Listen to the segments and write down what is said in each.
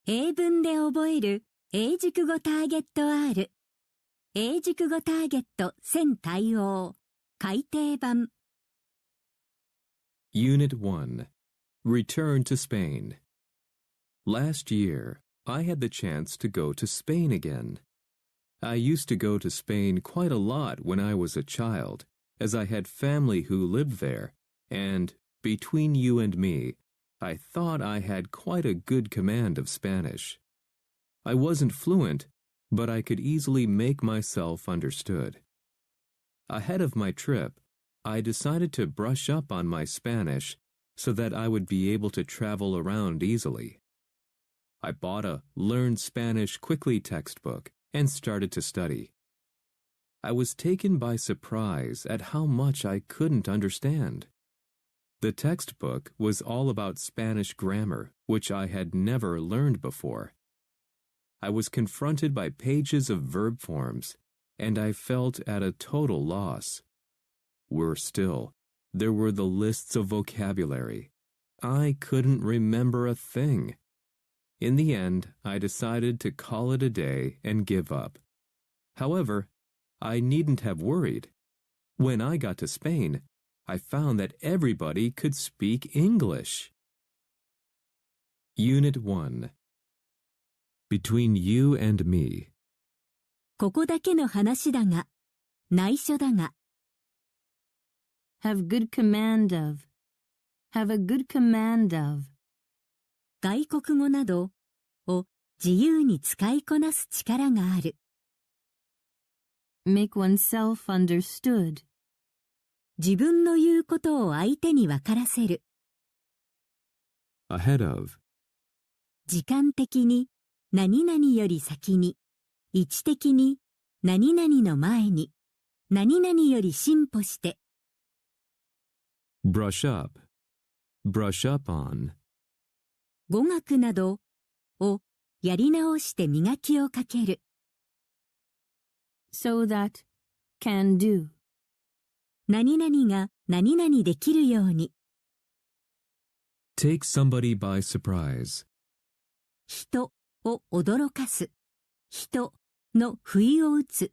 英文で覚える英熟語ターゲット R。英熟語ターゲット1000対応。改訂版。Unit 1. Return to Spain. Last year, I had the chance to go to Spain again. I used to go to Spain quite a lot when I was a child, as I had family who lived there, and, between you and me, I thought I had quite a good command of Spanish. I wasn't fluent, but I could easily make myself understood. Ahead of my trip, I decided to brush up on my Spanish so that I would be able to travel around easily. I bought a Learn Spanish Quickly textbook and started to study. I was taken by surprise at how much I couldn't understand. The textbook was all about Spanish grammar, which I had never learned before. I was confronted by pages of verb forms, and I felt at a total loss. Worse still, there were the lists of vocabulary. I couldn't remember a thing. In the end, I decided to call it a day and give up. However, I needn't have worried. When I got to Spain, I found that everybody could speak English. Unit 1. Between you and me. ここだけの話だが、内緒だが。Have good command of. Have a good command of. 外国語などを自由に使いこなす力がある。Make oneself understood. 自分の言うことを相手に分からせる。Ahead of. 時間的に何々より先に、位置的に何々の前に、何々より進歩して。Brush up. Brush up on. 語学などをやり直して磨きをかける。So that, can do. 何々が何々できるように。Take somebody by surprise. 人を驚かす。人の不意を打つ。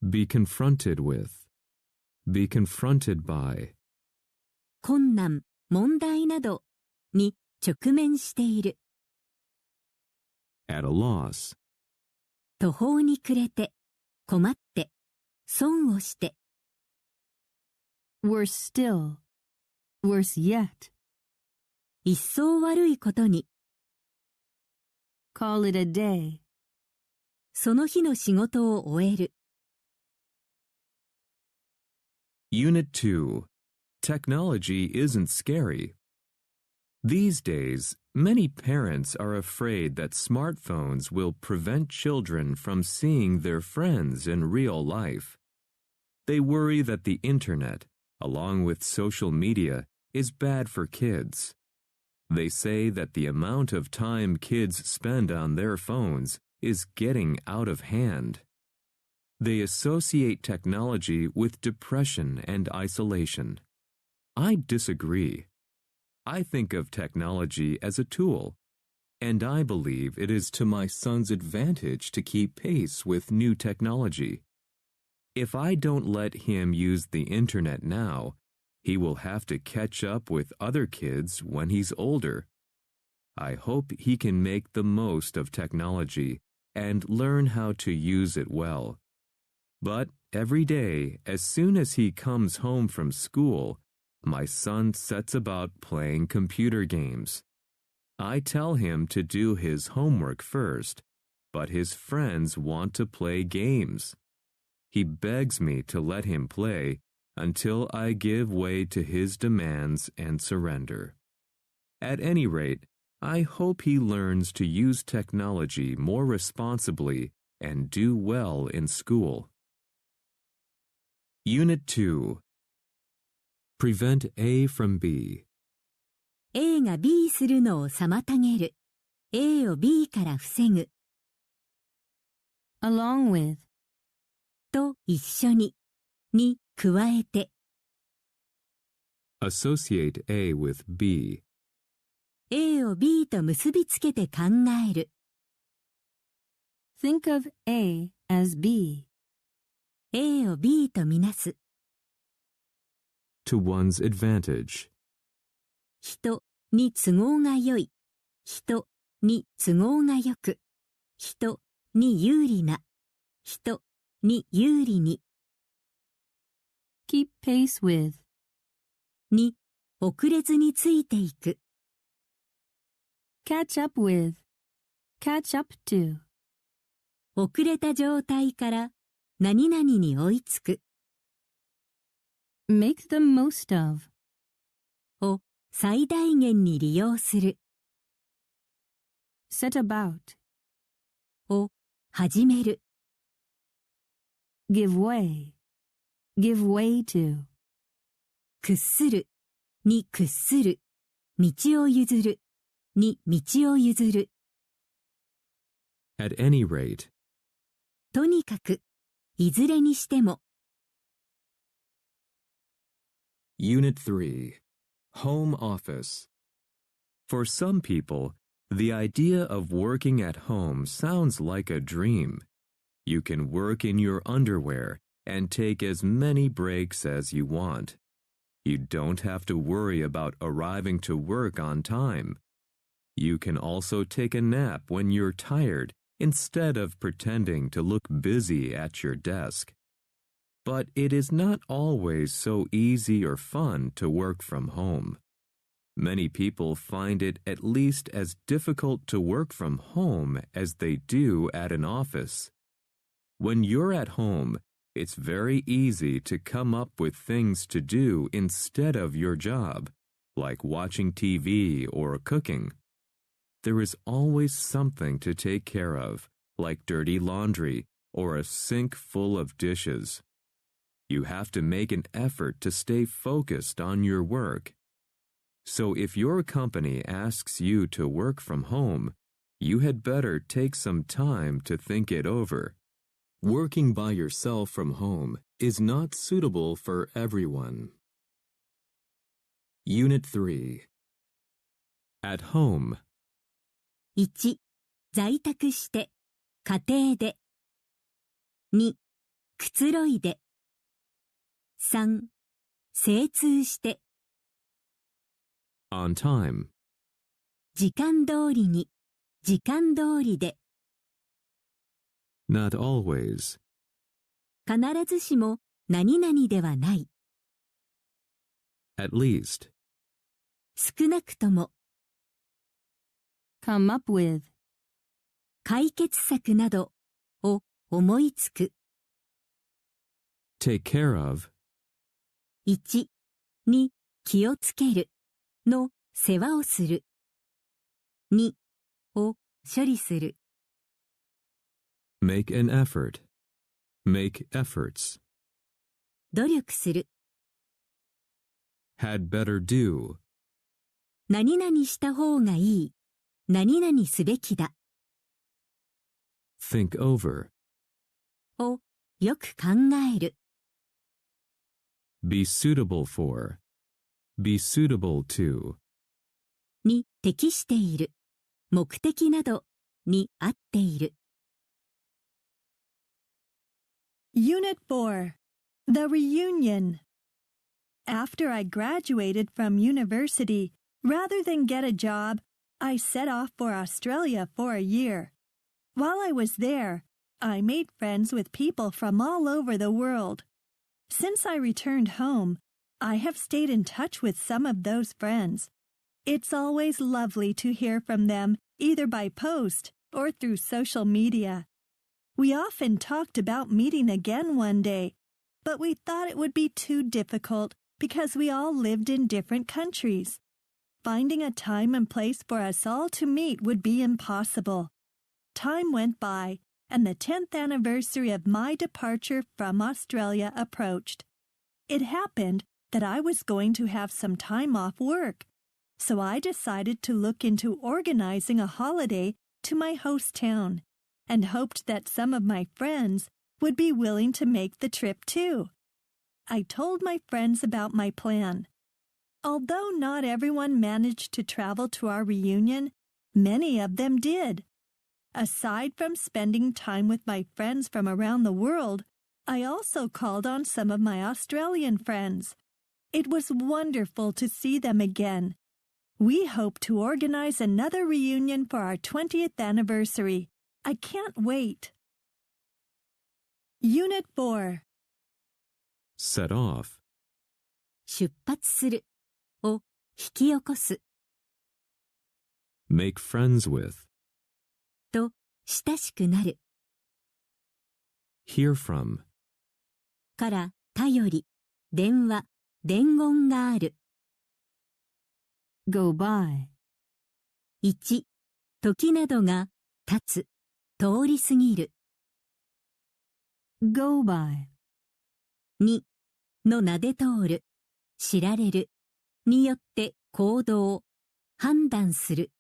Be confronted with. Be confronted by. 困難、問題などに直面している。At a loss. 途方に暮れて、困って、損をして。Worse still. Worse yet. 一層悪いことに。Call it a day. その日の仕事を終える。Unit 2. Technology isn't scary. These days, many parents are afraid that smartphones will prevent children from seeing their friends in real life. They worry that the internet, along with social media, is bad for kids. They say that the amount of time kids spend on their phones is getting out of hand. They associate technology with depression and isolation. I disagree. I think of technology as a tool, and I believe it is to my son's advantage to keep pace with new technology. If I don't let him use the internet now, he will have to catch up with other kids when he's older. I hope he can make the most of technology and learn how to use it well. But every day, as soon as he comes home from school, my son sets about playing computer games. I tell him to do his homework first, but his friends want to play games. He begs me to let him play until I give way to his demands and surrender. At any rate, I hope he learns to use technology more responsibly and do well in school. Unit 2. Prevent A from B. A が B するのを妨げる。A を B から防ぐ。Along with. と一緒に。に加えて。Associate A with B. A を B と結びつけて考える。Think of A as B. A を B とみなす。To one's advantage. 人に都合が良い。人に都合が良く。人に有利な。人に有利に。Keep pace with. に遅れずについていく。Catch up with. Catch up to. 遅れた状態から何々に追いつく。Make the most of. を最大限に利用する。Set about. を始める。Give way. Give way to. 屈するに屈する。道を譲るに道を譲る。At any rate. とにかく、いずれにしても。Unit 3. Home Office. For some people, the idea of working at home sounds like a dream. You can work in your underwear and take as many breaks as you want. You don't have to worry about arriving to work on time. You can also take a nap when you're tired instead of pretending to look busy at your desk. But it is not always so easy or fun to work from home. Many people find it at least as difficult to work from home as they do at an office. When you're at home, it's very easy to come up with things to do instead of your job, like watching TV or cooking. There is always something to take care of, like dirty laundry or a sink full of dishes. You have to make an effort to stay focused on your work. So if your company asks you to work from home, you had better take some time to think it over. Working by yourself from home is not suitable for everyone. Unit 3. At home. 1、在宅して、家庭で。2、くつろいで。3、精通して。On time. 時間通りに、時間通りで。Not always. 必ずしも何々ではない。At least. 少なくとも。Come up with. 解決策などを思いつく。Take care of. 1、に気をつけるの世話をする。2、を処理する。Make an effort. Make efforts. 努力する。Had better do. 何々した方がいい。何々すべきだ。Think over. をよく考える。Be suitable for. Be suitable to. に適している。目的などに合っている。Unit 4. The Reunion. After I graduated from university, rather than get a job, I set off for Australia for a year. While I was there, I made friends with people from all over the world. Since I returned home, I have stayed in touch with some of those friends. It's always lovely to hear from them, either by post or through social media. We often talked about meeting again one day, but we thought it would be too difficult because we all lived in different countries. Finding a time and place for us all to meet would be impossible. Time went by, and the 10th anniversary of my departure from Australia approached. It happened that I was going to have some time off work, so I decided to look into organizing a holiday to my host town, and hoped that some of my friends would be willing to make the trip too. I told my friends about my plan. Although not everyone managed to travel to our reunion, many of them did. Aside from spending time with my friends from around the world, I also called on some of my Australian friends. It was wonderful to see them again. We hope to organize another reunion for our 20th anniversary. I can't wait. Unit 4. Set off. 出発するを引き起こす Make friends with. と親しくなる Hear from. から頼り、電話、伝言がある Go by. 1、時などが経つ、通り過ぎる Go by. 2、の名で通る、知られる、によって行動、判断する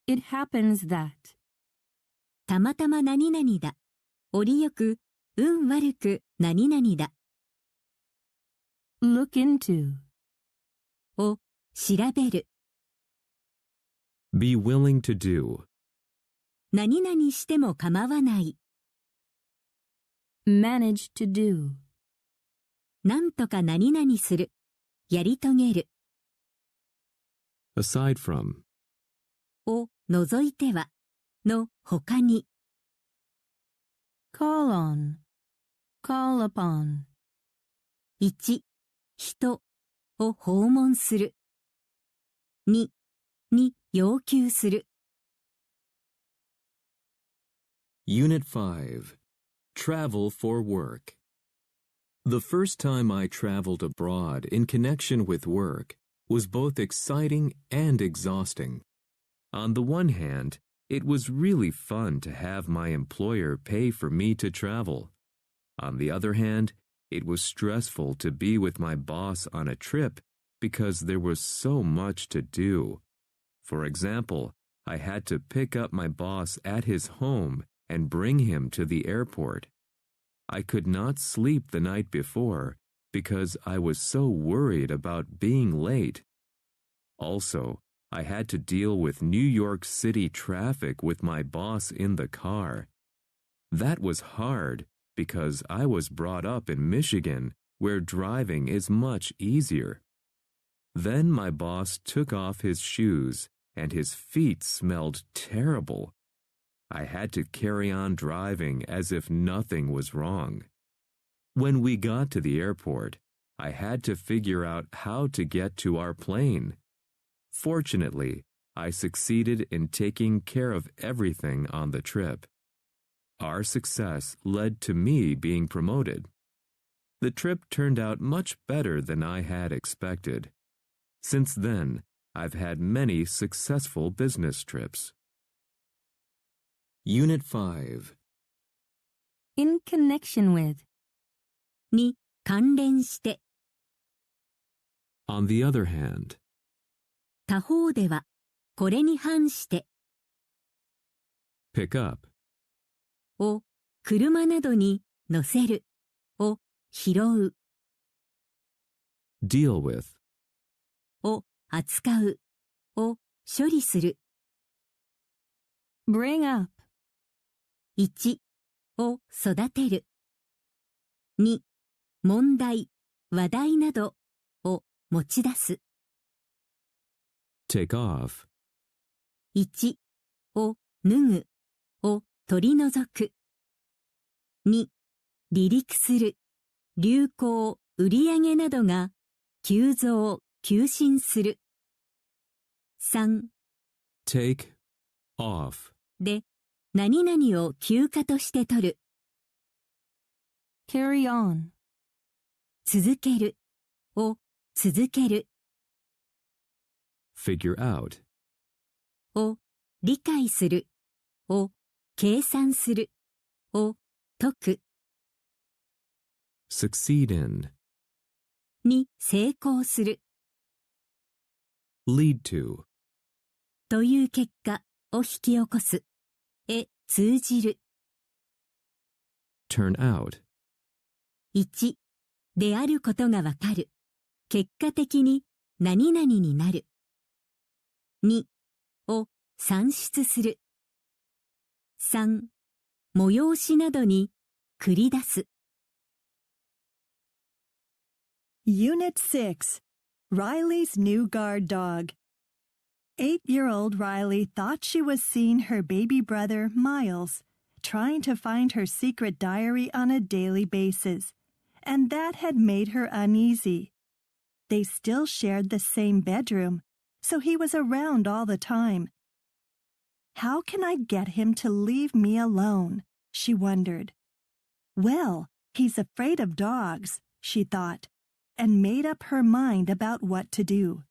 It happens that. たまたま何々だ、折よく、運悪く何々だ Look into. を調べる、 Be willing to do. 何々しても構わない、 Manage to do. なんとか何々する、やり遂げる Aside from. を除いては、の他に Call on. Call upon. 1、人を訪問する 2、に要求する Unit 5. Travel for work. The first time I traveled abroad in connection with work was both exciting and exhausting. On the one hand, it was really fun to have my employer pay for me to travel. On the other hand, it was stressful to be with my boss on a trip because there was so much to do. For example, I had to pick up my boss at his home and bring him to the airport. I could not sleep the night before because I was so worried about being late. Also, I had to deal with New York City traffic with my boss in the car. That was hard because I was brought up in Michigan, where driving is much easier. Then my boss took off his shoes, and his feet smelled terrible. I had to carry on driving as if nothing was wrong. When we got to the airport, I had to figure out how to get to our plane. Fortunately, I succeeded in taking care of everything on the trip. Our success led to me being promoted. The trip turned out much better than I had expected. Since then, I've had many successful business trips. Unit 5. In connection with. に関連して On the other hand. 他方ではこれに反して Pick up. を車などに乗せるを拾う Deal with. を扱うを処理する Bring up. 1を育てる2問題話題などを持ち出す Take off. 1を脱ぐを取り除く2離陸する流行売上などが急増急進する3 Take off. で何々を休暇として取る Carry on. 続けるを続ける Figure out. を理解するを計算するを解く Succeed in. に成功する Lead to. という結果を引き起こすへ通じる Turn out. 1であることがわかる結果的に何々になる。2を算出する。3催しなどに繰り出す。Unit 6, Riley's new guard dog. 8-year-old Riley thought she was seeing her baby brother, Miles, trying to find her secret diary on a daily basis, and that had made her uneasy. They still shared the same bedroom, so he was around all the time. How can I get him to leave me alone? She wondered. Well, he's afraid of dogs, she thought, and made up her mind about what to do.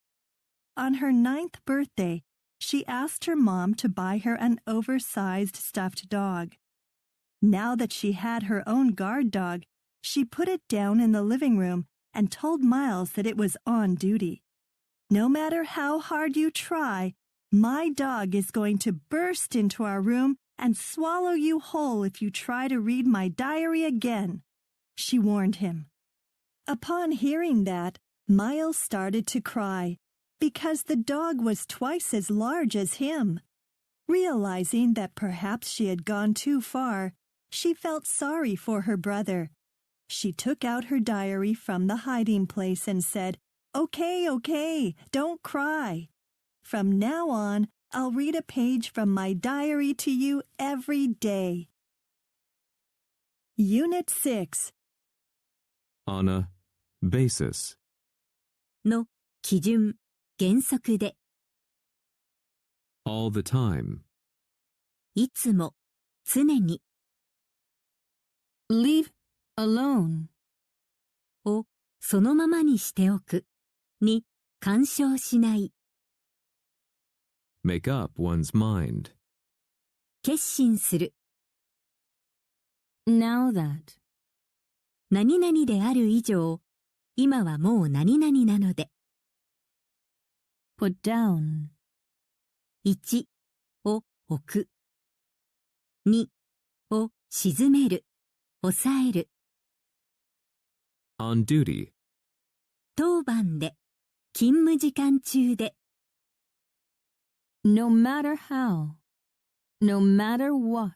On her 9th birthday, she asked her mom to buy her an oversized stuffed dog. Now that she had her own guard dog, she put it down in the living room and told Miles that it was on duty. No matter how hard you try, my dog is going to burst into our room and swallow you whole if you try to read my diary again, she warned him. Upon hearing that, Miles started to cry because the dog was twice as large as him. Realizing that perhaps she had gone too far, she felt sorry for her brother. She took out her diary from the hiding place and said, Okay, don't cry. From now on, I'll read a page from my diary to you every day. Unit 6. On a basis. の基準、原則で、 All the time. いつも、常に、 Leave alone. をそのままにしておく、に干渉しない。Make up one's mind. 決心する。Now that. 何々である以上、今はもう何々なので。Put down. 1を置く。2を沈める、抑える。On duty. 当番で、勤務時間中で。No matter how. No matter what.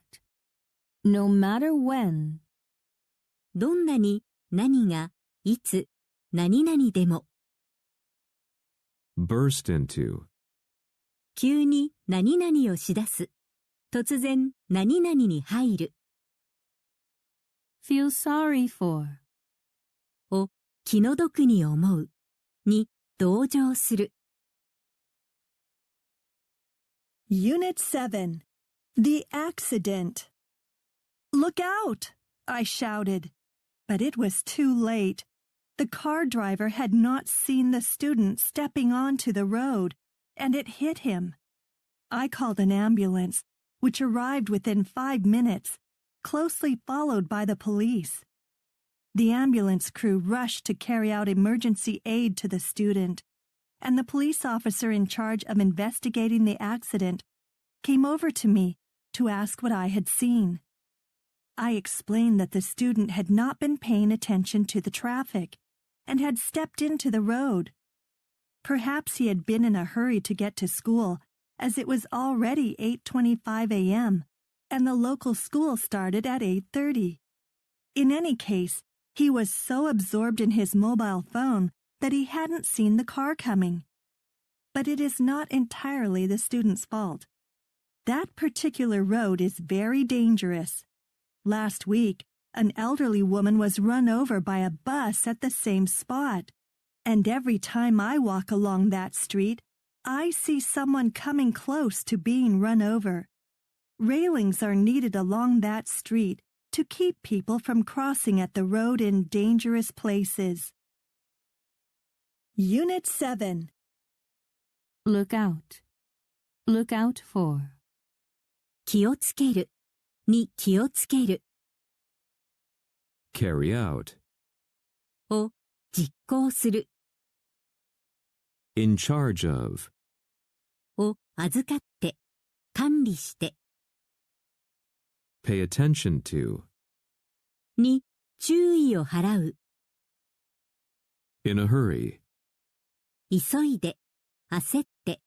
No matter when. どんなに何がいつ何々でも。Burst into. 急に何々をしだす。突然何々に入る。Feel sorry for. を気の毒に思う。に同情する。Unit 7. The accident. Look out! I shouted. But it was too late. The car driver had not seen the student stepping onto the road, and it hit him. I called an ambulance, which arrived within 5 minutes, closely followed by the police. The ambulance crew rushed to carry out emergency aid to the student, and the police officer in charge of investigating the accident came over to me to ask what I had seen. I explained that the student had not been paying attention to the traffic and had stepped into the road. Perhaps he had been in a hurry to get to school, as it was already 8:25 a.m., and the local school started at 8:30. In any case, he was so absorbed in his mobile phone that he hadn't seen the car coming. But it is not entirely the student's fault. That particular road is very dangerous. Last week, an elderly woman was run over by a bus at the same spot. And every time I walk along that street, I see someone coming close to being run over. Railings are needed along that street to keep people from crossing at the road in dangerous places. Unit 7. Look out. Look out for. 気をつける。に気をつける。Carry out. を実行する。In charge of. を預かって、管理して。Pay attention to. に注意を払う。In a hurry. 急いで、焦って。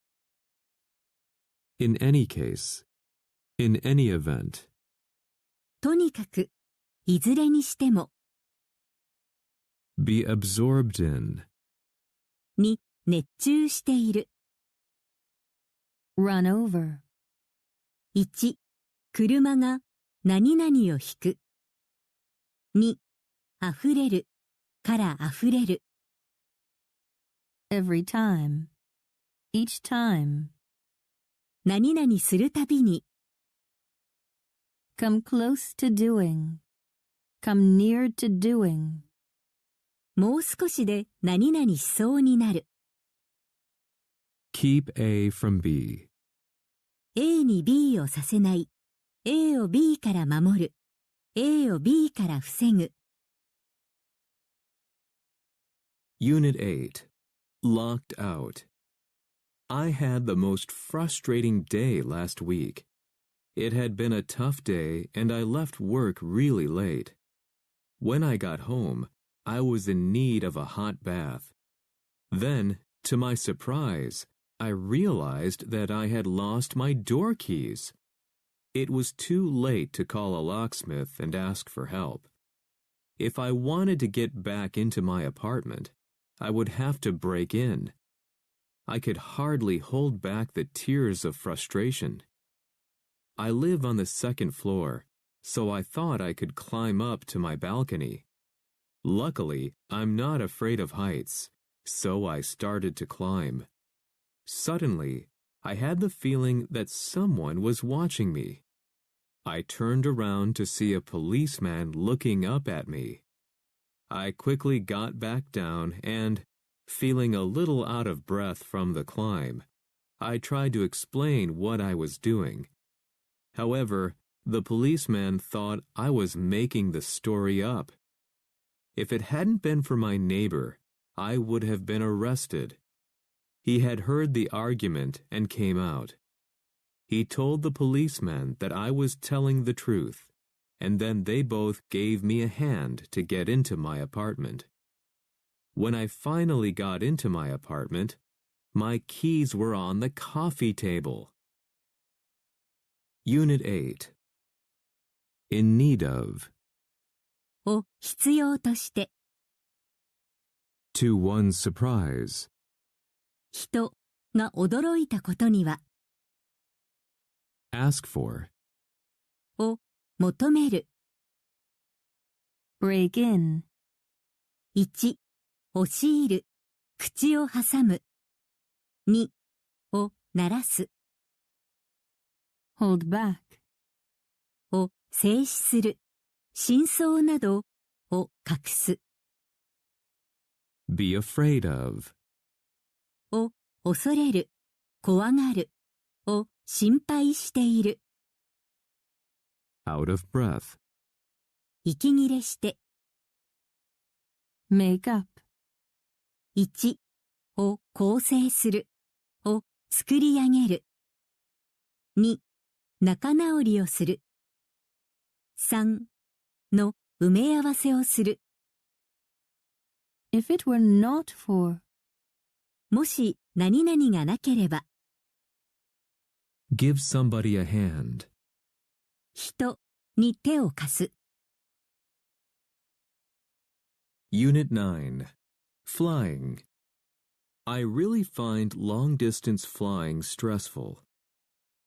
In any case. In any event. とにかく、いずれにしても。Be absorbed in. に、熱中している。run over, 1、車が何々を引く。2、溢れるから溢れる。every time, each time, 何々するたびに。come close to doing, come near to doing, もう少しで何々しそうになる。Keep A from B. A に B をさせない。A を B から守る。A を B から防ぐ。Unit 8. Locked out. I had the most frustrating day last week. It had been a tough day and I left work really late. When I got home, I was in need of a hot bath. Then, to my surprise, I realized that I had lost my door keys. It was too late to call a locksmith and ask for help. If I wanted to get back into my apartment, I would have to break in. I could hardly hold back the tears of frustration. I live on the second floor, so I thought I could climb up to my balcony. Luckily, I'm not afraid of heights, so I started to climb. Suddenly, I had the feeling that someone was watching me. I turned around to see a policeman looking up at me. I quickly got back down and, feeling a little out of breath from the climb, I tried to explain what I was doing. However, the policeman thought I was making the story up. If it hadn't been for my neighbor, I would have been arrested. He had heard the argument and came out. He told the policeman that I was telling the truth, and then they both gave me a hand to get into my apartment. When I finally got into my apartment, my keys were on the coffee table. Unit 8. In need of. を必要として。To one's surprise. 人が驚いたことには。Ask for. を求める。break in, 1、押し入る、口を挟む。2、を鳴らす。hold back, を静止する。真相などを隠す。Be afraid of. を恐れる、怖がる。を心配している。Out of breath. 息切れして。make up, 1、を構成する。を作り上げる。2、仲直りをする。3、の埋め合わせをする。if it were not for, もし何々がなければ。Give somebody a hand. 人に手を貸す。Unit 9. Flying. I really find long-distance flying stressful.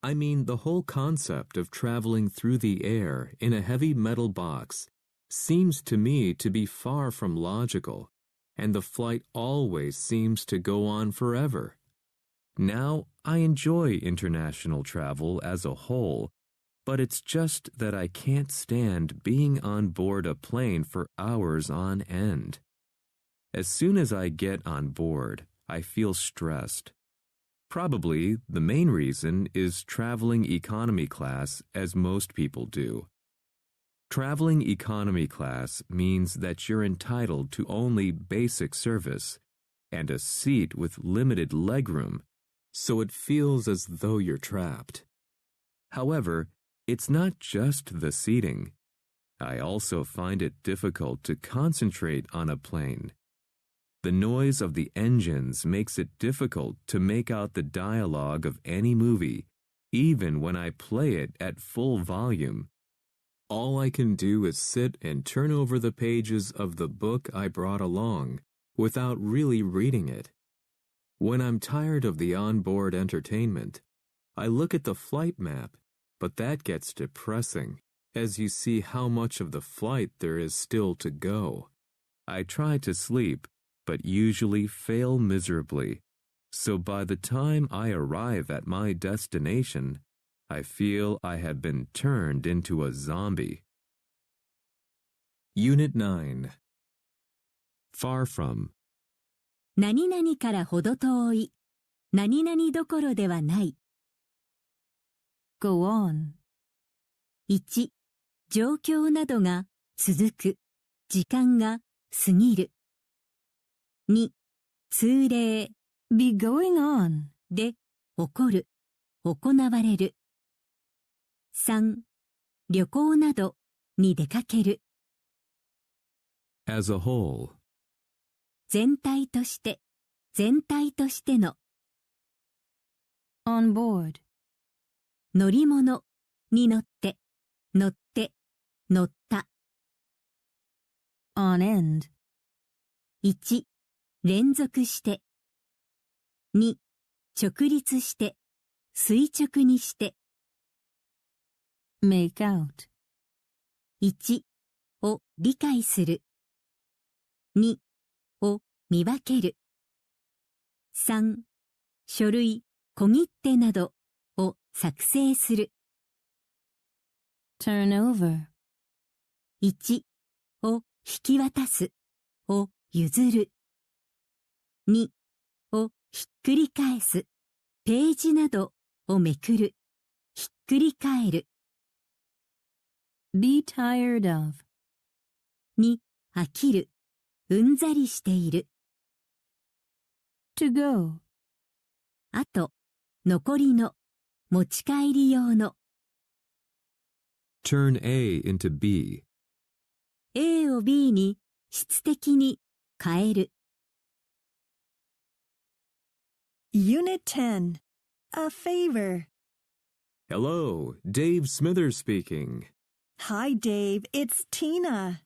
I mean, the whole concept of traveling through the air in a heavy metal box seems to me to be far from logical, and the flight always seems to go on forever. Now, I enjoy international travel as a whole, but it's just that I can't stand being on board a plane for hours on end. As soon as I get on board, I feel stressed. Probably the main reason is traveling economy class, as most people do. Traveling economy class means that you're entitled to only basic service and a seat with limited legroom, so it feels as though you're trapped. However, it's not just the seating. I also find it difficult to concentrate on a plane. The noise of the engines makes it difficult to make out the dialogue of any movie, even when I play it at full volume. All I can do is sit and turn over the pages of the book I brought along, without really reading it. When I'm tired of the onboard entertainment, I look at the flight map, but that gets depressing, as you see how much of the flight there is still to go. I try to sleep, but usually fail miserably, so by the time I arrive at my destination, I feel I have been turned into a zombie. Unit 9. Far from. 何々からほど遠い、何々どころではない。Go on. 1、状況などが続く、時間が過ぎる。2、通例 Be going on. で起こる、行われる。3、旅行などに出かける。As a whole. 全体として、全体としての。On board. 乗り物に乗って、乗って、乗った。On end. 1、連続して。2、直立して、垂直にして。Make out. 1を理解する。2を見分ける。3、書類、小切手などを作成する。Turn over. 1を引き渡す、を譲る。2をひっくり返す、ページなどをめくる、ひっくり返る。Be tired of. 2、飽きる、うんざりしている。To go. あと、残りの、持ち帰り用の。Turn A into B. A を B に質的に変える。Unit 10. A favor. Hello, Dave Smithers speaking. Hi, Dave. It's Tina.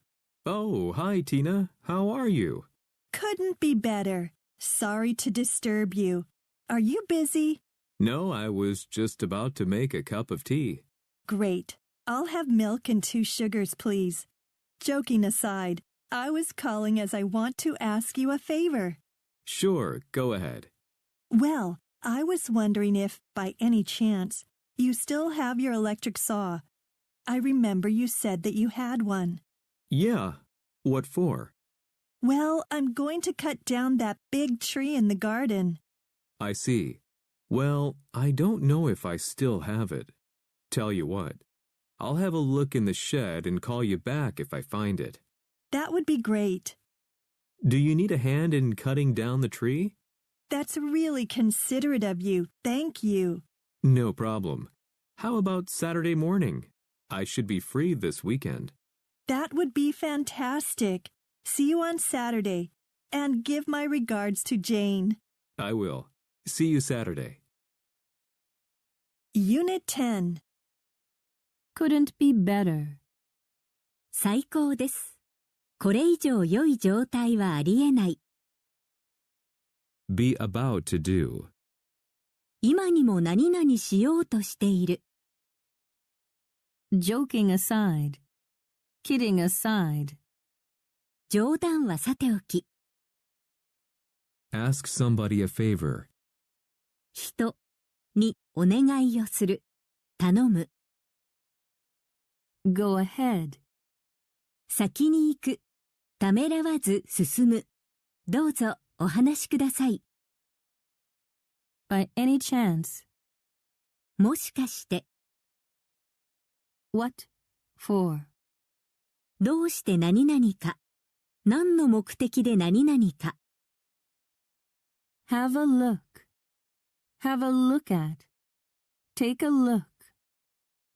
Oh, hi, Tina. How are you? Couldn't be better. Sorry to disturb you. Are you busy? No, I was just about to make a cup of tea. Great. I'll have milk and 2 sugars, please. Joking aside, I was calling as I want to ask you a favor. Sure, go ahead. Well, I was wondering if, by any chance, you still have your electric saw. I remember you said that you had one. Yeah. What for? Well, I'm going to cut down that big tree in the garden. I see. Well, I don't know if I still have it. Tell you what, I'll have a look in the shed and call you back if I find it. That would be great. Do you need a hand in cutting down the tree? That's really considerate of you. Thank you. No problem. How about Saturday morning? I should be free this weekend. That would be fantastic. See you on Saturday. And give my regards to Jane. I will. See you Saturday. Unit 10. Couldn't be better. 最高です。これ以上良い状態はありえない。Be about to do. 今にも何々しようとしている。Joking aside. Kidding aside. 冗談はさておき。Ask somebody a favor. 人にお願いをする。頼む。Go ahead. 先に行く。ためらわず進む。どうぞお話しください。By any chance. もしかして。What for? どうして何々か。何の目的で何々か。Have a look. Have a look at. Take a look.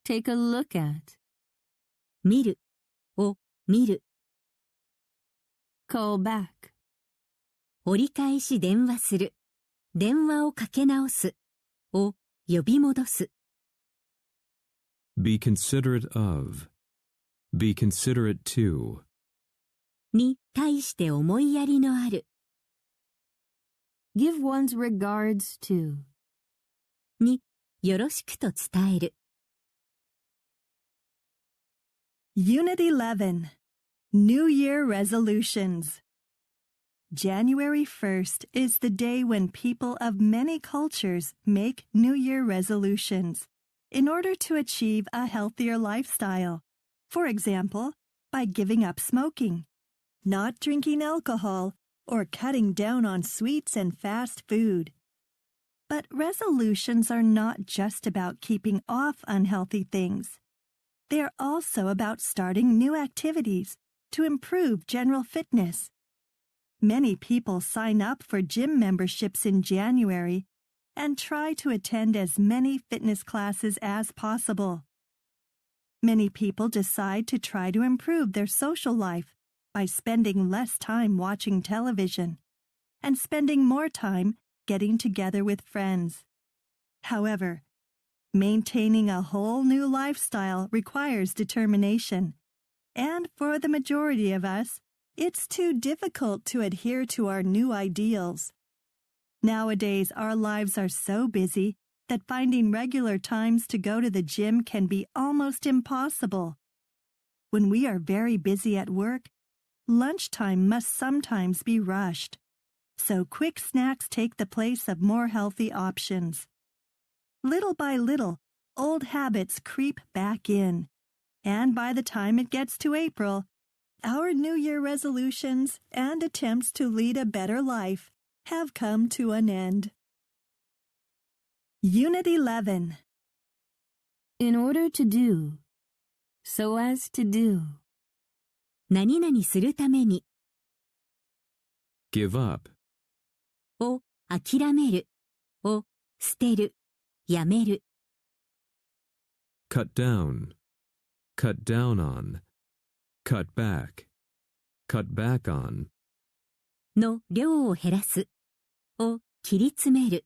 Take a look at. 見る。を見る。Call back. 折り返し電話する、電話をかけ直すを呼び戻す。Be considerate of. Be considerate to. に対して思いやりのある。Give one's regards to. によろしくと伝える。Unit 11 New Year Resolutions. January 1st is the day when people of many cultures make New Year resolutions in order to achieve a healthier lifestyle. For example, by giving up smoking, not drinking alcohol, or cutting down on sweets and fast food. But resolutions are not just about keeping off unhealthy things. They are also about starting new activities to improve general fitness. Many people sign up for gym memberships in January and try to attend as many fitness classes as possible. Many people decide to try to improve their social life by spending less time watching television and spending more time getting together with friends. However, maintaining a whole new lifestyle requires determination, and for the majority of us, it's too difficult to adhere to our new ideals. Nowadays, our lives are so busy that finding regular times to go to the gym can be almost impossible. When we are very busy at work, lunchtime must sometimes be rushed, so quick snacks take the place of more healthy options. Little by little, old habits creep back in, and by the time it gets to April, our New Year resolutions and attempts to lead a better life have come to an end. Unit 11 In order to do. So as to do. 何々するために Give up. を諦めるを捨てる、やめる。Cut down. Cut down on. Cut back. Cut back on. の量を減らすを切り詰める。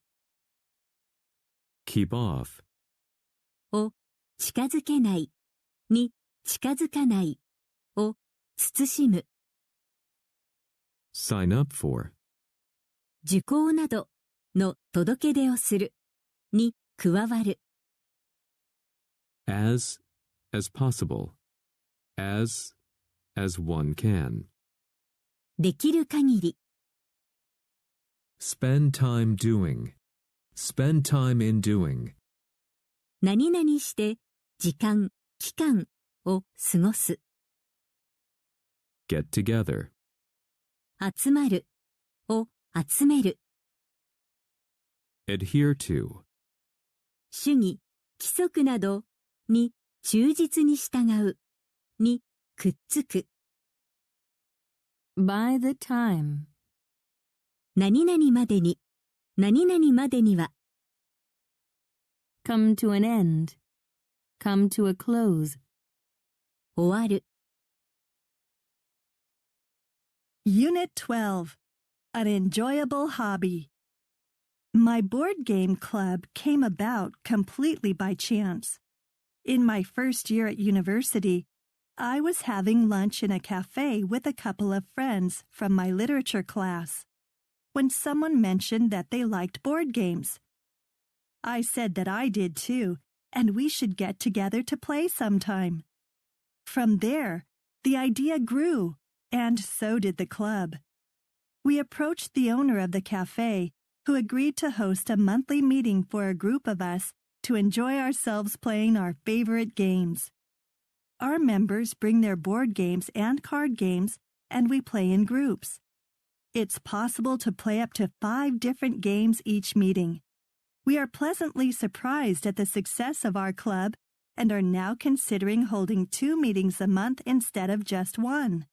Keep off. を近づけないに近づかないを慎む。Sign up for. 受講などの届け出をするに加わる。As possible. As one can. できる限り。Spend time doing. Spend time in doing. 何々して時間、期間を過ごす。Get together. 集まるを集める。Adhere to. 主義、規則などに忠実に従うにくっつく。By the time. 何々までに、何々までには。Come to an end. Come to a close. 終わる。Unit 12 An Enjoyable Hobby. My board game club came about completely by chance. In my first year at university, I was having lunch in a cafe with a couple of friends from my literature class, when someone mentioned that they liked board games. I said that I did too, and we should get together to play sometime. From there, the idea grew, and so did the club. We approached the owner of the cafe, who agreed to host a monthly meeting for a group of us to enjoy ourselves playing our favorite games. Our members bring their board games and card games, and we play in groups. It's possible to play up to 5 different games each meeting. We are pleasantly surprised at the success of our club and are now considering holding 2 meetings a month instead of just 1.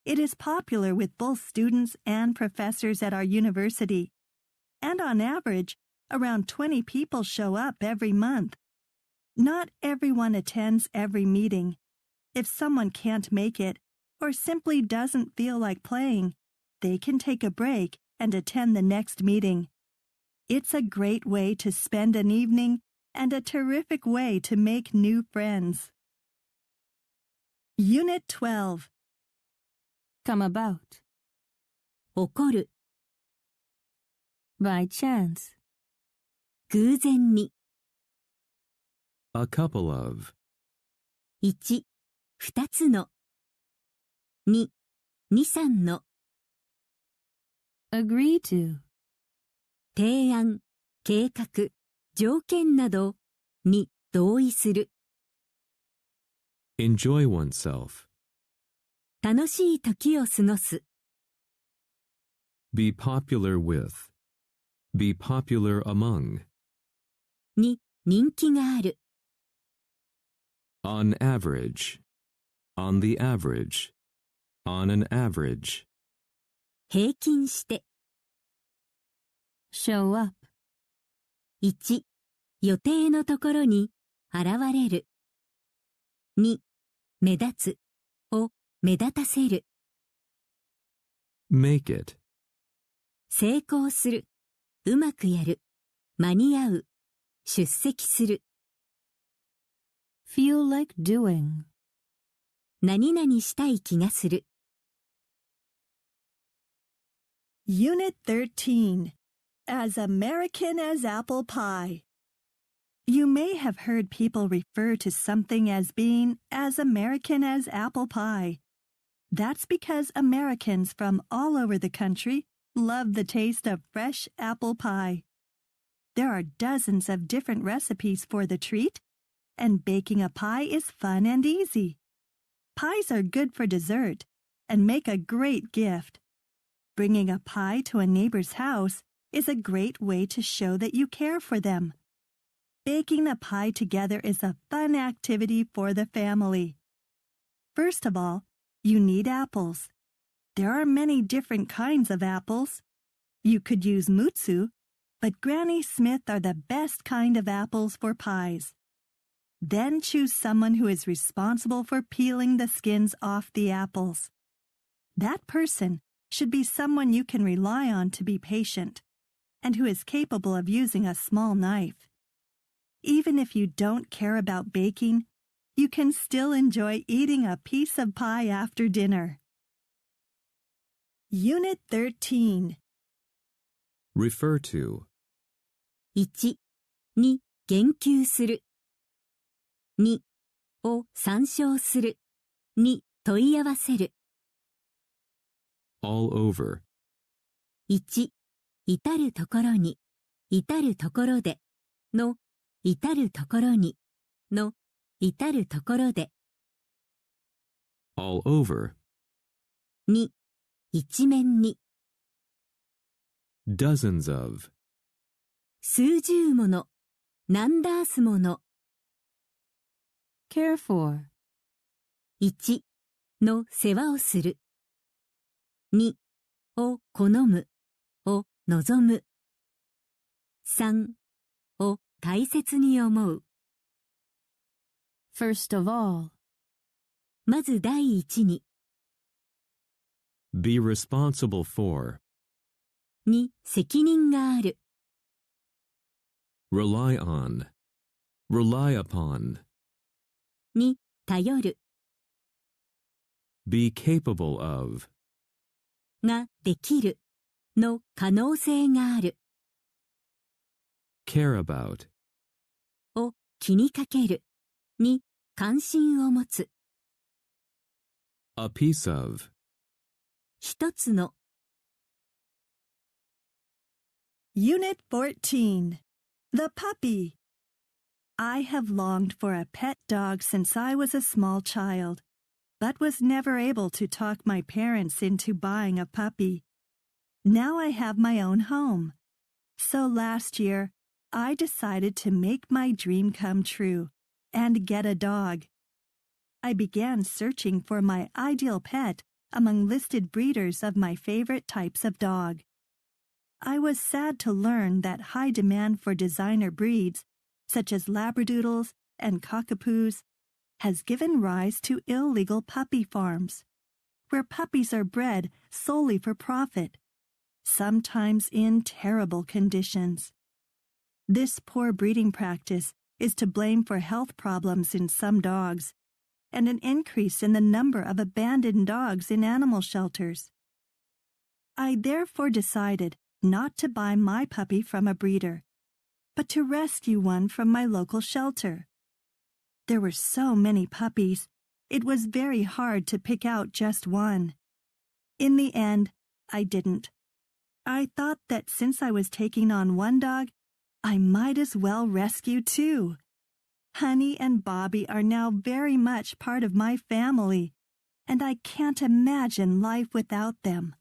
It is popular with both students and professors at our university, and on average, around 20 people show up every month. Not everyone attends every meeting. If someone can't make it or simply doesn't feel like playing, they can take a break and attend the next meeting. It's a great way to spend an evening and a terrific way to make new friends. Unit 12. Come about. 起こる、 By chance. 偶然に。 A couple of. 1、2つの。2、2、3の。Agree to. 提案、計画、条件などに同意する。 Enjoy oneself. 楽しい時を過ごす。 Be popular with. Be popular among. 2、人気がある。 On average. On the average. On an average. 平均して。 Show up. 1、予定のところに現れる。2、目立つを目立たせる。 Make it. 成功する、うまくやる、間に合う、出席する。 Feel like doing. 何々したい気がする。Unit 13. As American as apple pie. You may have heard people refer to something as being as American as apple pie. That's because Americans from all over the country love the taste of fresh apple pie. There are dozens of different recipes for the treat, and baking a pie is fun and easy. Pies are good for dessert and make a great gift. Bringing a pie to a neighbor's house is a great way to show that you care for them. Baking the pie together is a fun activity for the family. First of all, you need apples. There are many different kinds of apples. You could use mutsu, but Granny Smith are the best kind of apples for pies. Then choose someone who is responsible for peeling the skins off the apples. That person should be someone you can rely on to be patient, and who is capable of using a small knife. Even if you don't care about baking, you can still enjoy eating a piece of pie after dinner. Unit 13. Refer to. 1、に言及する。2、を参照する。に問い合わせる。All over. 1、至るところに、至るところで、の、至るところに、の、至るところで。All over. 2、一面に、Dozens of. 数十もの、何ダースもの。Care for. 1、の世話をする。2、を好む、を望む。3、を大切に思う。First of all. まず第一に、Be responsible for. に責任がある。Rely on. Rely upon. に頼る。Be capable of. ができる。の可能性がある。Care about. を気にかける。に関心を持つ。A piece of. 一つの。Unit 14. The puppy. I have longed for a pet dog since I was a small child, but was never able to talk my parents into buying a puppy. Now I have my own home. So last year, I decided to make my dream come true and get a dog. I began searching for my ideal pet among listed breeders of my favorite types of dog. I was sad to learn that high demand for designer breeds, such as Labradoodles and Cockapoos, has given rise to illegal puppy farms. where puppies are bred solely for profit, sometimes in terrible conditions. This poor breeding practice is to blame for health problems in some dogs, and an increase in the number of abandoned dogs in animal shelters. I therefore decided not to buy my puppy from a breeder, but to rescue one from my local shelter. There were so many puppies, it was very hard to pick out just one. In the end, I didn't. I thought that since I was taking on one dog, I might as well rescue two. Honey and Bobby are now very much part of my family, and I can't imagine life without them.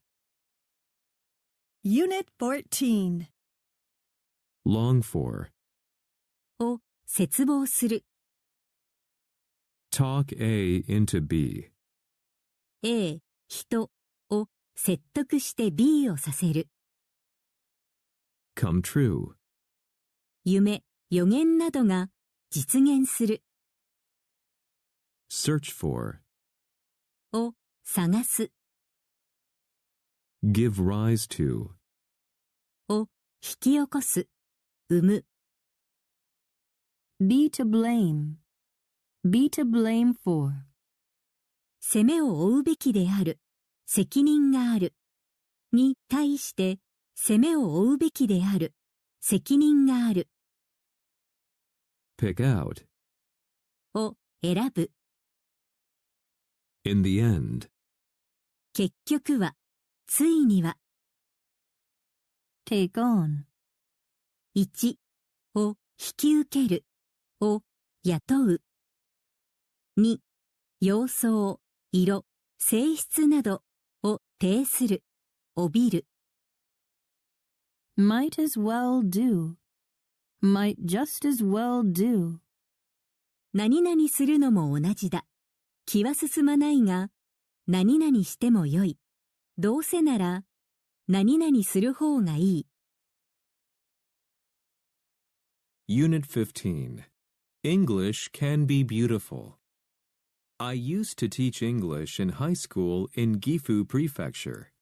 Unit 14. Long for. を切望する。 Talk A into B. A、人を説得して B をさせる。Come true. 夢、予言などが実現する。Search for. を探す。Give rise to. を引き起こす。生む。Be to blame. Be to blame for. 責めを負うべきである。責任がある。に対して責めを負うべきである。責任がある。Pick out. を選ぶ。In the end. 結局は、ついには。Take on. 1を引き受ける。を雇う。2、様相、色、性質などを呈する。帯びる。Might as well do. Might just as well do. 何々するのも同じだ。気は進まないが、何々してもよい。どうせなら、何々する方がいい。Unit 15. English can be beautiful. I used to teach English in high school in Gifu Prefecture.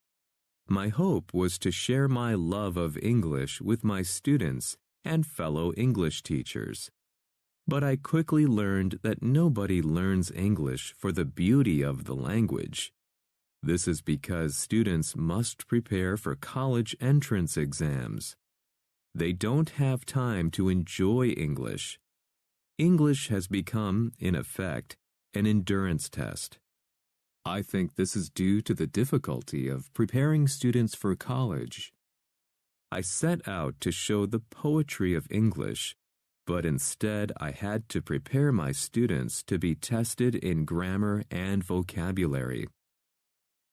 My hope was to share my love of English with my students and fellow English teachers. But I quickly learned that nobody learns English for the beauty of the language. This is because students must prepare for college entrance exams. They don't have time to enjoy English. English has become, in effect, an endurance test. I think this is due to the difficulty of preparing students for college. I set out to show the poetry of English, but instead I had to prepare my students to be tested in grammar and vocabulary.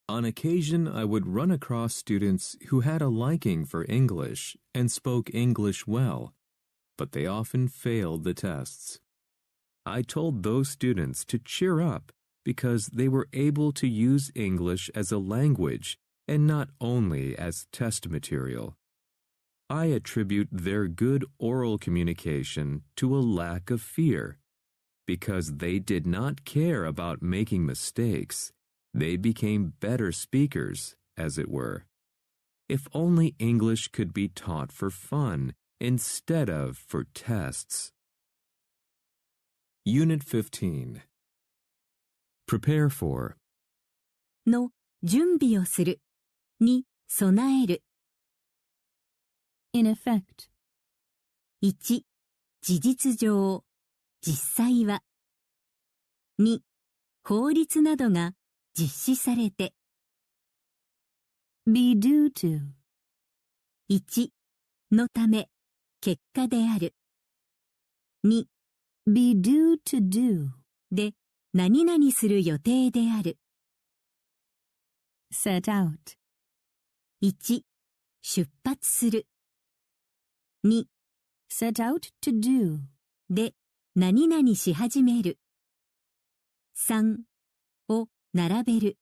On occasion, I would run across students who had a liking for English and spoke English well, but they often failed the tests. I told those students to cheer up because they were able to use English as a language and not only as test material. I attribute their good oral communication to a lack of fear. Because they did not care about making mistakes, they became better speakers, as it were. If only English could be taught for fun instead of for tests. Unit 15. Prepare for. の準備をする。に備える。In effect. 1、事実上、実際は。2、法律などが実施されて。Be due to. 1、のため、結果である。2、Be due to do. で、何々する予定である。Set out. 1、出発する。2、Set out to do. で、何々し始める。3、を並べる。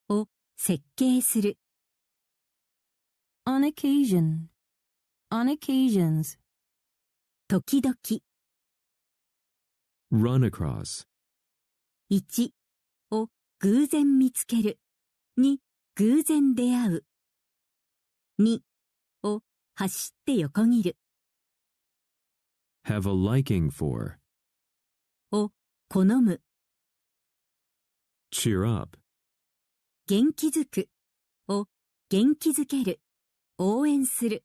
を設計する。On occasion. On occasions. 時々。Run across. 1、を偶然見つける。に偶然出会う。2を走って横切る。have a liking for, を好む。cheer up, 元気づくを元気づける。応援する。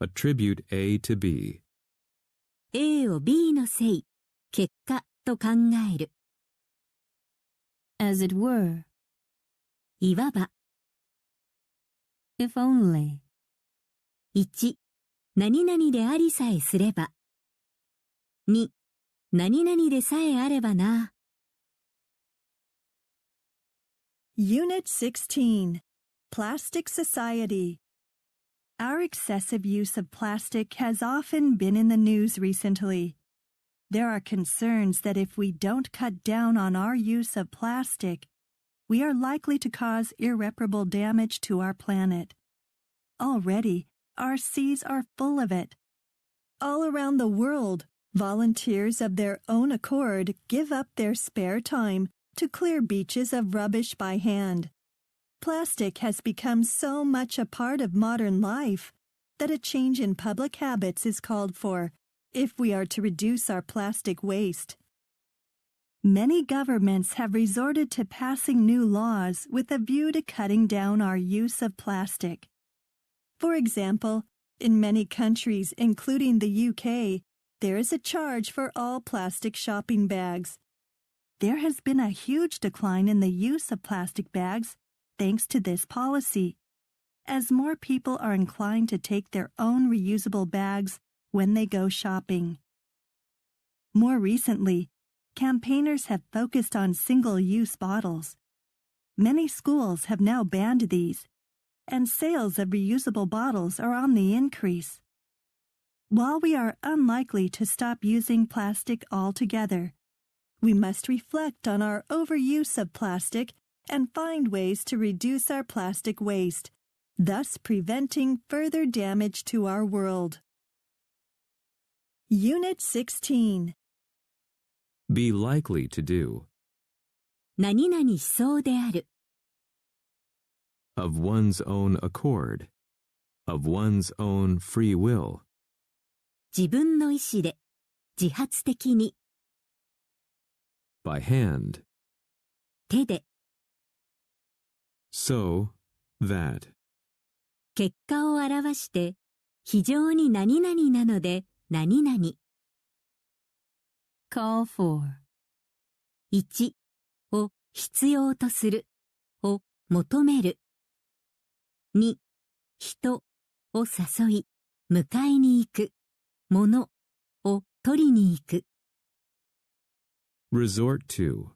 attribute A to B, A を B のせい、結果と考える。as it were, いわば。if only, 1、何々でありさえすれば。2、何々でさえあればな。Unit 16, Plastic Society. Our excessive use of plastic has often been in the news recently. There are concerns that if we don't cut down on our use of plastic, we are likely to cause irreparable damage to our planet. Already, our seas are full of it. All around the world, volunteers of their own accord give up their spare time to clear beaches of rubbish by hand. Plastic has become so much a part of modern life that a change in public habits is called for if we are to reduce our plastic waste. Many governments have resorted to passing new laws with a view to cutting down our use of plastic. For example, in many countries, including the UK, there is a charge for all plastic shopping bags. There has been a huge decline in the use of plastic bags thanks to this policy, as more people are inclined to take their own reusable bags when they go shopping. More recently, campaigners have focused on single-use bottles. Many schools have now banned these, and sales of reusable bottles are on the increase. While we are unlikely to stop using plastic altogether, we must reflect on our overuse of plastic and find ways to reduce our plastic waste, thus preventing further damage to our world. Unit 16. be likely to do, 何々しそうである。of one's own accord, of one's own free will, 自分の意思で、自発的に、 by hand, 手で、 so, that, 結果を表して、非常に何々なので、何々。call for, 1を必要とする、を求める。2、人を誘い、迎えに行く、ものを取りに行く。resort to,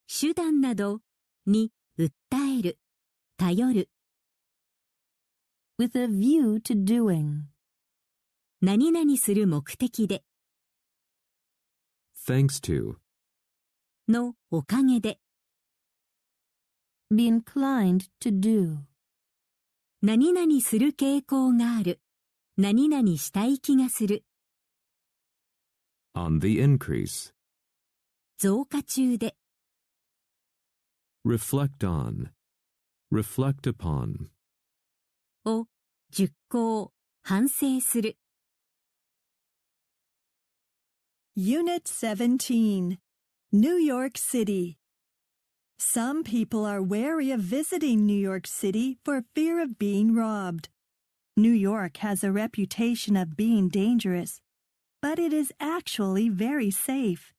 手段などに訴える、頼る。with a view to doing, 何々する目的で、 thanks to, のおかげで、 be inclined to do, 何々する傾向がある、何々したい気がする。on the increase, 増加中で、 reflect on, reflect upon, を熟考、反省する。Unit 17, New York City. Some people are wary of visiting New York City for fear of being robbed. New York has a reputation of being dangerous, but it is actually very safe.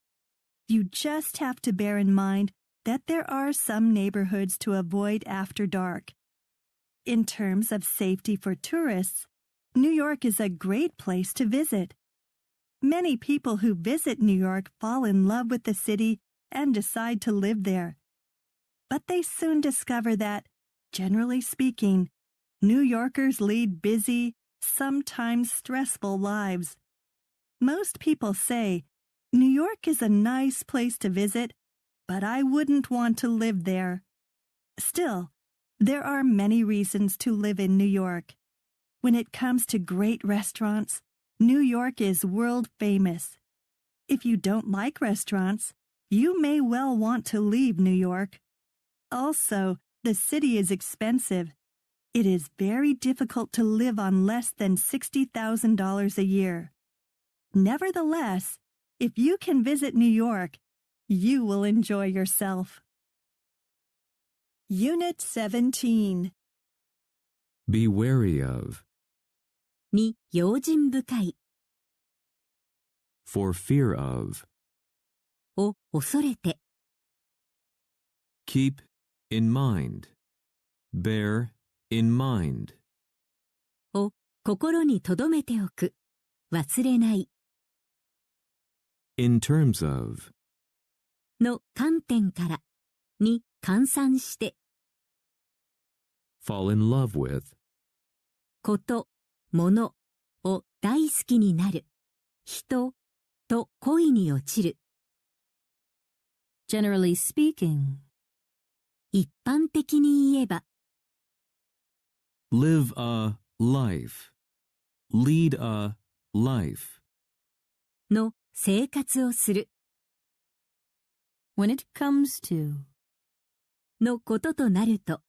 You just have to bear in mind that there are some neighborhoods to avoid after dark. In terms of safety for tourists, New York is a great place to visit. Many people who visit New York fall in love with the city and decide to live there. But they soon discover that, generally speaking, New Yorkers lead busy, sometimes stressful lives. Most people say, New York is a nice place to visit, but I wouldn't want to live there. Still, there are many reasons to live in New York. When it comes to great restaurants, New York is world famous. If you don't like restaurants, you may well want to leave New York. Also, the city is expensive. It is very difficult to live on less than $60,000 a year. Nevertheless, if you can visit New York, you will enjoy yourself. Unit 17. Be wary of. に用心深い For fear of. を恐れて Keep in mind. Bear in mind. を心に留めておく忘れない In terms of. の観点からに換算して Fall in love with. こと物を大好きになる人と恋に落ちる Generally speaking. 一般的に言えば Live a life. Lead a life. の生活をする When it comes to. のこととなると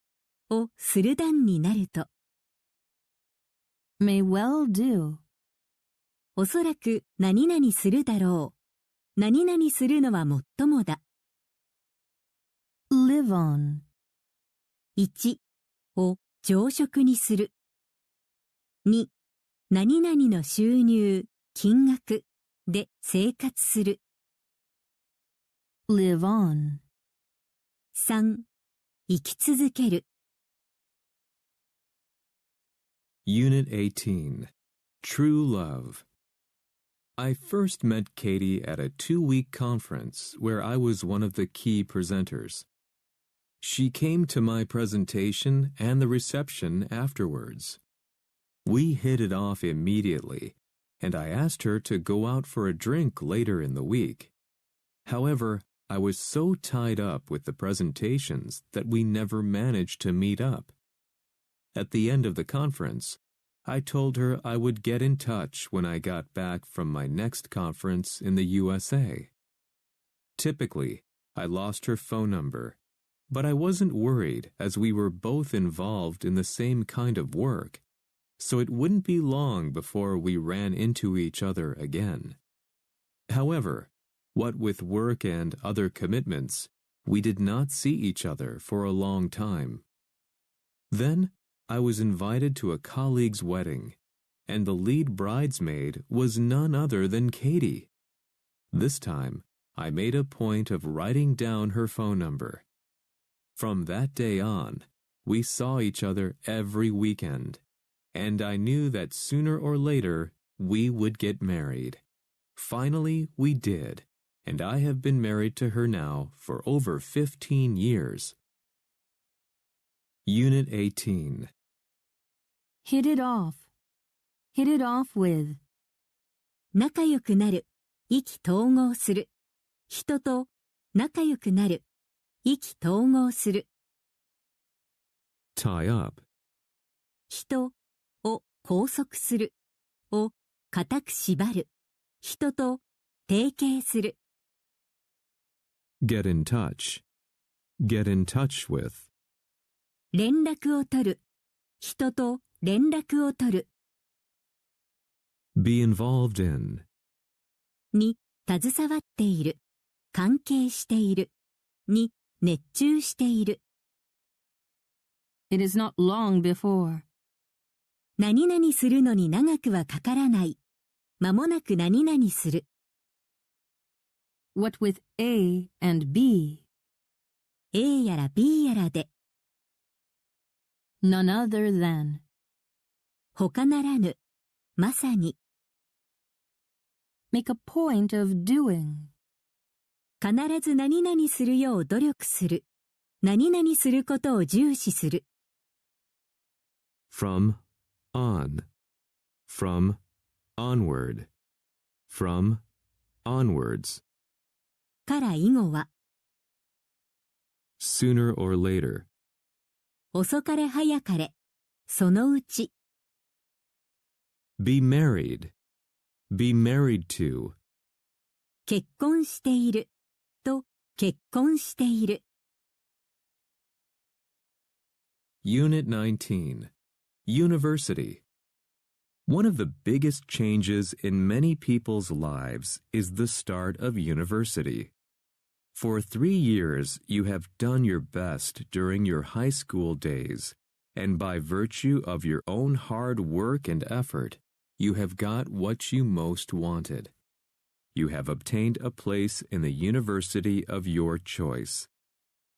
をする段になると May well do. おそらく何々するだろう何々するのはもっともだ Live on. 1を常食にする2何々の収入金額で生活する Live on. 3生き続ける Unit 18. True Love. I first met Katie at a 2-week conference where I was one of the key presenters. She came to my presentation and the reception afterwards. We hit it off immediately, and I asked her to go out for a drink later in the week. However, I was so tied up with the presentations that we never managed to meet up. At the end of the conference, I told her I would get in touch when I got back from my next conference in the USA. Typically, I lost her phone number, but I wasn't worried as we were both involved in the same kind of work, so it wouldn't be long before we ran into each other again. However, what with work and other commitments, we did not see each other for a long time. Then, I was invited to a colleague's wedding, and the lead bridesmaid was none other than Katie. This time, I made a point of writing down her phone number. From that day on, we saw each other every weekend, and I knew that sooner or later we would get married. Finally, we did, and I have been married to her now for over 15 years. Unit 18. Hit it off. Hit it off with. 仲良くなる意気投合する人と仲良くなる意気投合する Tie up. 人を拘束するを固く縛る人と提携する Get in touch. Get in touch with. 連絡を取る人と連絡を取る Be involved in. に携わっている関係しているに熱中している It is not long before. 何々するのに長くはかからない間もなく何々する What with A and B. A やら B やらで None other than. 他ならぬまさに Make a point of doing. 必ず何々するよう努力する何々することを重視する From, on. From, onward. From, onwards. から以後は Sooner or later. 遅かれ早かれそのうち Be married. Be married to. 結婚していると結婚している Unit 19, University. One of the biggest changes in many people's lives is the start of university. For 3 years, you have done your best during your high school days, and by virtue of your own hard work and effort, you have got what you most wanted. You have obtained a place in the university of your choice.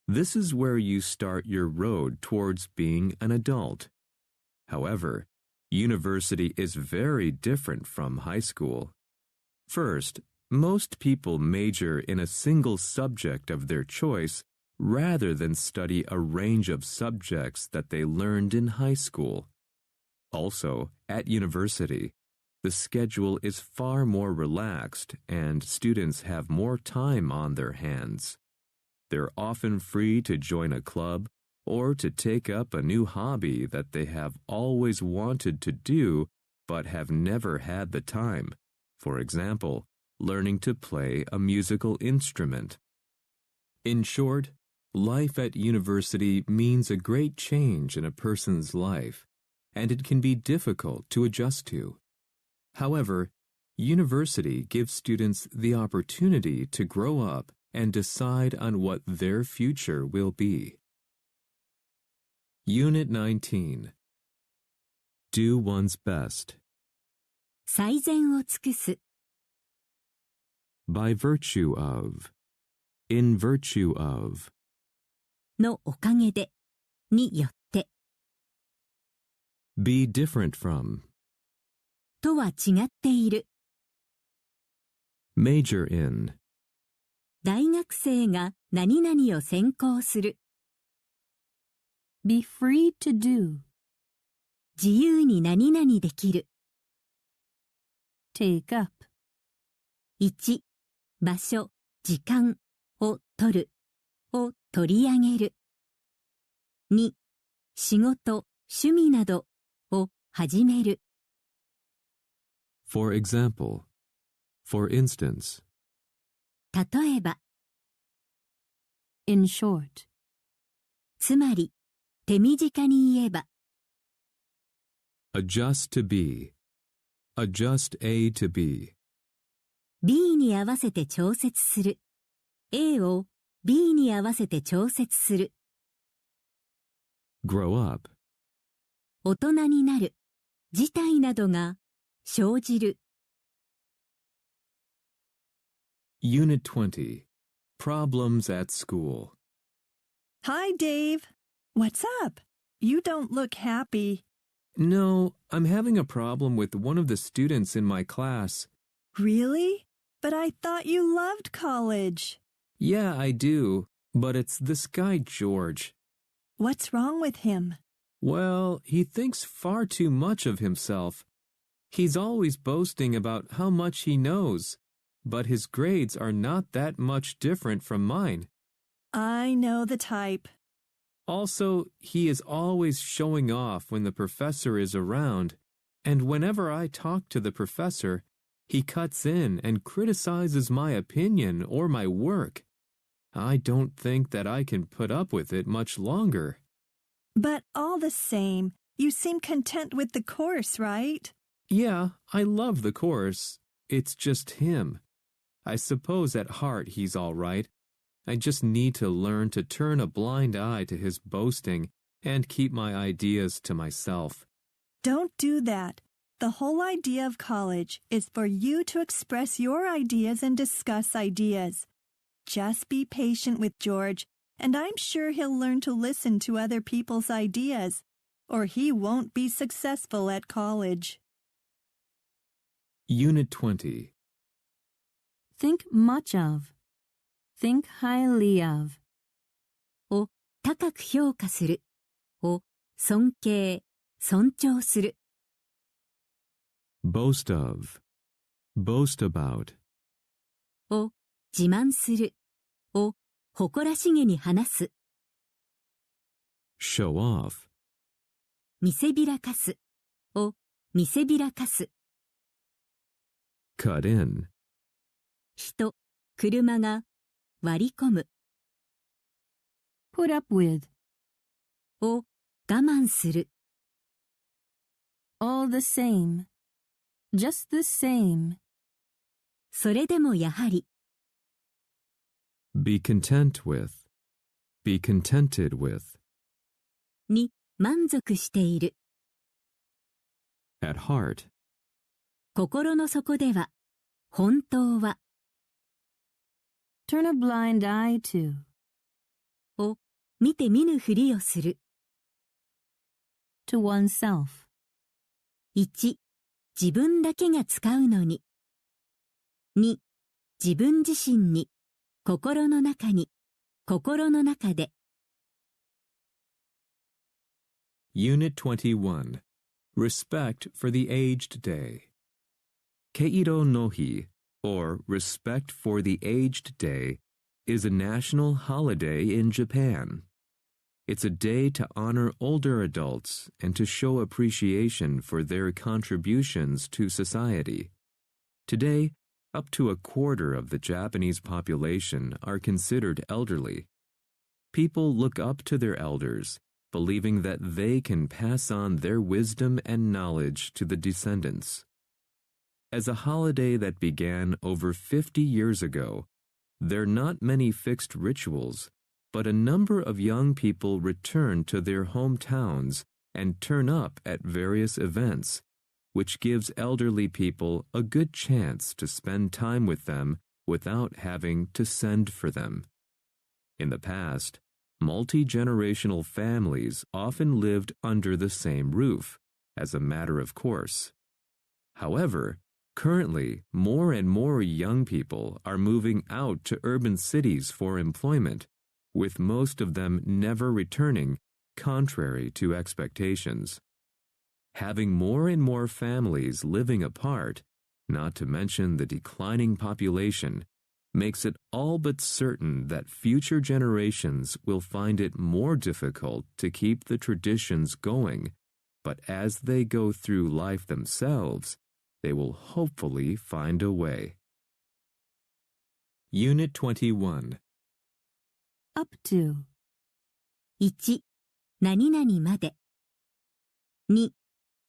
This is where you start your road towards being an adult. However, university is very different from high school. First, most people major in a single subject of their choice rather than study a range of subjects that they learned in high school. Also, at university, the schedule is far more relaxed and students have more time on their hands. They're often free to join a club or to take up a new hobby that they have always wanted to do but have never had the time. For example, learning to play a musical instrument. In short, life at university means a great change in a person's life, and it can be difficult to adjust to. However, university gives students the opportunity to grow up and decide on what their future will be. Unit 19. Do one's best. 最善を尽くす。By virtue of. In virtue of. のおかげで。によって。Be different from. とは違っている。Major in. 大学生が何々を専攻する。Be free to do. 自由に何々できる。Take up. 1、場所、時間を取る、を取り上げる。2、仕事、趣味などを始める。For example. For instance. 例えば、In short. つまり、手短に言えば、Adjust to be. Adjust A to B. B に合わせて調節する。A を B に合わせて調節する。Grow up. 大人になる。事態などが生じる。Unit 20. Problems at school. Hi, Dave. What's up? You don't look happy. No, I'm having a problem with one of the students in my class. Really? But I thought you loved college. Yeah, I do, but it's this guy George. What's wrong with him? Well, he thinks far too much of himself. He's always boasting about how much he knows, but his grades are not that much different from mine. I know the type. Also, he is always showing off when the professor is around, and whenever I talk to the professor, he cuts in and criticizes my opinion or my work. I don't think that I can put up with it much longer. But all the same, you seem content with the course, right? Yeah, I love the course. It's just him. I suppose at heart he's all right. I just need to learn to turn a blind eye to his boasting and keep my ideas to myself. Don't do that. The whole idea of college is for you to express your ideas and discuss ideas. Just be patient with George, and I'm sure he'll learn to listen to other people's ideas, or he won't be successful at college. Unit 20. Think much of. Think highly of. を高く評価する。を尊敬、尊重する。Boast of. Boast about. を自慢する。を誇らしげに話す。Show off. 見せびらかす。を見せびらかす。Cut in. 人、車が割り込む。Put up with. を我我慢する。all the same, just the same, それでもやはり。Be content with. Be contented with. に満足している。At heart. 心の底では、本当は。turn a blind eye to, を見て見ぬふりをする。to oneself, 1、自分だけが使うのに。2、自分自身に、心の中に、心の中で。Unit 21. Respect for the Aged Day. Keiro no Hi, or Respect for the Aged Day, is a national holiday in Japan. It's a day to honor older adults and to show appreciation for their contributions to society. Today, up to a quarter of the Japanese population are considered elderly. People look up to their elders, believing that they can pass on their wisdom and knowledge to the descendants. As a holiday that began over 50 years ago, there are not many fixed rituals, but a number of young people return to their hometowns and turn up at various events, which gives elderly people a good chance to spend time with them without having to send for them. In the past, multi-generational families often lived under the same roof, as a matter of course. However, currently, more and more young people are moving out to urban cities for employment, with most of them never returning, contrary to expectations. Having more and more families living apart, not to mention the declining population, makes it all but certain that future generations will find it more difficult to keep the traditions going, but as they go through life themselves, they will hopefully find a way. Unit 21. up to, 1、何々まで。2、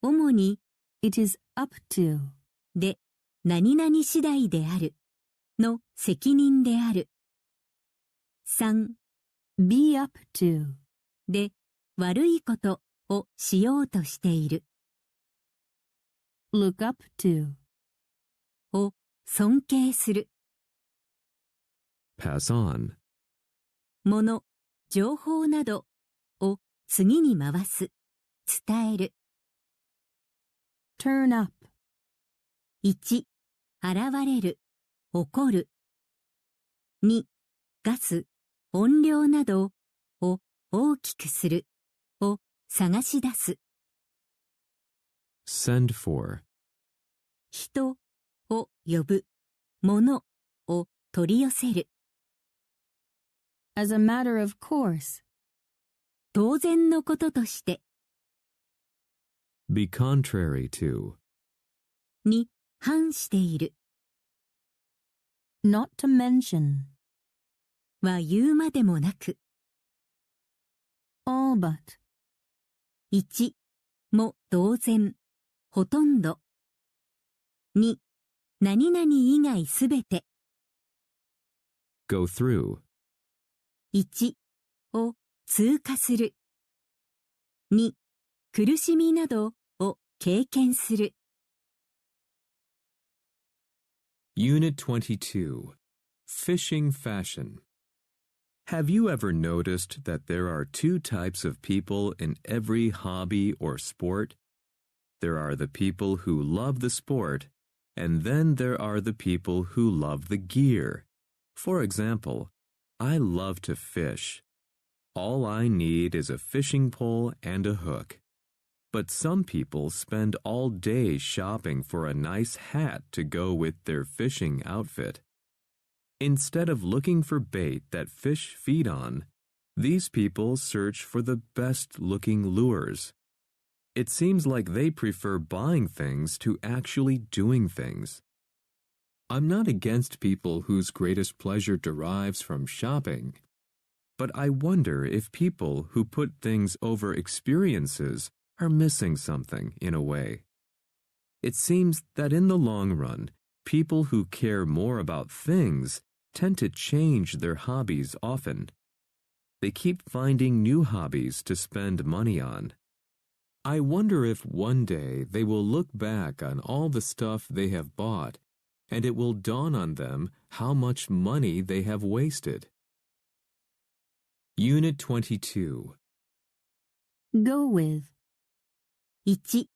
主に it is up to, で、何々次第である。の責任である。3、be up to, で、悪いことをしようとしている。look up to, を尊敬する。Pass on. もの、情報などを次に回す。伝える。turn up, 1、現れる。起こる。2、ガス、音量などを大きくする。を探し出す。Send for. 人を呼ぶ。ものを取り寄せる。as a matter of course, 当然のこととして。Be contrary to. に反している。not to mention, は言うまでもなく。all but, 1、も同然。ほとんど。2、何々以外すべて。Go through. 1を通過する。2、苦しみなどを経験する。Unit 22. Fishing Fashion. Have you ever noticed that there are two types of people in every hobby or sport? There are the people who love the sport, and then there are the people who love the gear. For example, I love to fish. All I need is a fishing pole and a hook. But some people spend all day shopping for a nice hat to go with their fishing outfit. Instead of looking for bait that fish feed on, these people search for the best-looking lures. It seems like they prefer buying things to actually doing things. I'm not against people whose greatest pleasure derives from shopping. But I wonder if people who put things over experiences are missing something in a way. It seems that in the long run, people who care more about things tend to change their hobbies often. They keep finding new hobbies to spend money on. I wonder if one day they will look back on all the stuff they have bought, and it will dawn on them how much money they have wasted. Unit 22. Go with. 1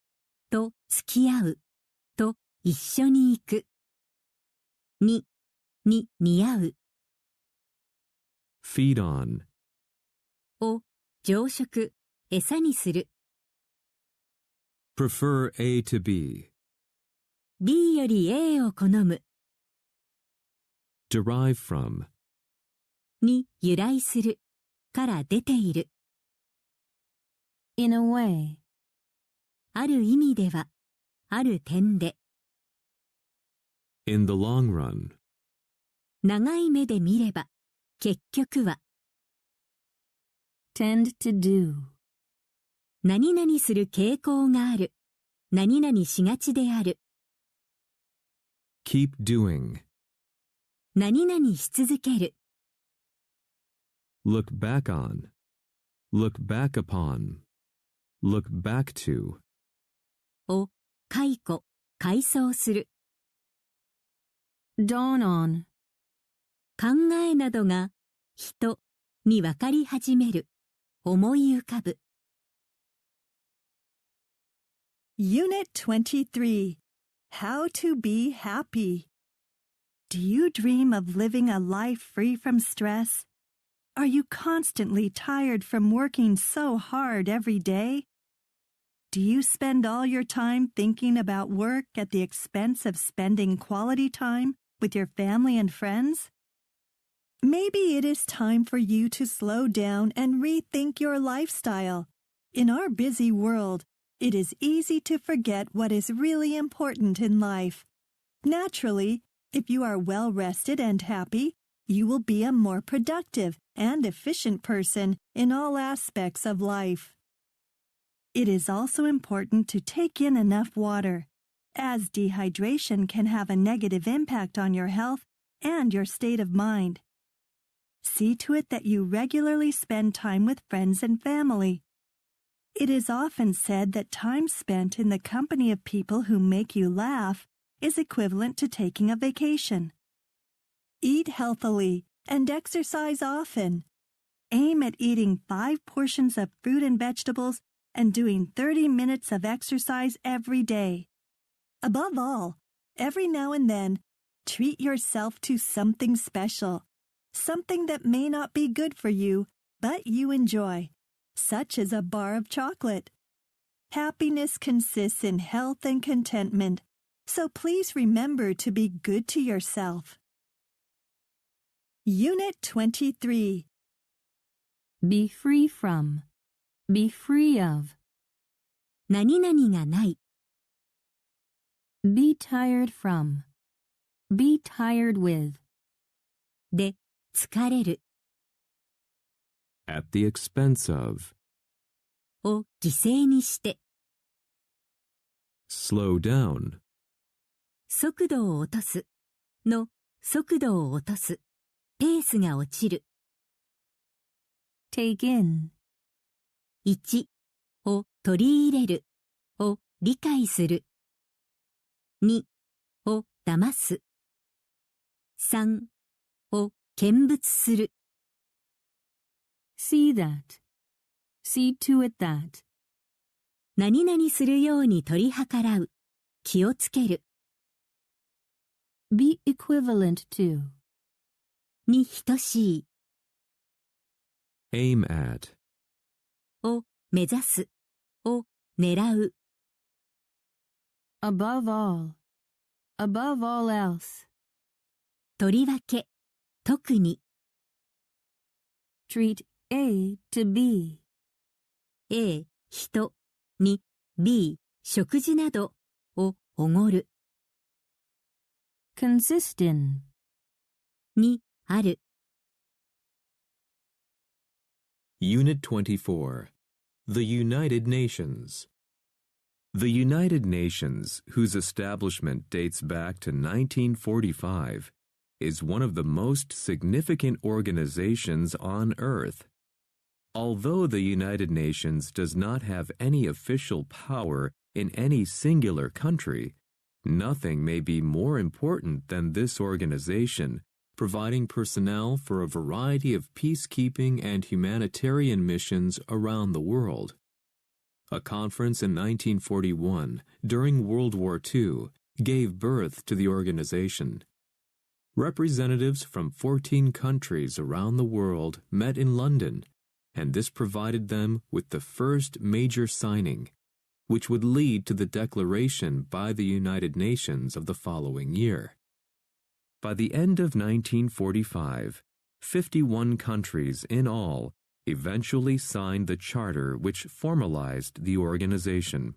と付き合うと一緒に行く。2に似合う Feed on. を常食、餌にする。Prefer A to B. B より A を好む。Derive from. に由来する。から出ている。In a way. ある意味では、ある点で。In the long run. 長い目で見れば、結局は。Tend to do. 何々する傾向がある。何々しがちである。Keep doing. 何々し続ける。Look back on. Look back upon. Look back to. を解雇、回想する。Dawn on. 考えなどが人に分かり始める。思い浮かぶ。Unit 23. How to be happy. Do you dream of living a life free from stress? Are you constantly tired from working so hard every day? Do you spend all your time thinking about work at the expense of spending quality time with your family and friends? Maybe it is time for you to slow down and rethink your lifestyle. In our busy world, it is easy to forget what is really important in life. Naturally, if you are well rested and happy, you will be a more productive and efficient person in all aspects of life. It is also important to take in enough water, as dehydration can have a negative impact on your health and your state of mind. See to it that you regularly spend time with friends and family. It is often said that time spent in the company of people who make you laugh is equivalent to taking a vacation. Eat healthily and exercise often. Aim at eating 5 portions of fruit and vegetables and doing 30 minutes of exercise every day. Above all, every now and then, treat yourself to something special, something that may not be good for you, but you enjoy, such as a bar of chocolate. Happiness consists in health and contentment, so please remember to be good to yourself. Unit 23. Be free from. Be free of. 何々がない。Be tired from. Be tired with. で、疲れる。At the expense of. を犠牲にして。Slow down. 速度を落とす。の速度を落とす。ペースが落ちる。Take in. 1を取り入れる。を理解する。2を騙す。3を見物する。See that. See to it that. 何々するように取り計らう。気をつける。Be equivalent to. に等しい。Aim at. を目指す。を狙う。Above all. Above all else. とりわけ。特に。Treat A to B. A、人。に、B、食事など。をおごる。Consist in. に、ある。Unit 24, The United Nations. The United Nations, whose establishment dates back to 1945, is one of the most significant organizations on Earth. Although the United Nations does not have any official power in any singular country, nothing may be more important than this organization, providing personnel for a variety of peacekeeping and humanitarian missions around the world. A conference in 1941, during World War II, gave birth to the organization. Representatives from 14 countries around the world met in London, and this provided them with the first major signing, which would lead to the declaration by the United Nations of the following year. By the end of 1945, 51 countries in all eventually signed the charter which formalized the organization.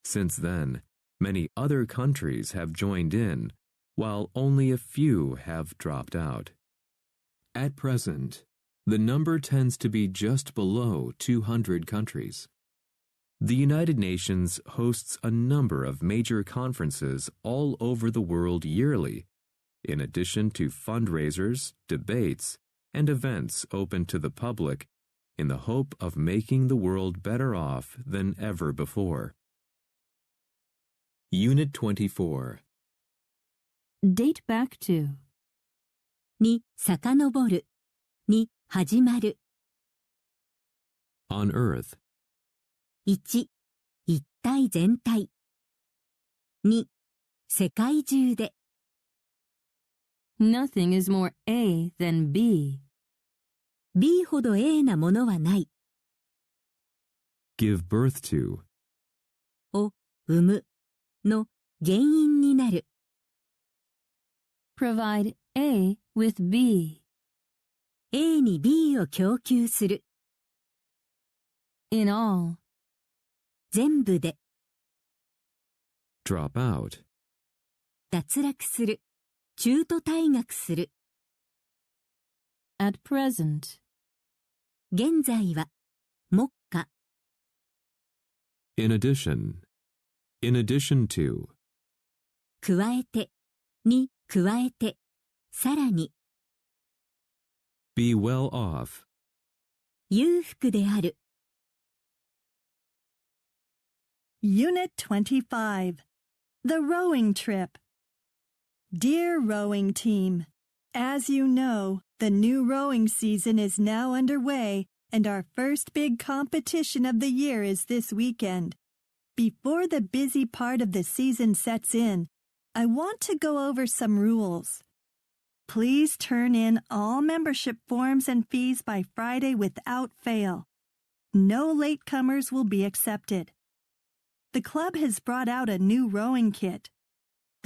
Since then, many other countries have joined in, while only a few have dropped out. At present, the number tends to be just below 200 countries. The United Nations hosts a number of major conferences all over the world yearly, in addition to fundraisers, debates, and events open to the public in the hope of making the world better off than ever before. Unit 24. Date back to. に遡るに始まる On Earth. 1一体全体2世界中で Nothing is more A than B. B ほど A なものはない Give birth to. を生むの原因になる Provide A with B. A に B を供給する In all. 全部で Drop out. 脱落する中途退学する At present. 現在は目下 In addition. In addition to. 加えてに加えてさらに Be well off. 裕福である Unit 25. The Rowing Trip. Dear rowing team, as you know, the new rowing season is now underway and our first big competition of the year is this weekend. Before the busy part of the season sets in, I want to go over some rules. Please turn in all membership forms and fees by Friday without fail. No latecomers will be accepted. The club has brought out a new rowing kit.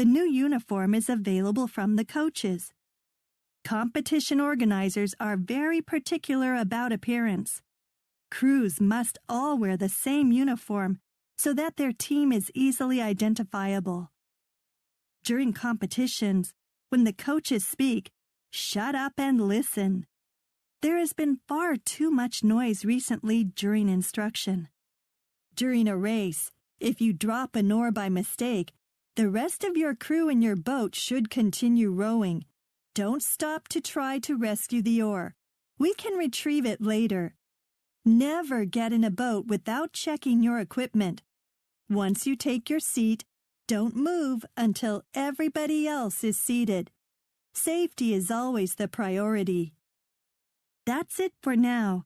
The new uniform is available from the coaches. Competition organizers are very particular about appearance. Crews must all wear the same uniform so that their team is easily identifiable. During competitions, when the coaches speak, shut up and listen. There has been far too much noise recently during instruction. During a race, if you drop an oar by mistake, the rest of your crew in your boat should continue rowing. Don't stop to try to rescue the oar. We can retrieve it later. Never get in a boat without checking your equipment. Once you take your seat, don't move until everybody else is seated. Safety is always the priority. That's it for now.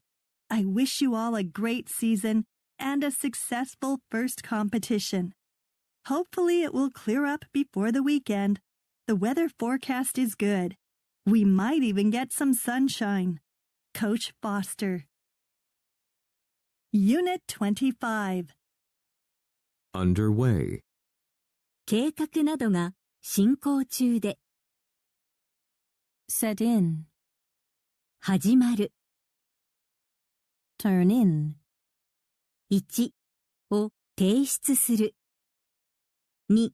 I wish you all a great season and a successful first competition. Hopefully it will clear up before the weekend. The weather forecast is good. We might even get some sunshine. Coach Foster. Unit 25. Underway. 計画などが進行中で Set in. 始まる Turn in. 1を提出する2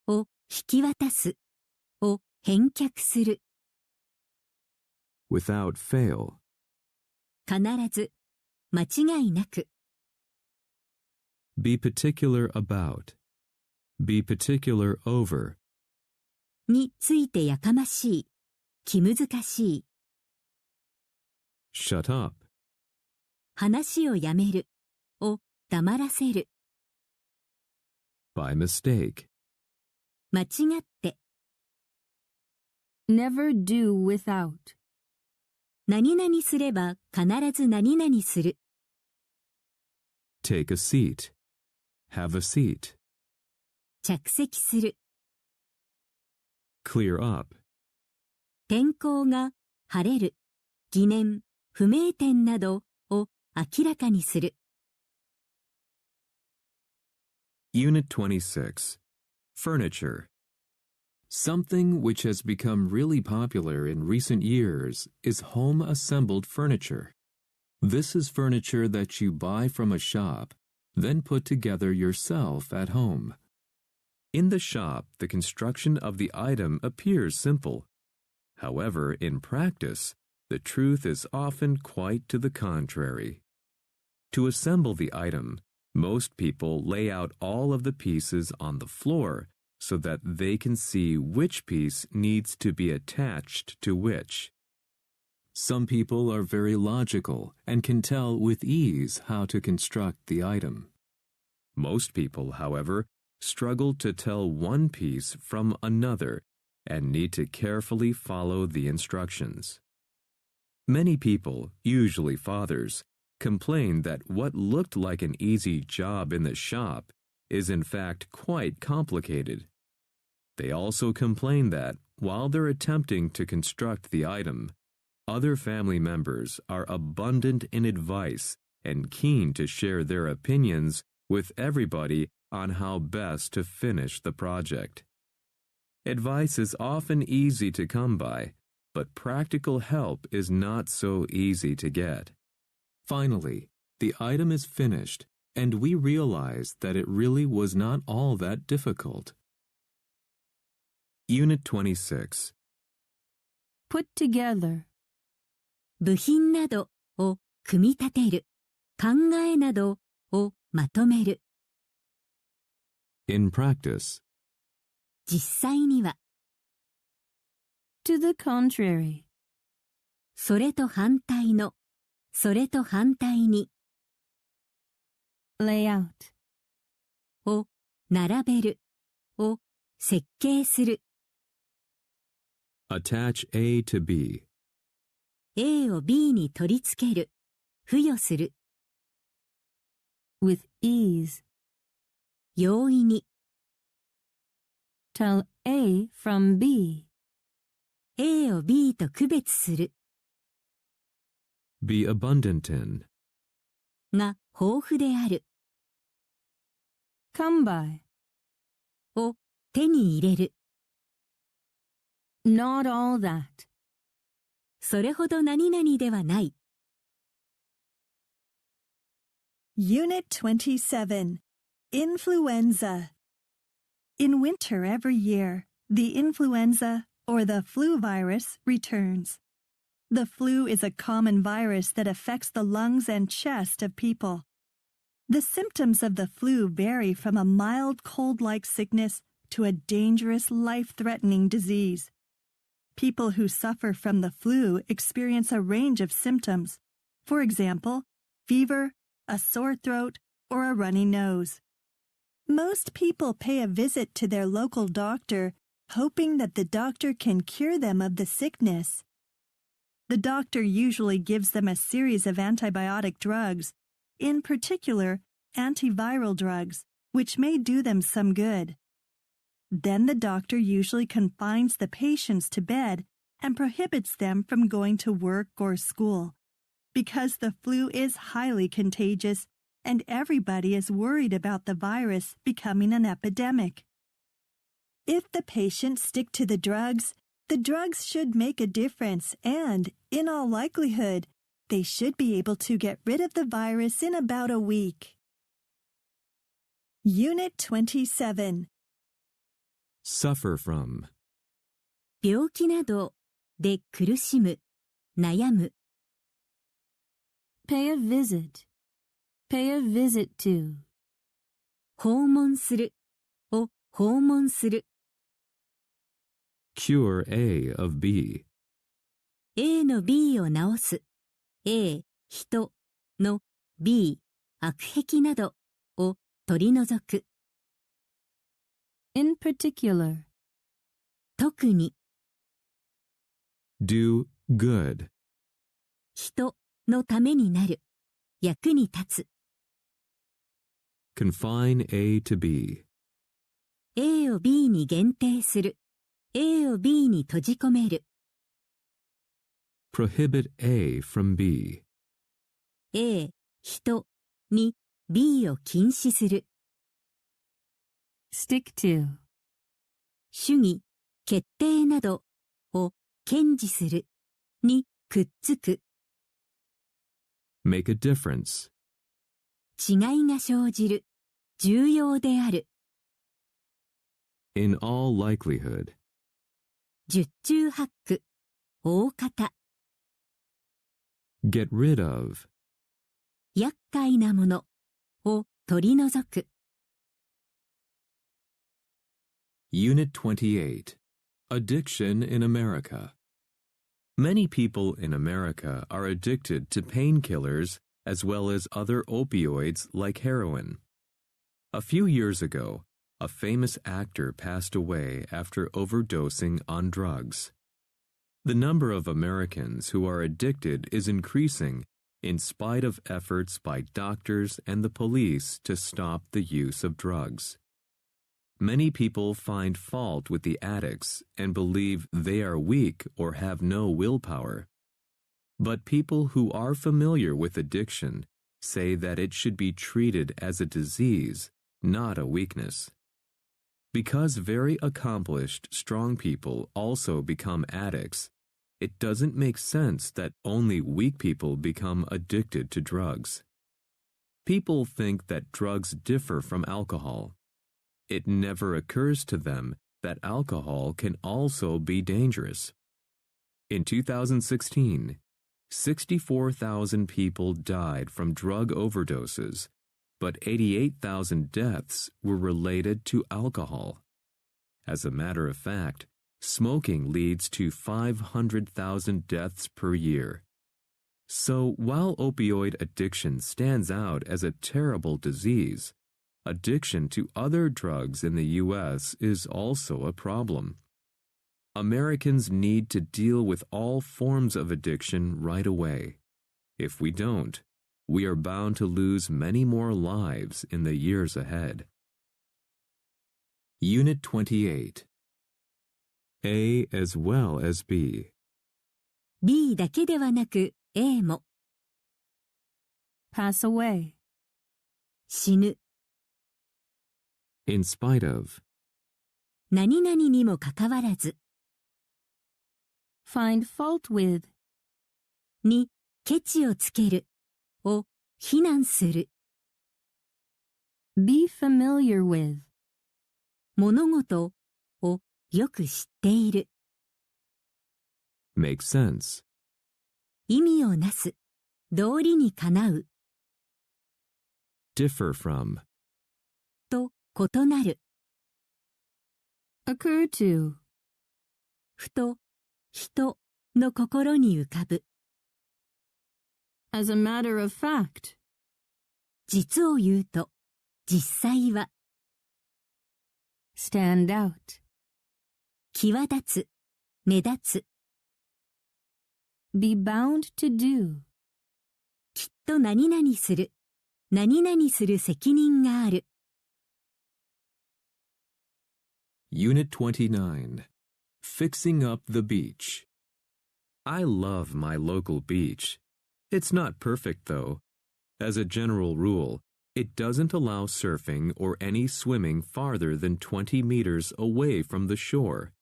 を引き渡すを返却する Without fail. 必ず間違いなく。Be particular about. Be particular over. についてやかましい、気難しい。Shut up. 話をやめる、を黙らせる。By mistake. 間違って。Never do without. 何々すれば必ず何々する。Take a seat. Have a seat. 着席する。Clear up. 天候が晴れる、疑念、不明点などを明らかにする。Unit 26. Furniture. Something which has become really popular in recent years is home-assembled furniture. This is furniture that you buy from a shop, then put together yourself at home. In the shop, the construction of the item appears simple. However, in practice, the truth is often quite to the contrary. To assemble the item, most people lay out all of the pieces on the floor so that they can see which piece needs to be attached to which. Some people are very logical and can tell with ease how to construct the item. Most people, however, struggle to tell one piece from another and need to carefully follow the instructions. Many people, usually fathers, complain that what looked like an easy job in the shop is in fact quite complicated. They also complain that, while they're attempting to construct the item, other family members are abundant in advice and keen to share their opinions with everybody on how best to finish the project. Advice is often easy to come by, but practical help is not so easy to get. Finally, the item is finished, and we realize that it really was not all that difficult. Unit 26. Put together. 部品などを組み立てる、考えなどをまとめる。In practice. 実際には、To the contrary. それと反対の、それと反対に、Lay out. を並べる、を設計する。Attach A to B. A を B に取り付ける、付与する。With ease. 容易に。Tell A from B. A を B と区別する。Be abundant in. が豊富である。Come by. を手に入れる。Not all that. それほど何々ではない。Unit 27. Influenza. In winter every year, the influenza, or the flu virus, returns. The flu is a common virus that affects the lungs and chest of people. The symptoms of the flu vary from a mild cold-like sickness to a dangerous, life-threatening disease. People who suffer from the flu experience a range of symptoms. For example, fever, a sore throat, or a runny nose. Most people pay a visit to their local doctor, hoping that the doctor can cure them of the sickness. The doctor usually gives them a series of antibiotic drugs, in particular, antiviral drugs, which may do them some good. Then the doctor usually confines the patients to bed and prohibits them from going to work or school, because the flu is highly contagious and everybody is worried about the virus becoming an epidemic. If the patients stick to the drugs should make a difference and, in all likelihood, they should be able to get rid of the virus in about a week. Unit 27. Suffer from. 病気などで苦しむ、悩む。Pay a visit. Pay a visit to. 訪問するを訪問する。Cure A of B. A の B を直す。A、人の B、悪癖などを取り除く。In particular. 特に。Do good. 人のためになる。役に立つ。Confine A to B. A を B に限定する。A を B に閉じ込める。Prohibit A from B. A、人に B を禁止する。Stick to. 主義、決定などを堅持する。にくっつく。Make a difference. 違いが生じる。重要である。In all likelihood. 十中八九。大方。Get rid of. 厄介なものを取り除く。Unit 28. Addiction in America. Many people in America are addicted to painkillers as well as other opioids like heroin. A few years ago, a famous actor passed away after overdosing on drugs. The number of Americans who are addicted is increasing in spite of efforts by doctors and the police to stop the use of drugs. Many people find fault with the addicts and believe they are weak or have no willpower. But people who are familiar with addiction say that it should be treated as a disease, not a weakness. Because very accomplished, strong people also become addicts, it doesn't make sense that only weak people become addicted to drugs. People think that drugs differ from alcohol. It never occurs to them that alcohol can also be dangerous. In 2016, 64,000 people died from drug overdoses, but 88,000 deaths were related to alcohol. As a matter of fact, smoking leads to 500,000 deaths per year. So while opioid addiction stands out as a terrible disease, addiction to other drugs in the U.S. is also a problem. Americans need to deal with all forms of addiction right away. If we don't, we are bound to lose many more lives in the years ahead. Unit 28. A as well as B. B だけではなく A も。Pass away. 死ぬ。In spite of. 何々にもかかわらず。Find fault with. にケチをつける。を非難する。Be familiar with. 物事をよく知っている。Make sense. 意味をなす。道理にかなう。Differ from. と異なる。Occur to. ふと人の心に浮かぶ。As a matter of fact. 実を言うと、実際は。Stand out. 際立つ。目立つ。Be bound to do. きっと何々する。何々する責任がある。Unit 29. Fixing up the beach. I love my local beach. It's not perfect, though. As a general rule, it doesn't allow surfing or any swimming farther than 20 meters away from the shore.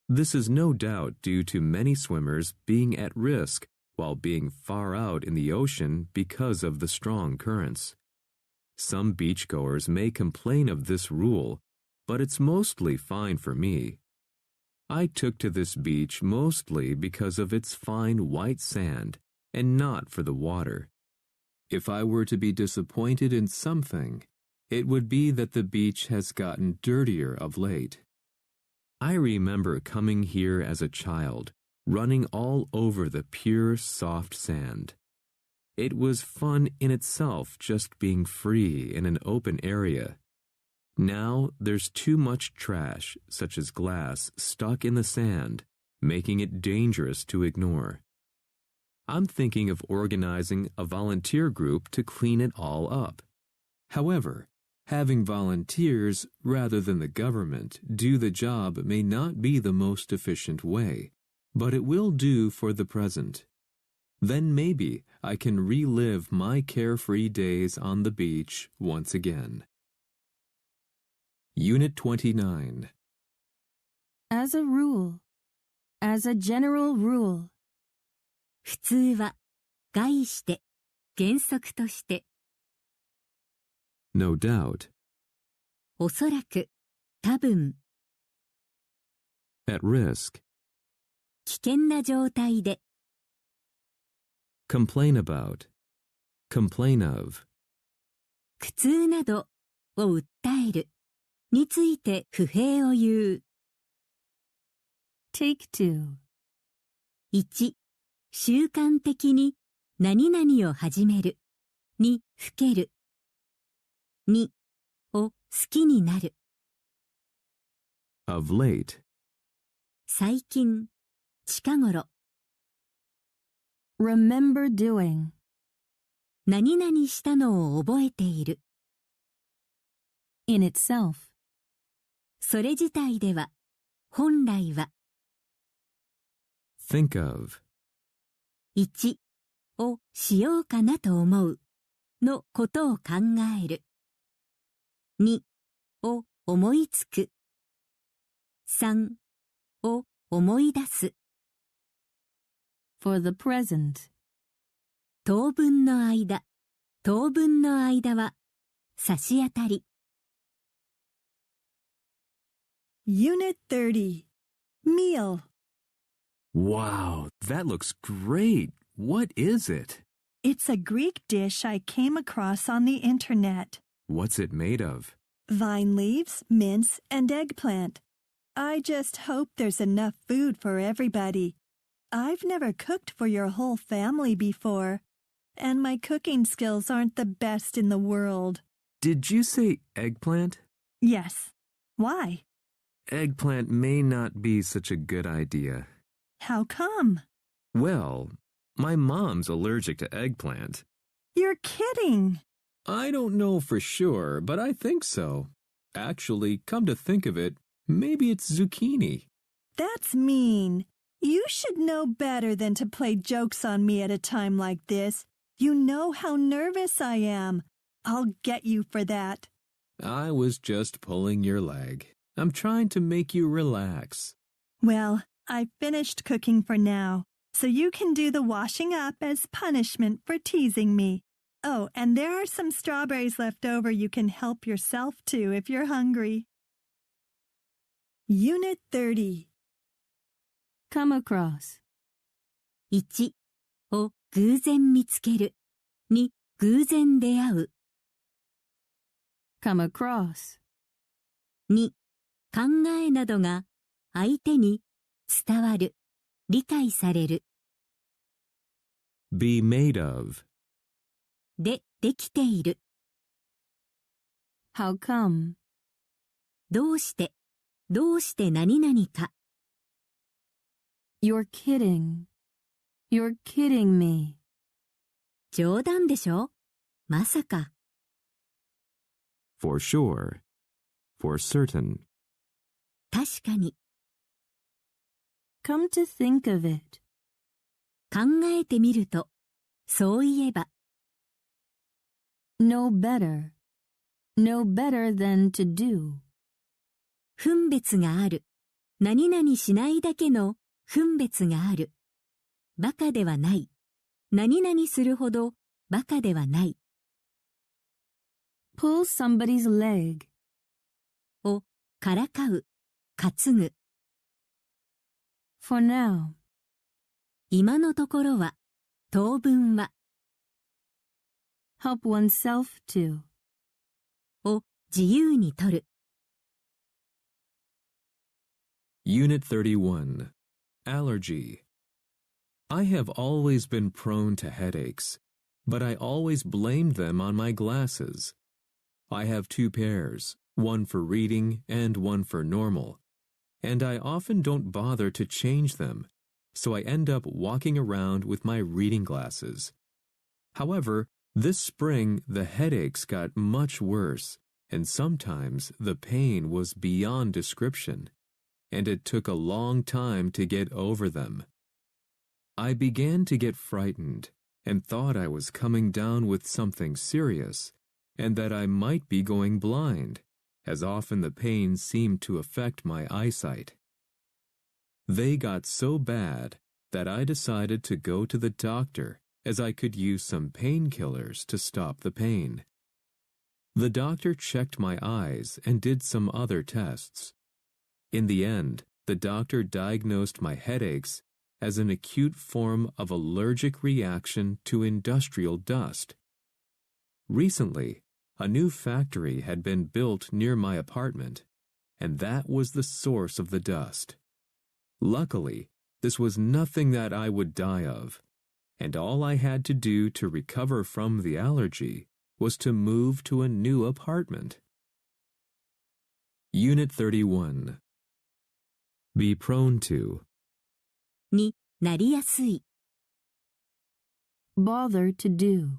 This is no doubt due to many swimmers being at risk while being far out in the ocean because of the strong currents. Some beachgoers may complain of this rule, but it's mostly fine for me. I took to this beach mostly because of its fine white sand and not for the water. if I were to be disappointed in something, it would be that the beach has gotten dirtier of late. I remember coming here as a child, running all over the pure, soft sand. It was fun in itself just being free in an open area. Now there's too much trash, such as glass, stuck in the sand, making it dangerous to ignore. I'm thinking of organizing a volunteer group to clean it all up. However, having volunteers rather than the government do the job may not be the most efficient way, but it will do for the present. Then maybe I can relive my carefree days on the beach once again. Unit 29. As a rule. As a general rule. 普通は、概して、原則として、No doubt. おそらく、多分、 At risk. 危険な状態で、 Complain about. Complain of. 苦痛などを訴える、について不平を言う。Take two. 1、習慣的に何々を始める、にふける。2、を好きになる。Of late. 最近、近頃。Remember doing. 何々したのを覚えている。In itself. それ自体では、本来は。Think of. 1、をしようかなと思う、のことを考える。2、を思いつく。3、を思い出す。For the present. 当分の間、当分の間は、差し当たり。Unit 30. Meal. Wow, that looks great. What is it? It's a Greek dish I came across on the internet. What's it made of? Vine leaves, mince, and eggplant. I just hope there's enough food for everybody. I've never cooked for your whole family before, and my cooking skills aren't the best in the world. Did you say eggplant? Yes. Why? Eggplant may not be such a good idea. How come? Well, my mom's allergic to eggplant. You're kidding. I don't know for sure, but I think so. Actually, come to think of it, maybe it's zucchini. That's mean. You should know better than to play jokes on me at a time like this. You know how nervous I am. I'll get you for that. I was just pulling your leg. I'm trying to make you relax. Well, I finished cooking for now, so you can do the washing up as punishment for teasing me. Oh, and there are some strawberries left over you can help yourself to if you're hungry. Unit 30. Come across. 1、を偶然見つける。2、偶然出会う。Come across. 2、考えなどが相手に伝わる、理解される。Be made of. で、できている。How come? どうして何々か。You're kidding. You're kidding me. 冗談でしょ？まさか。For sure. For certain. 確かに。Come to think of it. 考えてみると、そういえば。No better. No better than to do. 分別がある。何々しないだけの分別がある。バカではない。何々するほどバカではない。Pull somebody's leg. をからかう、担ぐ。For now. 今のところは、当分は。help oneself to. を自由に取る。Unit 31. Allergy. I have always been prone to headaches, but I always blamed them on my glasses. I have two pairs, one for reading and one for normal, and I often don't bother to change them, so I end up walking around with my reading glasses. However, this spring the headaches got much worse, and sometimes the pain was beyond description, and it took a long time to get over them. I began to get frightened and thought I was coming down with something serious, and that I might be going blind, as often the pain seemed to affect my eyesight. They got so bad that I decided to go to the doctor, as I could use some painkillers to stop the pain. The doctor checked my eyes and did some other tests. In the end, the doctor diagnosed my headaches as an acute form of allergic reaction to industrial dust. Recently, a new factory had been built near my apartment, and that was the source of the dust. Luckily, this was nothing that I would die of, and all I had to do to recover from the allergy was to move to a new apartment. Unit 31. Be prone to. になりやすい。Bother to do.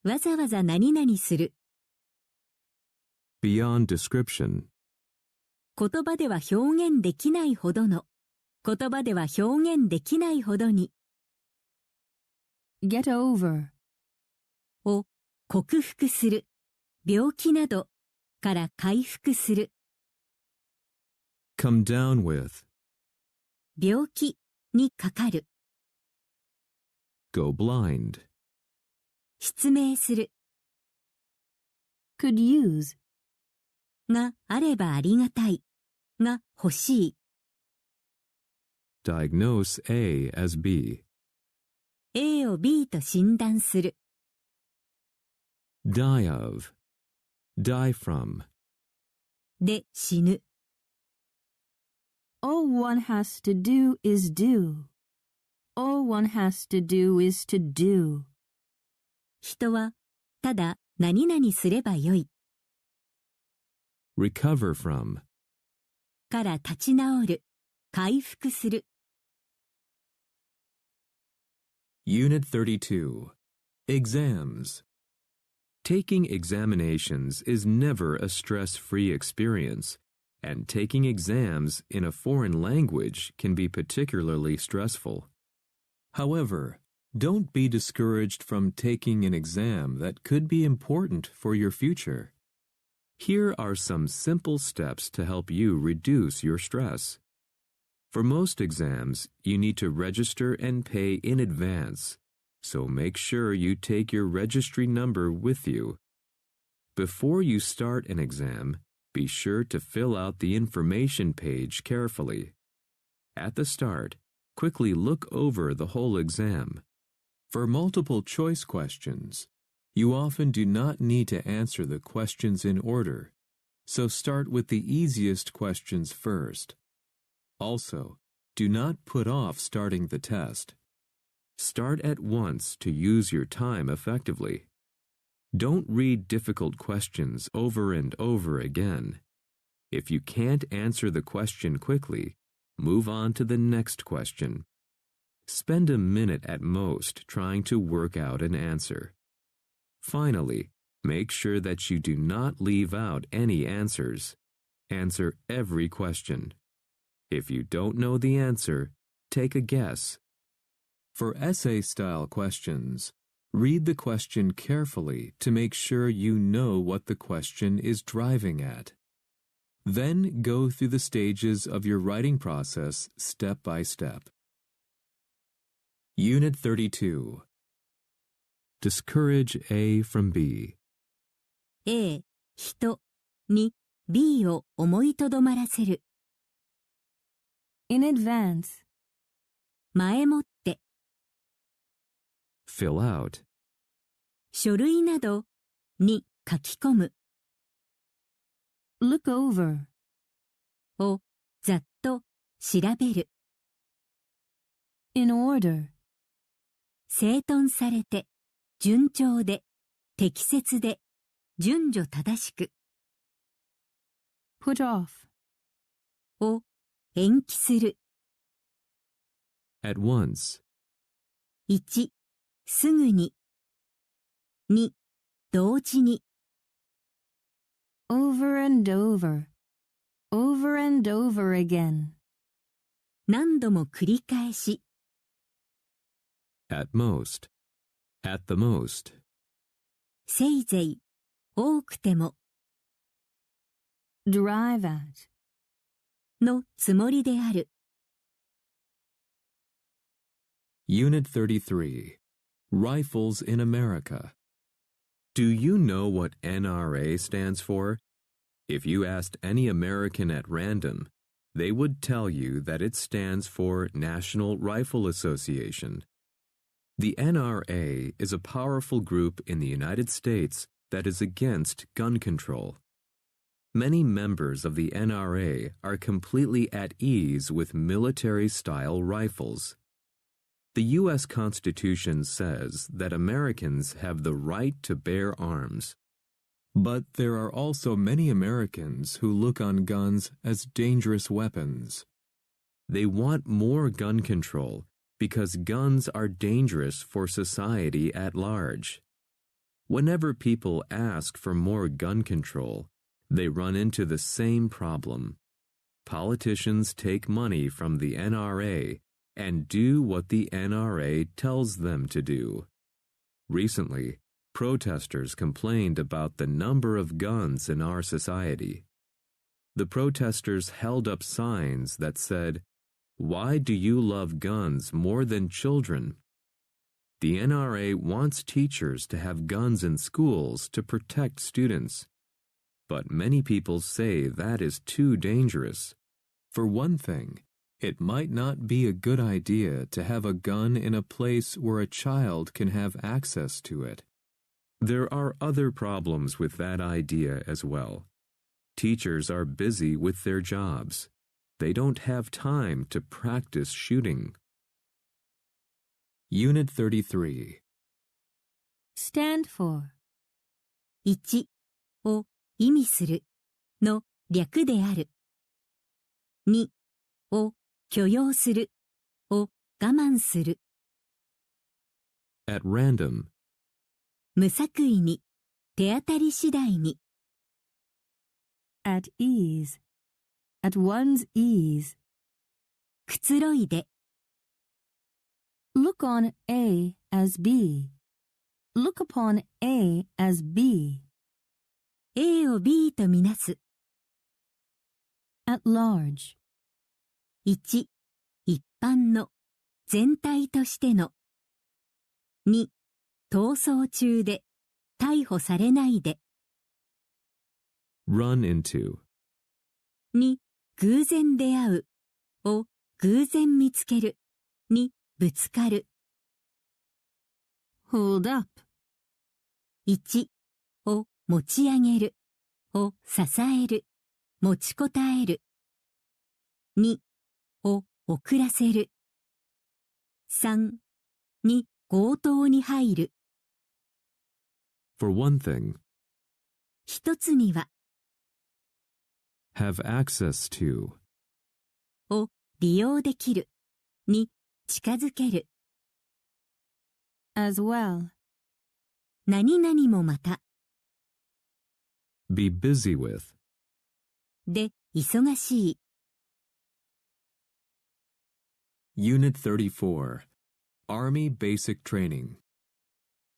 わざわざ何々する。Beyond description. 言葉では表現できないほどの。言葉では表現できないほどに。Get over. を克服する。病気などから回復する。Come down with. 病気にかかる。Go blind. 失明する。Could use. があればありがたい。が欲しい。Diagnose A as B. A を B と診断する。Die of. Die from. で死ぬ。All one has to do is do. All one has to do is to do. 人はただ何々すればよい。Recover from. から立ち直る。回復する。Unit 32. Exams. Taking examinations is never a stress-free experience, and taking exams in a foreign language can be particularly stressful. However, don't be discouraged from taking an exam that could be important for your future. Here are some simple steps to help you reduce your stress. For most exams, you need to register and pay in advance, so make sure you take your registry number with you. Before you start an exam, be sure to fill out the information page carefully. At the start, quickly look over the whole exam. For multiple choice questions, you often do not need to answer the questions in order, so start with the easiest questions first. Also, do not put off starting the test. Start at once to use your time effectively. Don't read difficult questions over and over again. If you can't answer the question quickly, move on to the next question. Spend a minute at most trying to work out an answer. Finally, make sure that you do not leave out any answers. Answer every question. If you don't know the answer, take a guess. For essay-style questions, read the question carefully to make sure you know what the question is driving at. Then go through the stages of your writing process step by step. Unit 32. Discourage A from B. A、人に B を思いとどまらせる。In advance. 前もって。Fill out. 書類などに書き込む look over, をざっと調べる in order, 整頓されて順調で適切で順序正しく put off, を延期する At once. 1すぐに2同時に over and over, over and over again, 何度も繰り返し At most. At the most. せいぜい多くても drive at, のつもりである Unit 33. Rifles in America. Do you know what NRA stands for? If you asked any American at random, they would tell you that it stands for National Rifle Association. The NRA is a powerful group in the United States that is against gun control. Many members of the NRA are completely at ease with military-style rifles. The U.S. Constitution says that Americans have the right to bear arms. But there are also many Americans who look on guns as dangerous weapons. They want more gun control because guns are dangerous for society at large. Whenever people ask for more gun control, they run into the same problem. Politicians take money from the NRA and do what the NRA tells them to do. Recently, protesters complained about the number of guns in our society. The protesters held up signs that said, "Why do you love guns more than children?" The NRA wants teachers to have guns in schools to protect students. But many people say that is too dangerous. For one thing, it might not be a good idea to have a gun in a place where a child can have access to it. There are other problems with that idea as well. Teachers are busy with their jobs. They don't have time to practice shooting. Unit 33. stand for, 1を意味するの略である。2を許容するを我慢する。At random. 無作為に、手当たり次第に。at ease, at one's ease, くつろいで。look on A as B, look upon A as B, A を B とみなす。at large, 1一般の、全体としての。2逃走中で、逮捕されないで。Run into. 2偶然出会うを偶然見つけるにぶつかる。hold up, 1を持ち上げるを支える、持ちこたえる。2を遅らせる。3に強盗に入る。For one thing. 一つには Have access to. を利用できるに近づける。as well, 何々もまた Be busy with. で忙しい。Unit 34. Army Basic Training.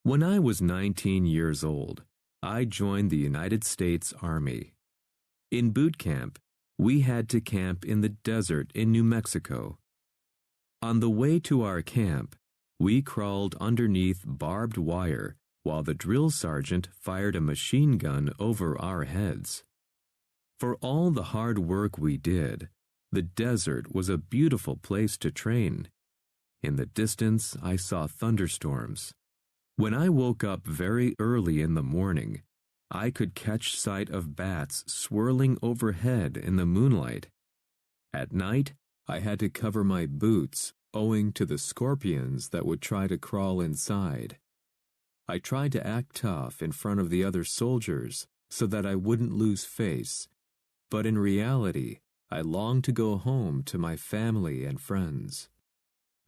When I was 19 years old, I joined the United States Army. In boot camp, we had to camp in the desert in New Mexico. On the way to our camp, we crawled underneath barbed wire while the drill sergeant fired a machine gun over our heads. For all the hard work we did, the desert was a beautiful place to train. In the distance, I saw thunderstorms. When I woke up very early in the morning, I could catch sight of bats swirling overhead in the moonlight. At night, I had to cover my boots owing to the scorpions that would try to crawl inside. I tried to act tough in front of the other soldiers so that I wouldn't lose face, but in reality, I longed to go home to my family and friends.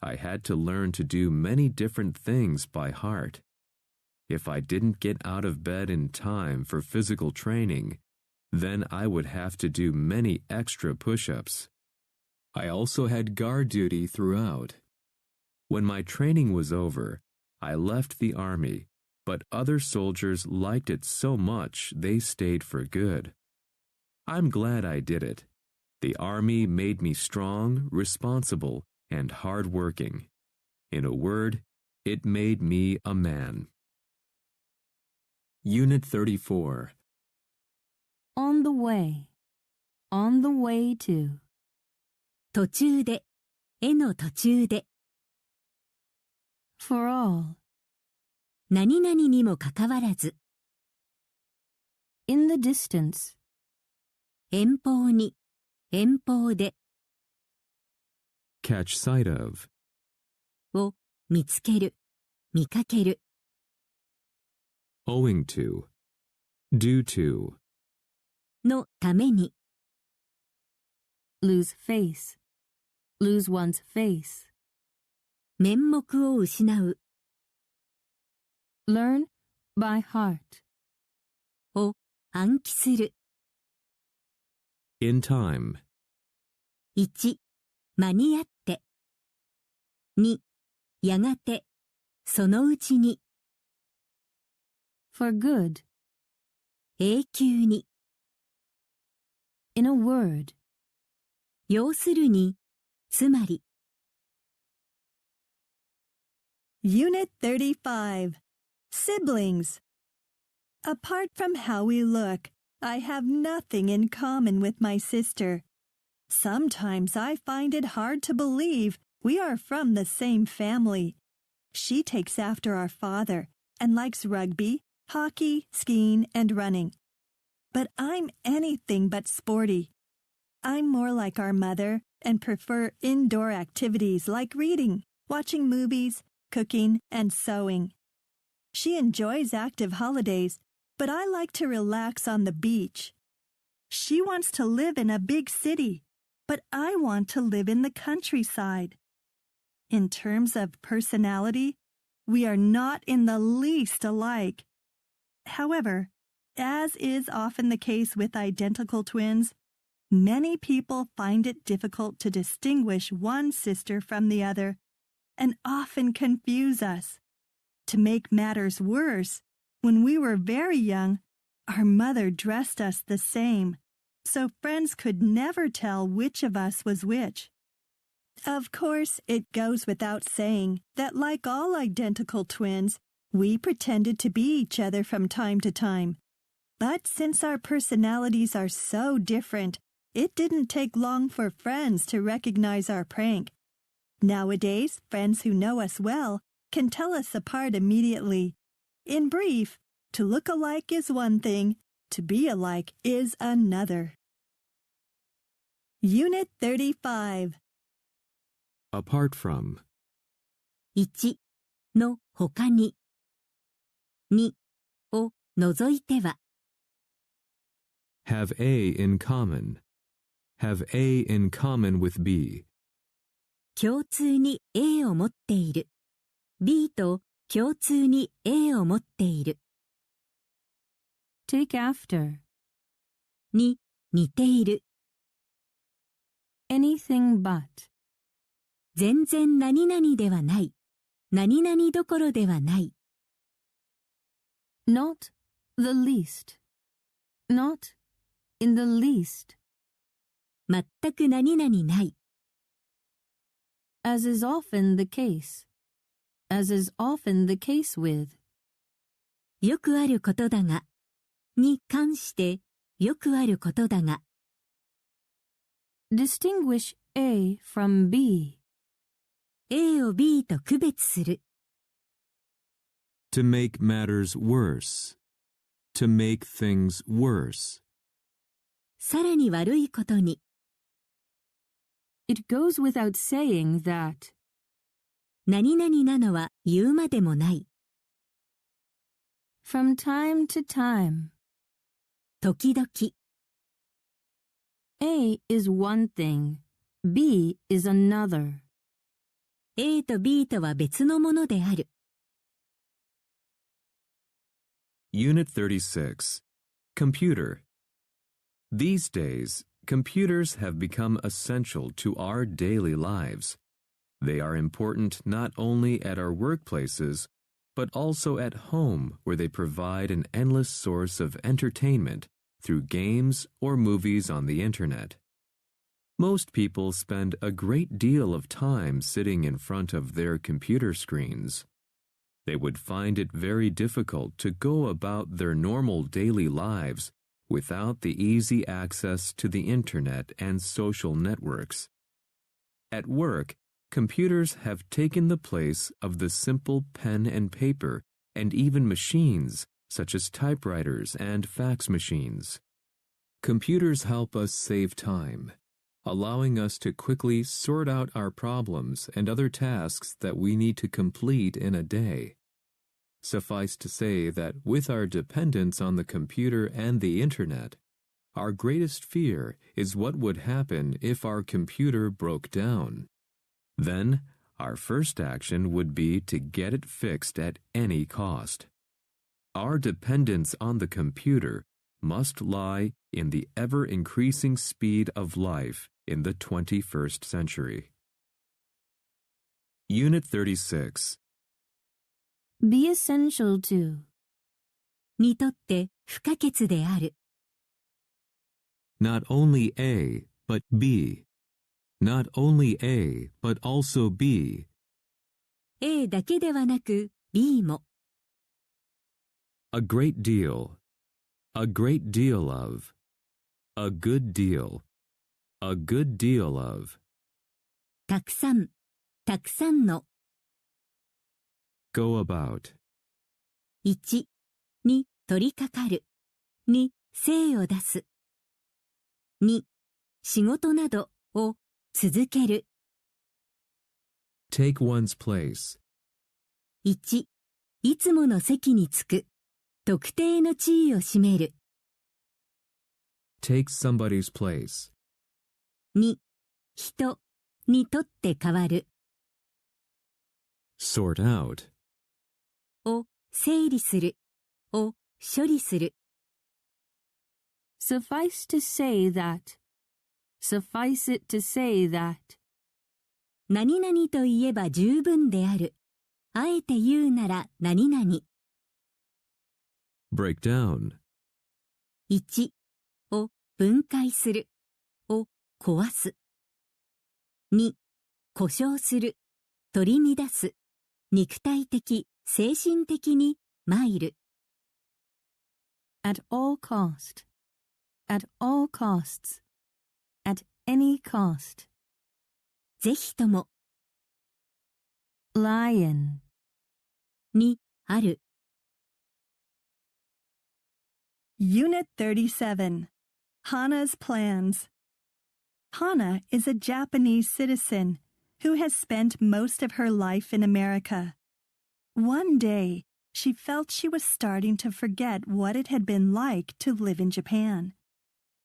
I had to learn to do many different things by heart. If I didn't get out of bed in time for physical training, then I would have to do many extra push-ups. I also had guard duty throughout. When my training was over, I left the army, but other soldiers liked it so much they stayed for good. I'm glad I did it. The army made me strong, responsible, and hard-working. In a word, it made me a man. Unit 34. On the way. On the way to. 途中で、への途中で、For all. 何々にもかかわらず、In the distance. 遠方に、遠方で、Catch sight of. を見つける、見かける、Owing to. Due to. のために、Lose face. Lose one's face. 面目を失う、Learn by heart. を暗記する。In time. 1、間に合って。2、やがて、そのうちに、For good. 永久に、In a word. 要するに、つまり、Unit 35. Siblings. Apart from how we look, I have nothing in common with my sister. Sometimes I find it hard to believe we are from the same family. She takes after our father and likes rugby, hockey, skiing, and running. But I'm anything but sporty. I'm more like our mother and prefer indoor activities like reading, watching movies, cooking, and sewing. She enjoys active holidays, but I like to relax on the beach. She wants to live in a big city, but I want to live in the countryside. In terms of personality, we are not in the least alike. However, as is often the case with identical twins, many people find it difficult to distinguish one sister from the other, and often confuse us. To make matters worse, when we were very young, our mother dressed us the same, so friends could never tell which of us was which. Of course, it goes without saying that like all identical twins, we pretended to be each other from time to time. But since our personalities are so different, it didn't take long for friends to recognize our prank. Nowadays, friends who know us well can tell us apart immediately. In brief, to look alike is one thing, to be alike is another. Unit 35. Apart from. 1の他に、2を除いては、Have A in common. Have A in common with B. 共通に A を持っている。B と共通に A を持っている。Take after. に似ている。Anything but. 全然何々ではない。何々どころではない。Not the least. Not in the least. 全く何々ない。As is often the case. As is often the case with. よくあることだが。に関してよくあることだが。Distinguish A from B. A を B と区別する。To make matters worse. To make things worse. さらに悪いことに。It goes without saying that 何々なのは言うまでもない。from time to time, 時々。A is one thing, B is another. A と B とは別のものである。Unit 36. Computer. These days, computers have become essential to our daily lives. They are important not only at our workplaces, but also at home where they provide an endless source of entertainment through games or movies on the internet. Most people spend a great deal of time sitting in front of their computer screens. They would find it very difficult to go about their normal daily lives without the easy access to the internet and social networks. At work, computers have taken the place of the simple pen and paper and even machines such as typewriters and fax machines. Computers help us save time, allowing us to quickly sort out our problems and other tasks that we need to complete in a day. Suffice to say that with our dependence on the computer and the internet, our greatest fear is what would happen if our computer broke down. Then, our first action would be to get it fixed at any cost. Our dependence on the computer must lie in the ever-increasing speed of life in the 21st century. Unit 36. Be essential to にとって不可欠である。Not only A, but B. Not only A, but also B. A だけではなく B も。A great deal. A great deal of. A good deal. A good deal of. たくさん、たくさんの。Go about. 1に取り掛かる。2精を出す。2仕事などを続ける。Take one's place. 1いつもの席につく。特定の地位を占める。Take somebody's place. 2人にとって変わる。Sort out. を整理する。を処理する。suffice to say that. Suffice it to say that. 何々と言えば十分である。あえて言うなら何々。Break down. 1を分解する。を壊す。2故障する。取り乱す。肉体的、精神的に参る。At all cost. At all costs. At any cost. ぜひとも。Lion. にある。Unit 37. Hana's Plans. Hana is a Japanese citizen who has spent most of her life in America. One day, she felt she was starting to forget what it had been like to live in Japan.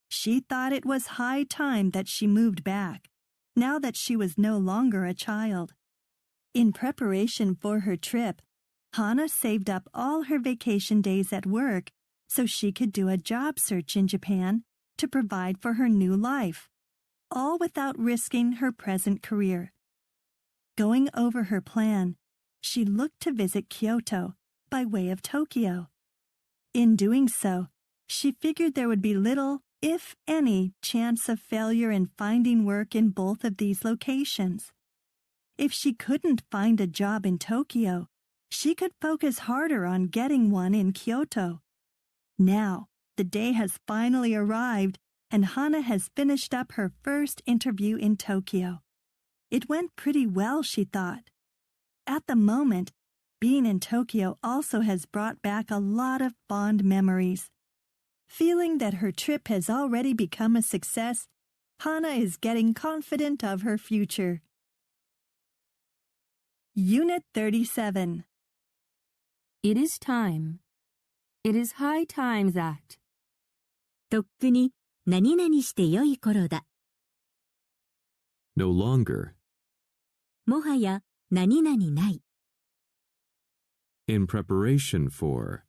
She thought it was high time that she moved back, now that she was no longer a child. In preparation for her trip, Hana saved up all her vacation days at work so she could do a job search in Japan to provide for her new life, all without risking her present career. Going over her plan, she looked to visit Kyoto by way of Tokyo. In doing so, she figured there would be little, if any, chance of failure in finding work in both of these locations. If she couldn't find a job in Tokyo, she could focus harder on getting one in Kyoto. Now, the day has finally arrived, and Hana has finished up her first interview in Tokyo. It went pretty well, she thought. At the moment, being in Tokyo also has brought back a lot of fond memories. Feeling that her trip has already become a success, Hana is getting confident of her future. Unit 37. It is time. It is high time that. とっくに何々してよい頃だ。No longer. もはや何々ない。In preparation for.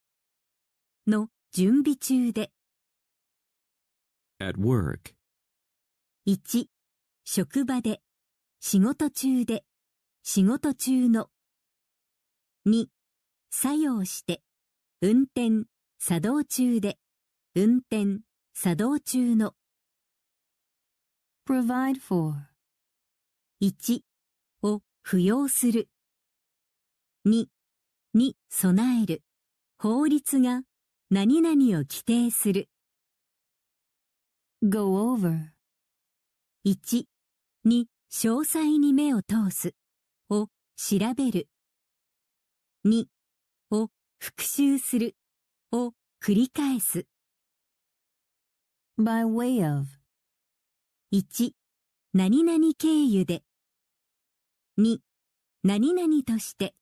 の準備中で。At work. 1、職場で、仕事中で、仕事中の。2、作業して、運転、作動中で、運転、作動中の。Provide for. 1、を扶養する。2、に備える。法律が何々を規定する。Go over. 1、に詳細に目を通す。を調べる。2、を復習する。を繰り返す。By way of. 1、何々経由で。2、何々として、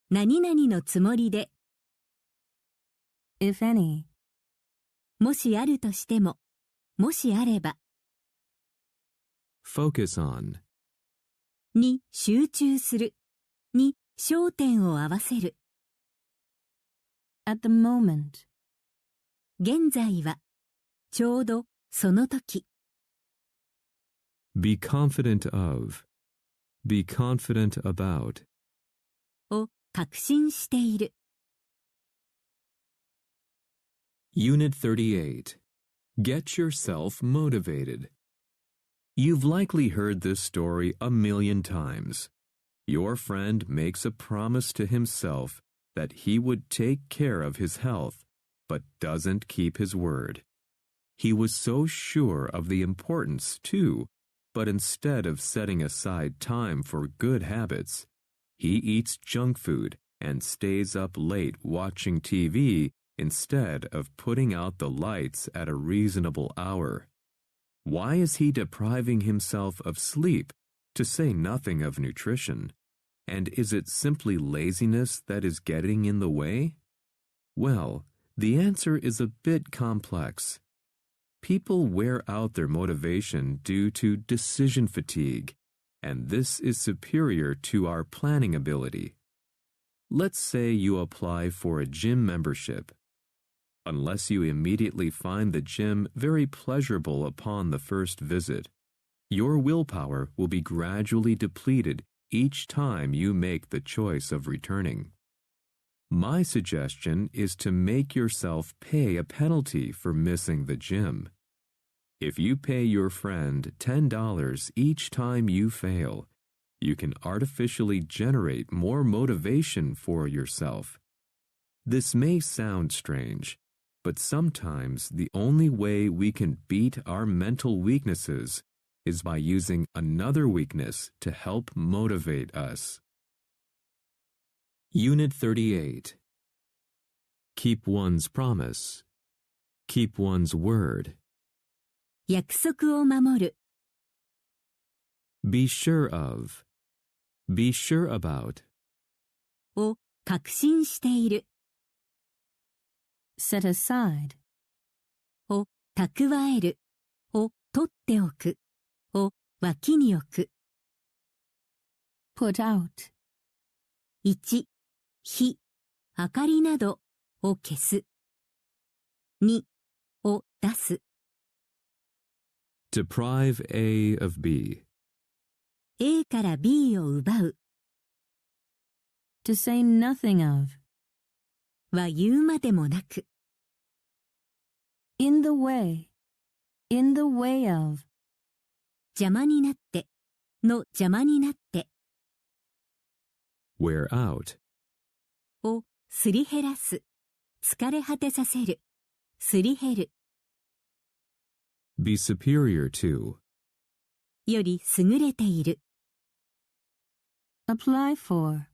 何々のつもりで。If any. もしあるとしても、もしあれば。Focus on. に集中する。に焦点を合わせる。At the moment. 現在は、ちょうどその時。Be confident of. Be confident about. を確信している。Unit 38. Get yourself motivated. You've likely heard this story a million times. Your friend makes a promise to himself that he would take care of his health, but doesn't keep his word. He was so sure of the importance, too, but instead of setting aside time for good habits, he eats junk food and stays up late watching TV instead of putting out the lights at a reasonable hour. Why is he depriving himself of sleep, to say nothing of nutrition? And is it simply laziness that is getting in the way? Well, the answer is a bit complex. People wear out their motivation due to decision fatigue, and this is superior to our planning ability. Let's say you apply for a gym membership. Unless you immediately find the gym very pleasurable upon the first visit, your willpower will be gradually depleted each time you make the choice of returning. My suggestion is to make yourself pay a penalty for missing the gym. If you pay your friend $10 each time you fail, you can artificially generate more motivation for yourself. This may sound strange, but sometimes the only way we can beat our mental weaknesses is by using another weakness to help motivate us. Unit 38. Keep one's promise. Keep one's word. 約束を守る。Be sure of. Be sure about. を確信している。Set aside. を蓄える。を取っておく。を脇に置く。Put out. 1、火、明かりなどを消す。2、を出す。Deprive A of B. A から B を奪う。To say nothing of. は言うまでもなく。In the way. In the way of. 邪魔になって。の邪魔になって。Wear out. をすり減らす。疲れ果てさせる。すり減る。Be superior to. より優れている。Apply for.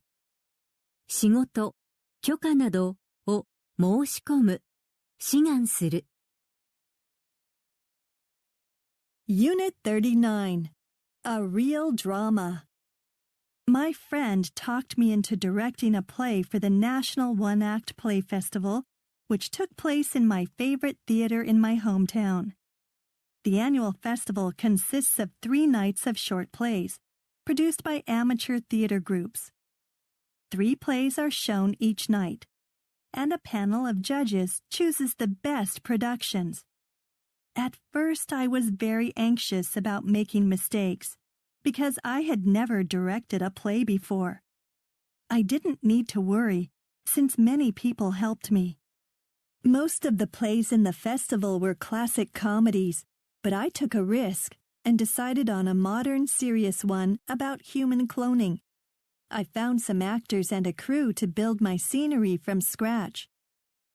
仕事、許可などを申し込む、志願する。Unit 39. A Real Drama. My friend talked me into directing a play for the National One-Act Play Festival, which took place in my favorite theater in my hometown. The annual festival consists of 3 nights of short plays, produced by amateur theater groups. 3 plays are shown each night, and a panel of judges chooses the best productions. At first, I was very anxious about making mistakes, because I had never directed a play before. I didn't need to worry, since many people helped me. Most of the plays in the festival were classic comedies, but I took a risk and decided on a modern, serious one about human cloning. I found some actors and a crew to build my scenery from scratch.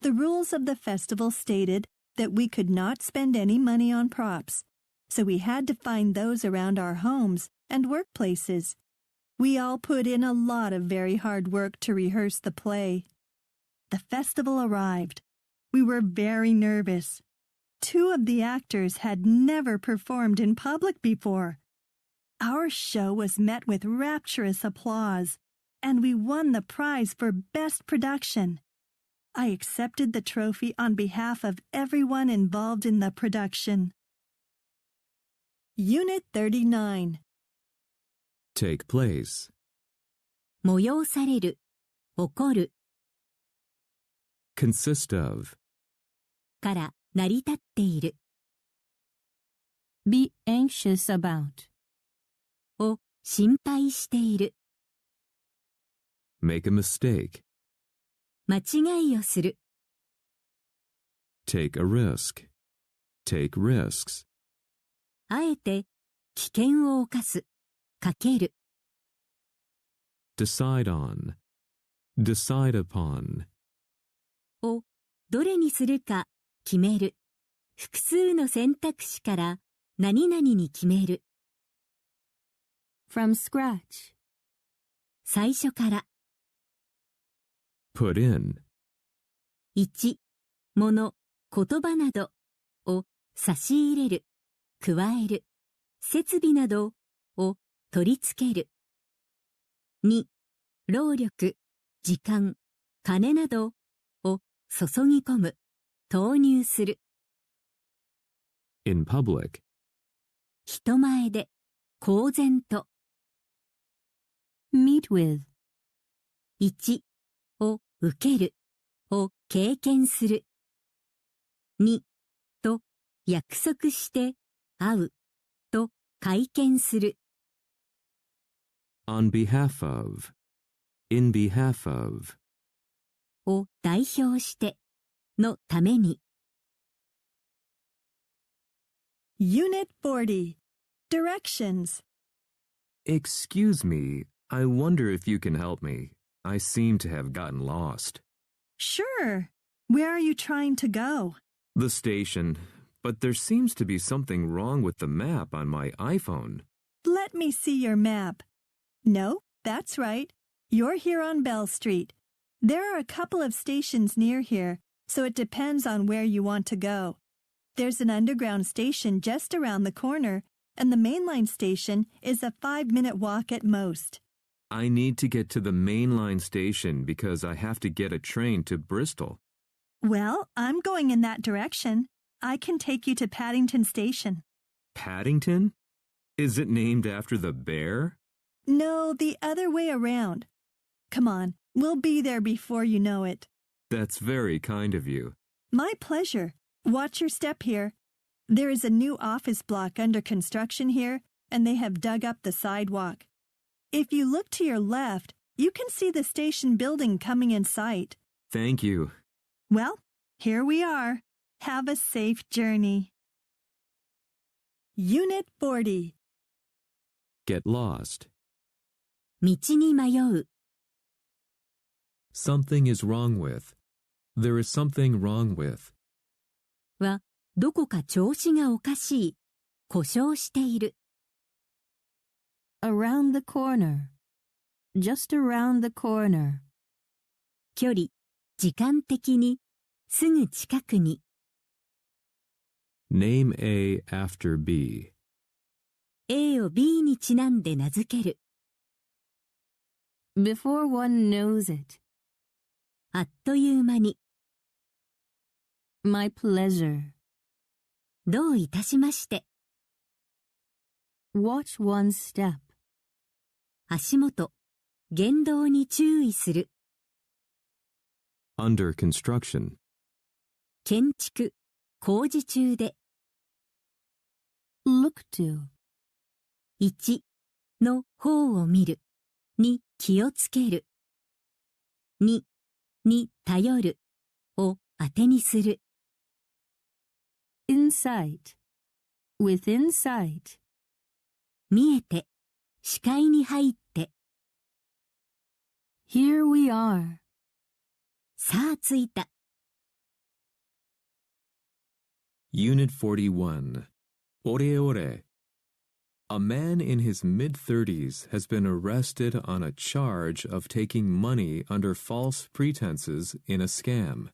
The rules of the festival stated that we could not spend any money on props, so we had to find those around our homes and workplaces. We all put in a lot of very hard work to rehearse the play. The festival arrived. We were very nervous. 2 of the actors had never performed in public before. Our show was met with rapturous applause, and we won the prize for Best Production. I accepted the trophy on behalf of everyone involved in the production. Unit 39. Take place. 催される、起こる。Consist of. から成り立っている。Be anxious about. を心配している。Make a mistake. 間違いをする。Take a risk. Take risks. あえて危険を冒す。かける。Decide on. Decide upon. をどれにするか決める。複数の選択肢から何々に決める。From scratch. 最初から。Put in. 1、もの、言葉などを差し入れる、加える、設備などを取り付ける。2、労力、時間、金などを注ぎ込む、投入する。In public. 人前で、公然と。Meet with. 1を受ける、を経験する。2と約束して会う、と会見する。On behalf of. In behalf of. を代表してのために。Unit 40. Directions. Excuse me, I wonder if you can help me. I seem to have gotten lost. Sure. Where are you trying to go? The station, but there seems to be something wrong with the map on my iPhone. Let me see your map. No, that's right. You're here on Bell Street. There are a couple of stations near here, so it depends on where you want to go. There's an underground station just around the corner, and the mainline station is a 5-minute walk at most. I need to get to the mainline station because I have to get a train to Bristol. Well, I'm going in that direction. I can take you to Paddington Station. Paddington? Is it named after the bear? No, the other way around. Come on, we'll be there before you know it. That's very kind of you. My pleasure. Watch your step here. There is a new office block under construction here, and they have dug up the sidewalk. If you look to your left, you can see the station building coming in sight. Thank you. Well, here we are. Have a safe journey. Unit 40. Get lost. 道に迷う。Something is wrong with. There is something wrong with. は、どこか調子がおかしい。故障している。Around the corner. Just around the corner. 距離、時間的に、すぐ近くに。Name A after B. A を B にちなんで名付ける。Before one knows it. あっという間に。My pleasure. どういたしまして。Watch one step. 足元、言動に注意する。Under construction. 建築、工事中で。Look to. 1の方を見る。2気をつける。2に頼るを当てにする。Insight. Within sight. 見えて、視界に入って。Here we are. さあ着いた。Unit 41. Ore ore. A man in his mid-30s has been arrested on a charge of taking money under false pretenses in a scam.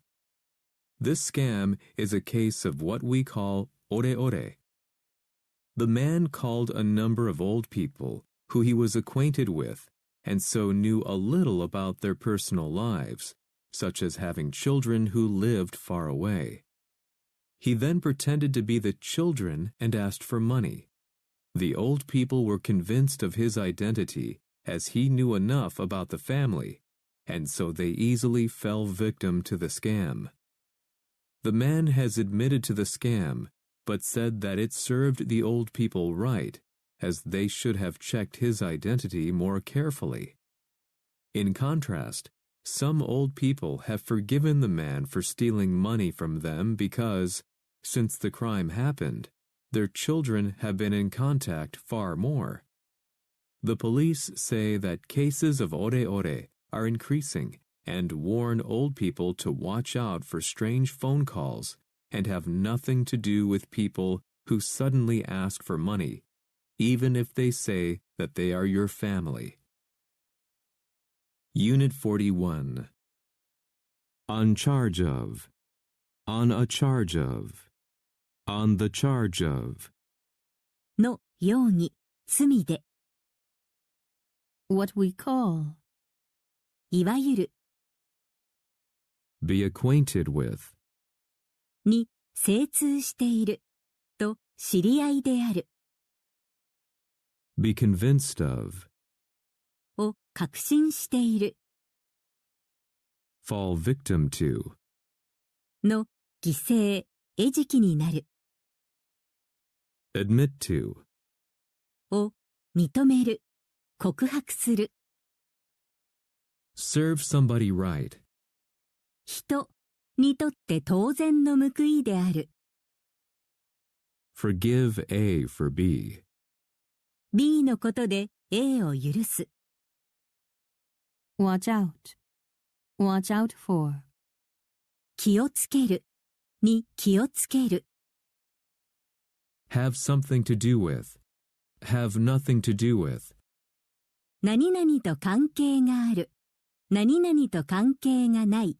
This scam is a case of what we call ore ore. The man called a number of old people who he was acquainted with and so knew a little about their personal lives, such as having children who lived far away. He then pretended to be the children and asked for money. The old people were convinced of his identity as he knew enough about the family, and so they easily fell victim to the scam. The man has admitted to the scam, but said that it served the old people right, as they should have checked his identity more carefully. In contrast, some old people have forgiven the man for stealing money from them because, since the crime happened, their children have been in contact far more. The police say that cases of ore ore are increasing and warn old people to watch out for strange phone calls and have nothing to do with people who suddenly ask for money, even if they say that they are your family. Unit 41. On charge of. On a charge of. On the charge of. のように、罪で。What we call. いわゆる。Be acquainted with. に、精通している。と、知り合いである。Be convinced of. を、確信している。Fall victim to. の、犠牲、餌食になる。Admit to. を、認める。告白する。Serve somebody right. 人にとって当然の報いである。Forgive A for B. B のことで A を許す。Watch out. Watch out for. 気をつける。に気をつける。Have something to do with. Have nothing to do with. 何々と関係がある。何々と関係がない。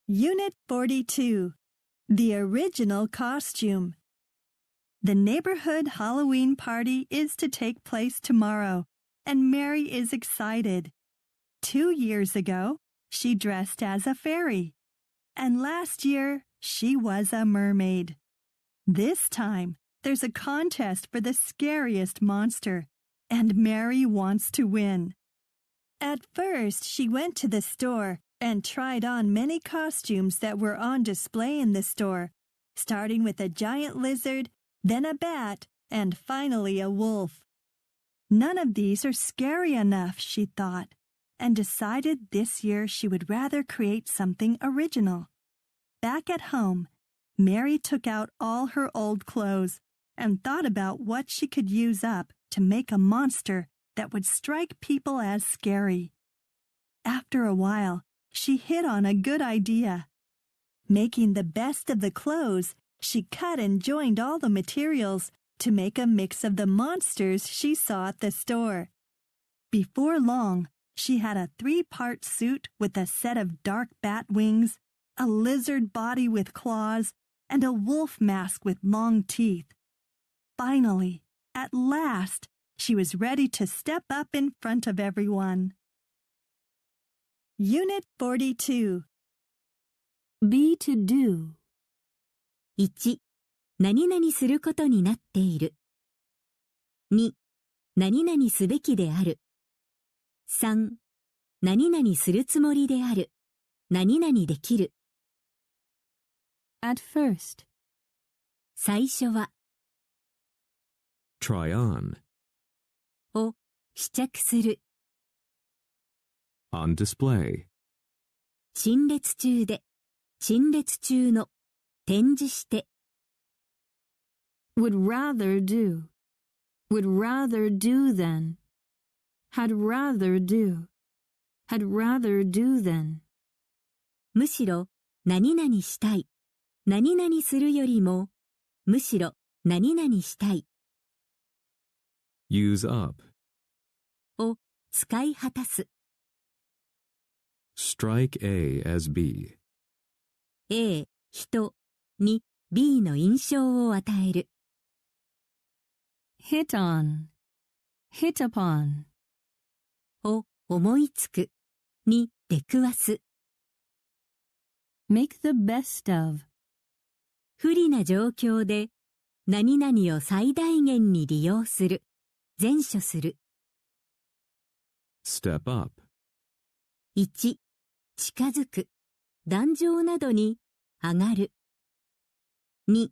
Unit 42. The original costume. The neighborhood Halloween party is to take place tomorrow, and Mary is excited. 2 years ago, she dressed as a fairy, and last year, she was a mermaid. This time, there's a contest for the scariest monster, and Mary wants to win. At first, she went to the store and tried on many costumes that were on display in the store, starting with a giant lizard, then a bat, and finally a wolf. None of these are scary enough, she thought, and decided this year she would rather create something original. Back at home, Mary took out all her old clothes and thought about what she could use up to make a monster that would strike people as scary. After a while, she hit on a good idea. Making the best of the clothes, she cut and joined all the materials to make a mix of the monsters she saw at the store. Before long, She had a 3-part suit with a set of dark bat wings, a lizard body with claws, and a wolf mask with long teeth. Finally, at last, she was ready to step up in front of everyone. Unit 42. Be to do. 1、何々することになっている。2、何々すべきである。3、何々するつもりである。何々できる。At first. 最初は、Try on. を試着する。On display. 陳列中で、陳列中の、展示して。Would rather do. Would rather do than. Had rather do. Had rather do than. むしろ、何々したい。何々するよりも、むしろ、何々したい。Use up. を使い果たす。Strike A as B. A、人に B の印象を与える。Hit on. Hit upon. を思いつくに出くわす。Make the best of. 不利な状況で何々を最大限に利用する。善処する。Step up. 1、近づく。壇上などに上がる。2、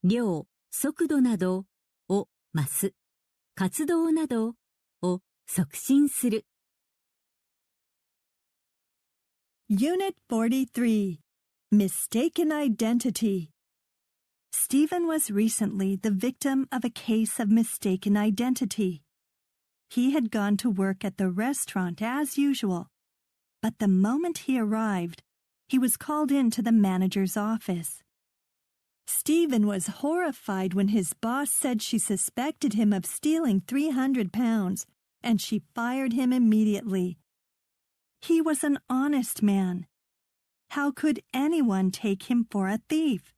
量、速度などを増す。活動などを促進する。Unit 43. Mistaken Identity. Stephen was recently the victim of a case of mistaken identity. He had gone to work at the restaurant as usual, but the moment he arrived, he was called into the manager's office. Stephen was horrified when his boss said she suspected him of stealing 300 pounds, and she fired him immediately. He was an honest man. How could anyone take him for a thief?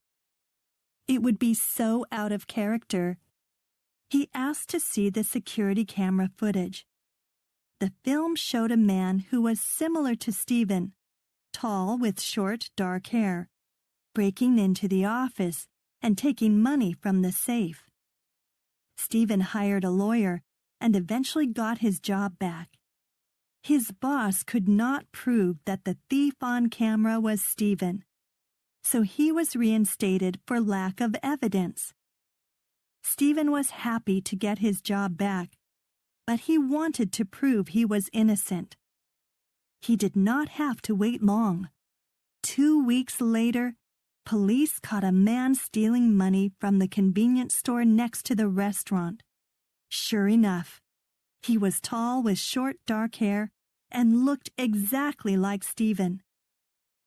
It would be so out of character. He asked to see the security camera footage. The film showed a man who was similar to Stephen, tall with short, dark hair, breaking into the office and taking money from the safe. Stephen hired a lawyer and eventually got his job back. His boss could not prove that the thief on camera was Stephen, so he was reinstated for lack of evidence. Stephen was happy to get his job back, but he wanted to prove he was innocent. He did not have to wait long. 2 weeks later, police caught a man stealing money from the convenience store next to the restaurant. Sure enough, he was tall with short dark hair and looked exactly like Stephen.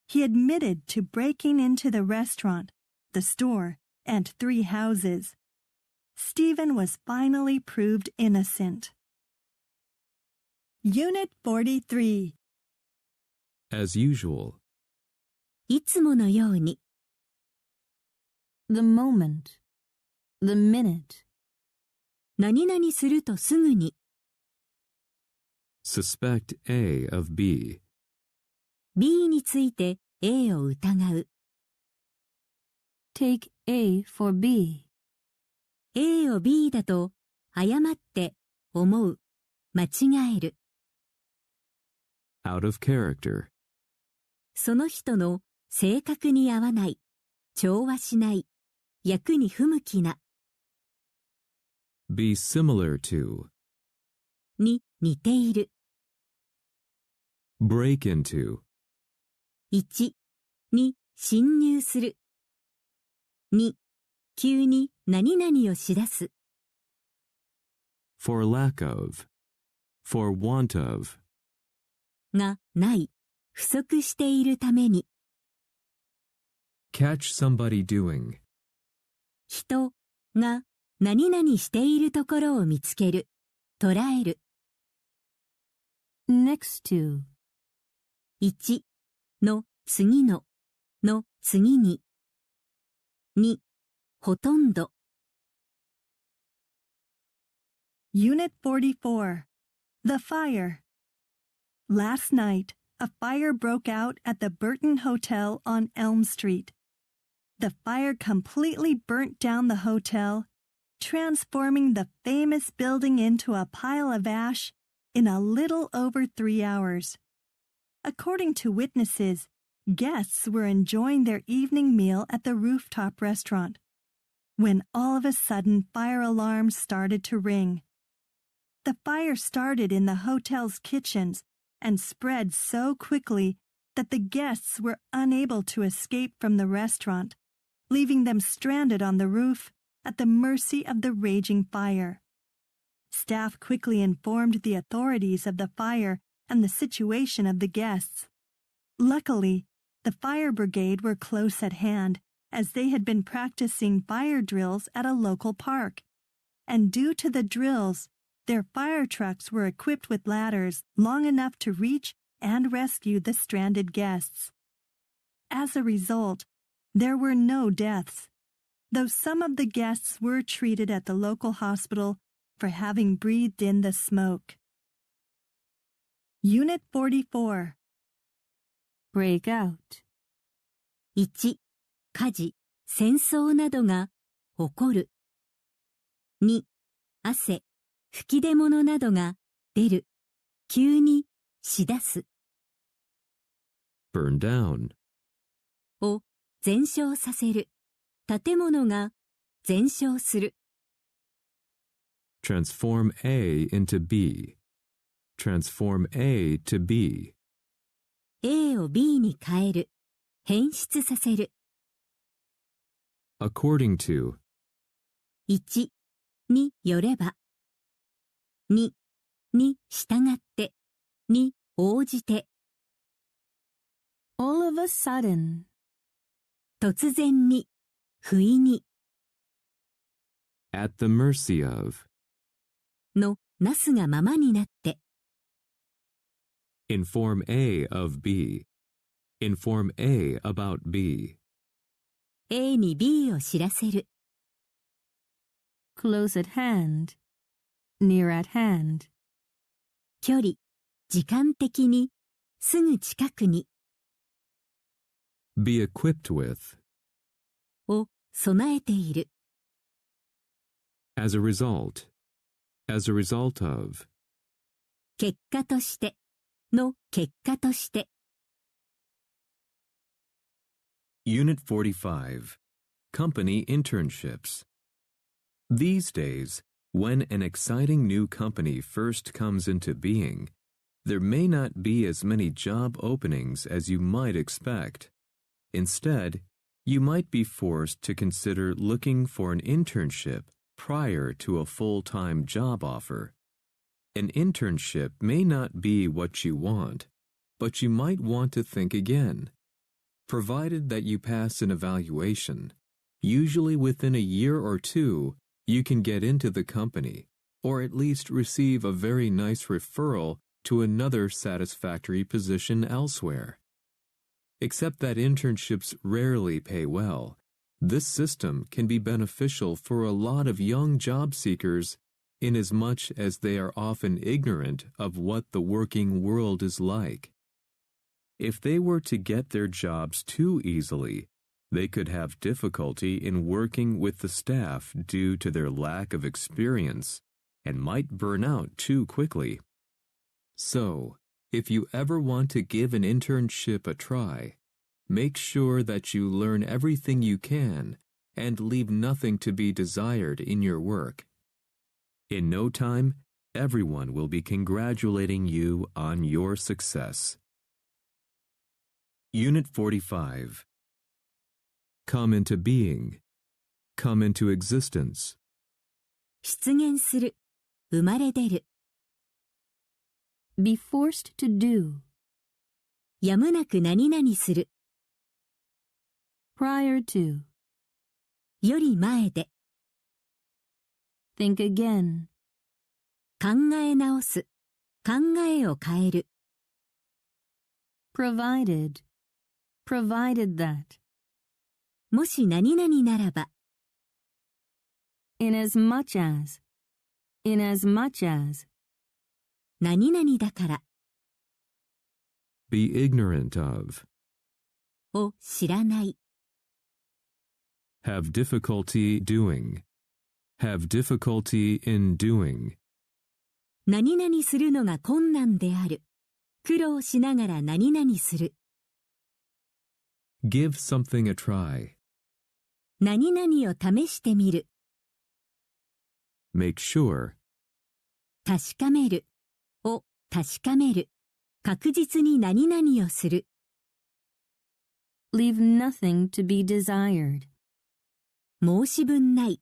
He admitted to breaking into the restaurant, the store, and 3 houses. Stephen was finally proved innocent. Unit 43. As usual. いつものように。The moment. The minute. 何々するとすぐに。Suspect A of B. B について A を疑う。Take A for B. A を B だと誤って思う。間違える。Out of character. その人の性格に合わない。調和しない。役に不向きな。Be similar to. に似ている。Break into. 1に侵入する。2急に何々をしだす。For lack of. For want of. がない。不足しているために。Catch somebody doing. 人が何々しているところを見つける。捉える。next to, 1の次の次に。2ほとんど。Unit 44. The Fire. Last night, a fire broke out at the Burton Hotel on Elm Street. The fire completely burnt down the hotel, transforming the famous building into a pile of ash in a little over 3 hours. According to witnesses, guests were enjoying their evening meal at the rooftop restaurant when all of a sudden fire alarms started to ring. The fire started in the hotel's kitchens and spread so quickly that the guests were unable to escape from the restaurant, leaving them stranded on the roof at the mercy of the raging fire. Staff quickly informed the authorities of the fire and the situation of the guests. Luckily, the fire brigade were close at hand, as they had been practicing fire drills at a local park. And due to the drills, their fire trucks were equipped with ladders long enough to reach and rescue the stranded guests. As a result, there were no deaths, though some of the guests were treated at the local hospital for having breathed in the smoke. Unit 44. break out, 1火事、戦争などが起こる。2汗、吹き出物などが出る、急にしだす。burn down, を全焼させる、建物が全焼する。transform A into B, transform A to B, A を B に変える、変質させる。according to, 1によれば。2に従って。に応じて。all of a sudden, 突然に、不意に。at the mercy of, のなすがままになって。inform A of B, inform A about B, A に B を知らせる。close at hand, near at hand, 距離、時間的に、すぐ近くに。be equipped with, を備えている。as a result of, 結果として。の結果として。Unit 45, Company Internships. These days, when an exciting new company first comes into being, there may not be as many job openings as you might expect. Instead, you might be forced to consider looking for an internship prior to a full-time job offer. An internship may not be what you want, but you might want to think again. Provided that you pass an evaluation, usually within a year or two, you can get into the company, or at least receive a very nice referral to another satisfactory position elsewhere. Except that internships rarely pay well, this system can be beneficial for a lot of young job seekers inasmuch as they are often ignorant of what the working world is like. If they were to get their jobs too easily, they could have difficulty in working with the staff due to their lack of experience and might burn out too quickly. So, if you ever want to give an internship a try, make sure that you learn everything you can and leave nothing to be desired in your work. In no time, everyone will be congratulating you on your success. Unit 45. Come into being. Come into existence. 出現する。生まれ出る。be forced to do, やむなく何々する。prior to, より前で。think again, 考え直す。考えを変える。provided that, もし何々ならば、inasmuch as, 何々だから、Be ignorant of. を知らない、Have difficulty doing. Have difficulty in doing. 何々するのが困難である、苦労しながら何々する、Give something a try. 何々を試してみる、Make sure. 確かめる、を確かめる、確実に何々をする、leave nothing to be desired, 申し分ない、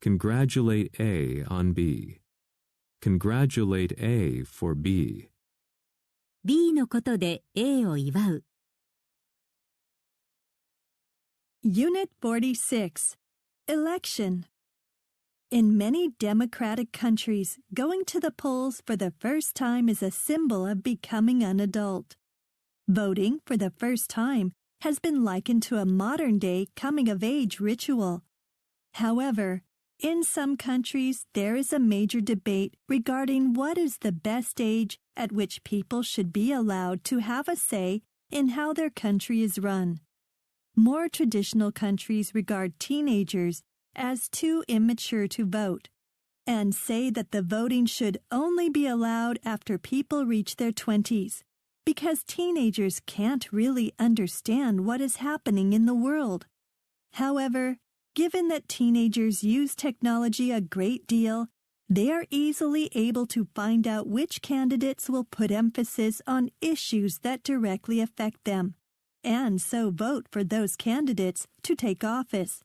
Congratulate A on B. Congratulate A for B. B のことで A を祝う。Unit 46, Election. In many democratic countries, going to the polls for the first time is a symbol of becoming an adult. Voting for the first time has been likened to a modern-day coming-of-age ritual. However, in some countries, there is a major debate regarding what is the best age at which people should be allowed to have a say in how their country is run. More traditional countries regard teenagers as too immature to vote, and say that the voting should only be allowed after people reach their 20s, because teenagers can't really understand what is happening in the world. However, given that teenagers use technology a great deal, they are easily able to find out which candidates will put emphasis on issues that directly affect them, and so vote for those candidates to take office.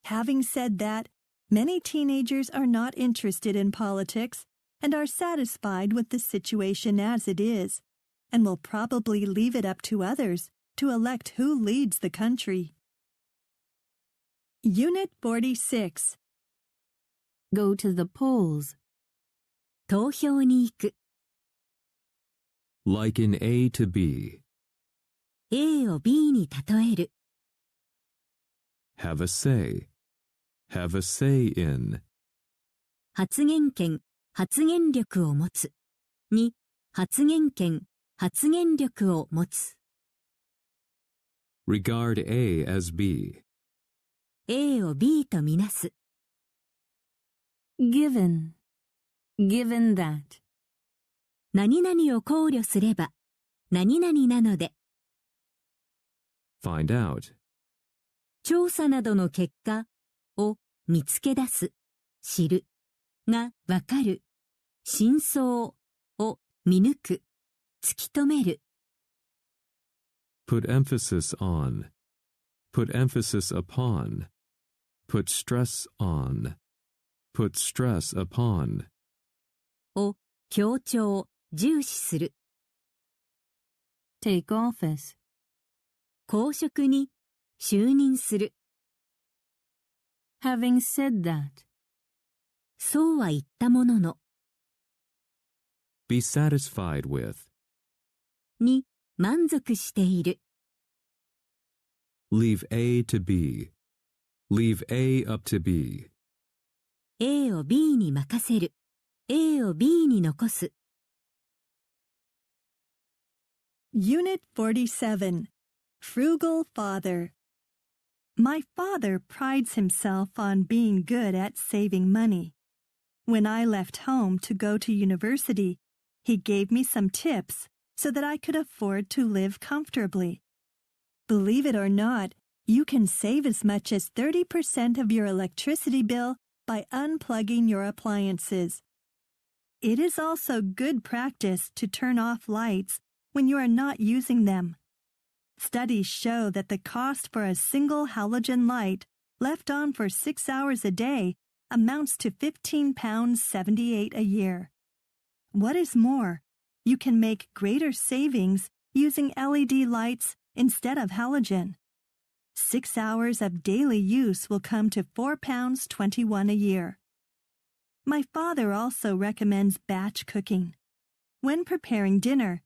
Having said that, many teenagers are not interested in politics and are satisfied with the situation as it is, and will probably leave it up to others to elect who leads the country. Unit 46. go to the polls, 投票に行く。Liken A to B. A を B に例える。Have a say. Have a say in. 発言権、発言力を持つ。に、発言権、発言力を持つ。Regard A as B. A を B とみなす。given that, 何々を考慮すれば、何々なので、Find out. 調査などの結果を見つけ出す、知る、がわかる、真相を見抜く、突き止める。Put emphasis on. Put emphasis upon. Put stress on. Put stress upon. を強調、重視する。take office, 公職に就任する。having said that, そうは言ったものの、Be satisfied with. に満足している。Leave A to B. Leave A up to B. A を B に任せる。A を B に残す。Unit 47, Frugal Father. My father prides himself on being good at saving money. When I left home to go to university, he gave me some tips so that I could afford to live comfortably. Believe it or not, you can save as much as 30% of your electricity bill by unplugging your appliances. It is also good practice to turn off lights when you are not using them. Studies show that the cost for a single halogen light left on for 6 hours a day amounts to £15.78 a year. What is more, you can make greater savings using LED lights instead of halogen. 6 hours of daily use will come to £4.21 a year. My father also recommends batch cooking. When preparing dinner,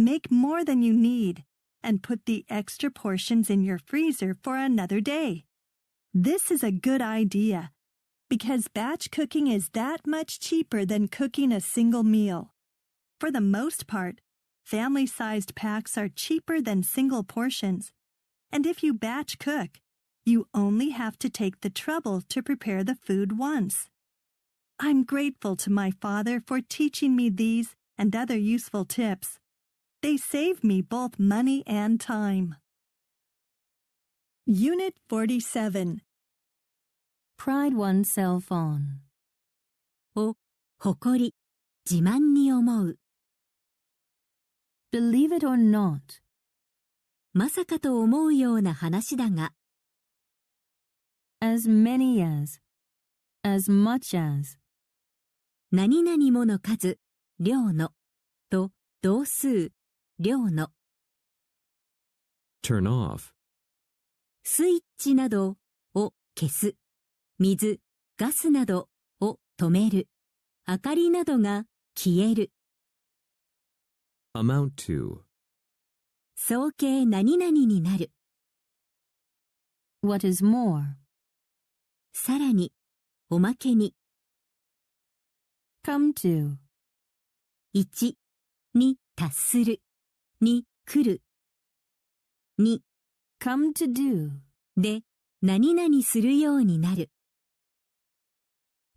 make more than you need, and put the extra portions in your freezer for another day. This is a good idea, because batch cooking is that much cheaper than cooking a single meal. For the most part, family-sized packs are cheaper than single portions, and if you batch cook, you only have to take the trouble to prepare the food once. I'm grateful to my father for teaching me these and other useful tips. They save me both money and time. Unit 47. Pride oneself on. を誇り、自慢に思う。Believe it or not. まさかと思うような話だが、As many as much as. 何々もの数、量の、と同数、量の。Turn off. スイッチなどを消す。水、ガスなどを止める。明かりなどが消える。Amount to. 総計何々になる。What is more. さらに、おまけに。Come to. 1に達する。に来る。2 Come to do. で何々するようになる。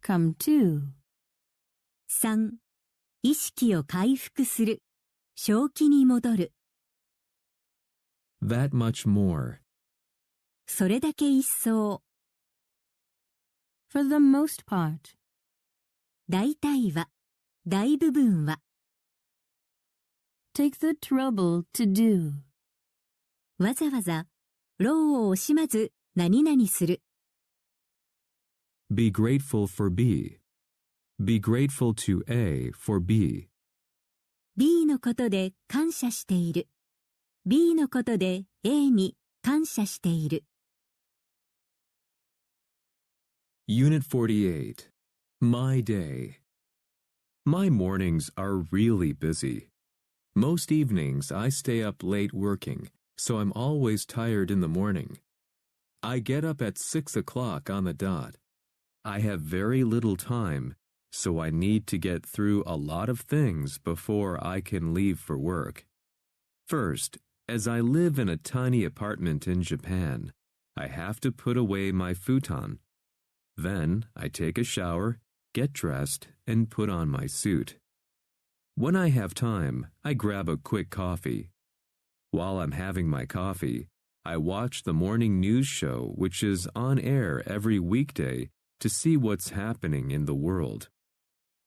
Come to. 3意識を回復する。正気に戻る。That much more. それだけ一層。For the most part. 大体は、大部分は。Take the trouble to do. わざわざ、労を惜しまず何々する。Be grateful for B. Be grateful to A for B. B のことで感謝している。B のことで A に感謝している。Unit 48. My day. My mornings are really busy. Most evenings I stay up late working, so I'm always tired in the morning. I get up at 6 o'clock on the dot. I have very little time, so I need to get through a lot of things before I can leave for work. First, as I live in a tiny apartment in Japan, I have to put away my futon. Then I take a shower, get dressed, and put on my suit. When I have time, I grab a quick coffee. While I'm having my coffee, I watch the morning news show, which is on air every weekday, to see what's happening in the world.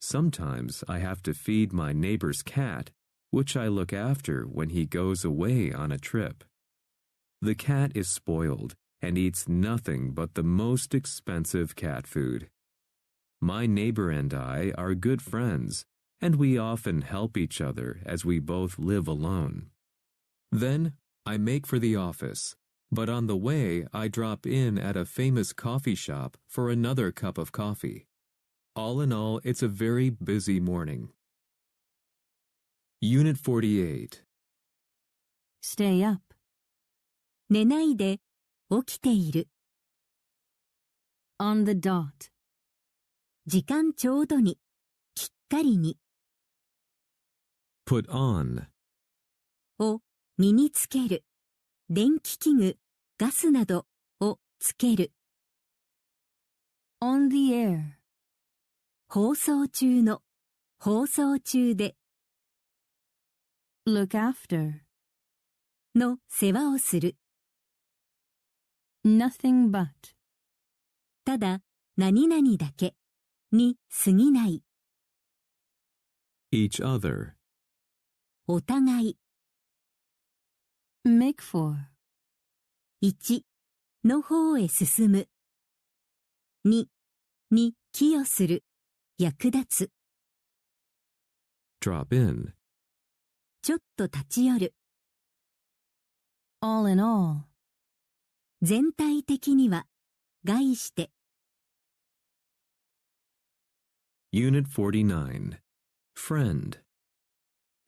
Sometimes I have to feed my neighbor's cat, which I look after when he goes away on a trip. The cat is spoiled and eats nothing but the most expensive cat food. My neighbor and I are good friends, and we often help each other as we both live alone. Then I make for the office, but on the way I drop in at a famous coffee shop for another cup of coffee. All in all, it's a very busy morning. Unit 48. Stay up. 寝ないで起きている。On the dot. 時間ちょうどに、きっかりに。Put on. を身につける。電気器具、ガスなどをつける。On the air. 放送中の、放送中で。Look after. の世話をする。Nothing but. ただ、何々だけ。に過ぎない。Each other. お互い。Make for. 1の方へ進む。2に寄与する。役立つ。Drop in. ちょっと立ち寄る。All in all. 全体的には、概して。Unit 49. Friend.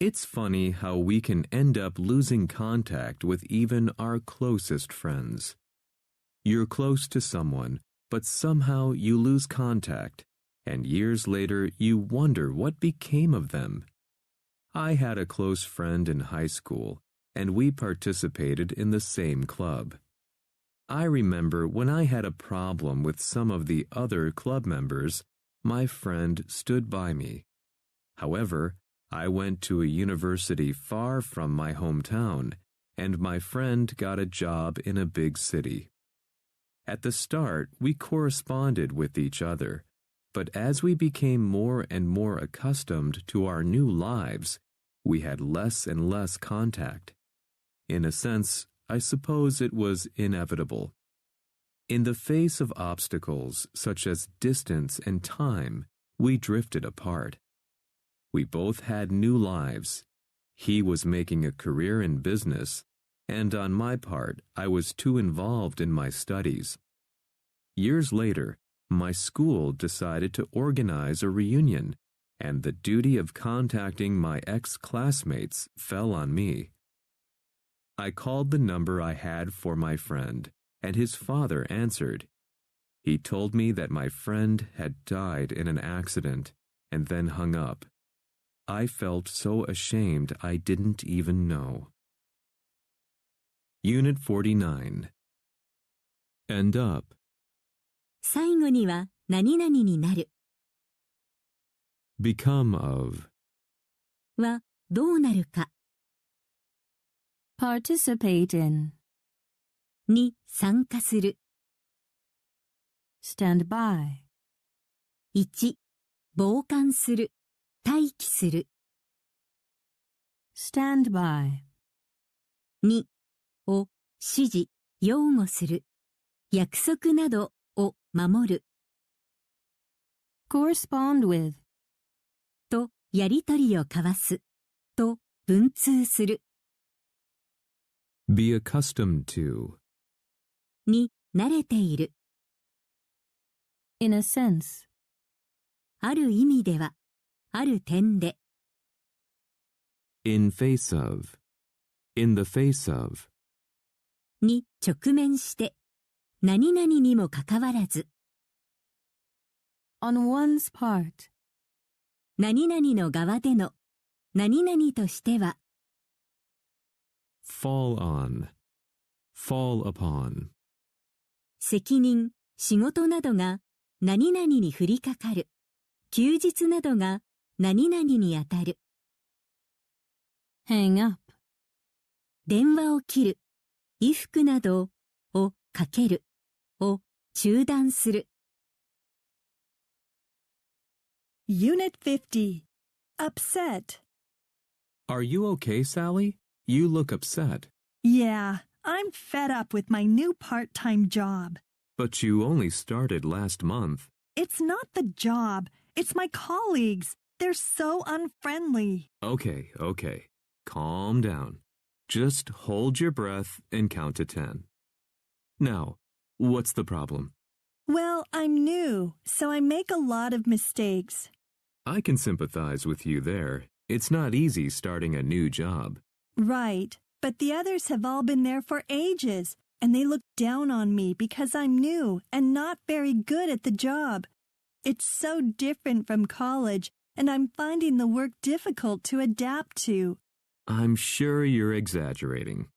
It's funny how we can end up losing contact with even our closest friends. You're close to someone, but somehow you lose contact, and years later you wonder what became of them. I had a close friend in high school, and we participated in the same club. I remember when I had a problem with some of the other club members, my friend stood by me. However, I went to a university far from my hometown, and my friend got a job in a big city. At the start, we corresponded with each other, but as we became more and more accustomed to our new lives, we had less and less contact. In a sense, I suppose it was inevitable. In the face of obstacles such as distance and time, we drifted apart. We both had new lives. He was making a career in business, and on my part, I was too involved in my studies. Years later, my school decided to organize a reunion, and the duty of contacting my ex-classmates fell on me. I called the number I had for my friend, and his father answered. He told me that my friend had died in an accident, and then hung up. I felt so ashamed I didn't even know. Unit 49. End up. 最後には何々になる Become of. はどうなるか Participate in. に参加する Stand by. 1、傍観する、待機する Stand by. 2、を指示、擁護する、約束などを守る Correspond with. とやりとりを交わすと文通する Be accustomed to. に慣れている In a sense. ある意味ではある点で In face of. In the face of. に直面して何々にもかかわらず On one's part. 何々の側での何々としては Fall on. Fall upon. 責任、仕事などが何々に降りかかる休日などが何々にあたる Hang up. 電話を切る衣服などをかけるを中断する Unit 50. Upset. Are you okay, Sally? You look upset. Yeah, I'm fed up with my new part-time job. But you only started last month. It's not the job. It's my colleagues. They're so unfriendly. Okay. Calm down. Just hold your breath and count to 10. Now, what's the problem? Well, I'm new, so I make a lot of mistakes. I can sympathize with you there. It's not easy starting a new job. Right, but the others have all been there for ages, and they look down on me because I'm new and not very good at the job. It's so different from college, and I'm finding the work difficult to adapt to. I'm sure you're exaggerating.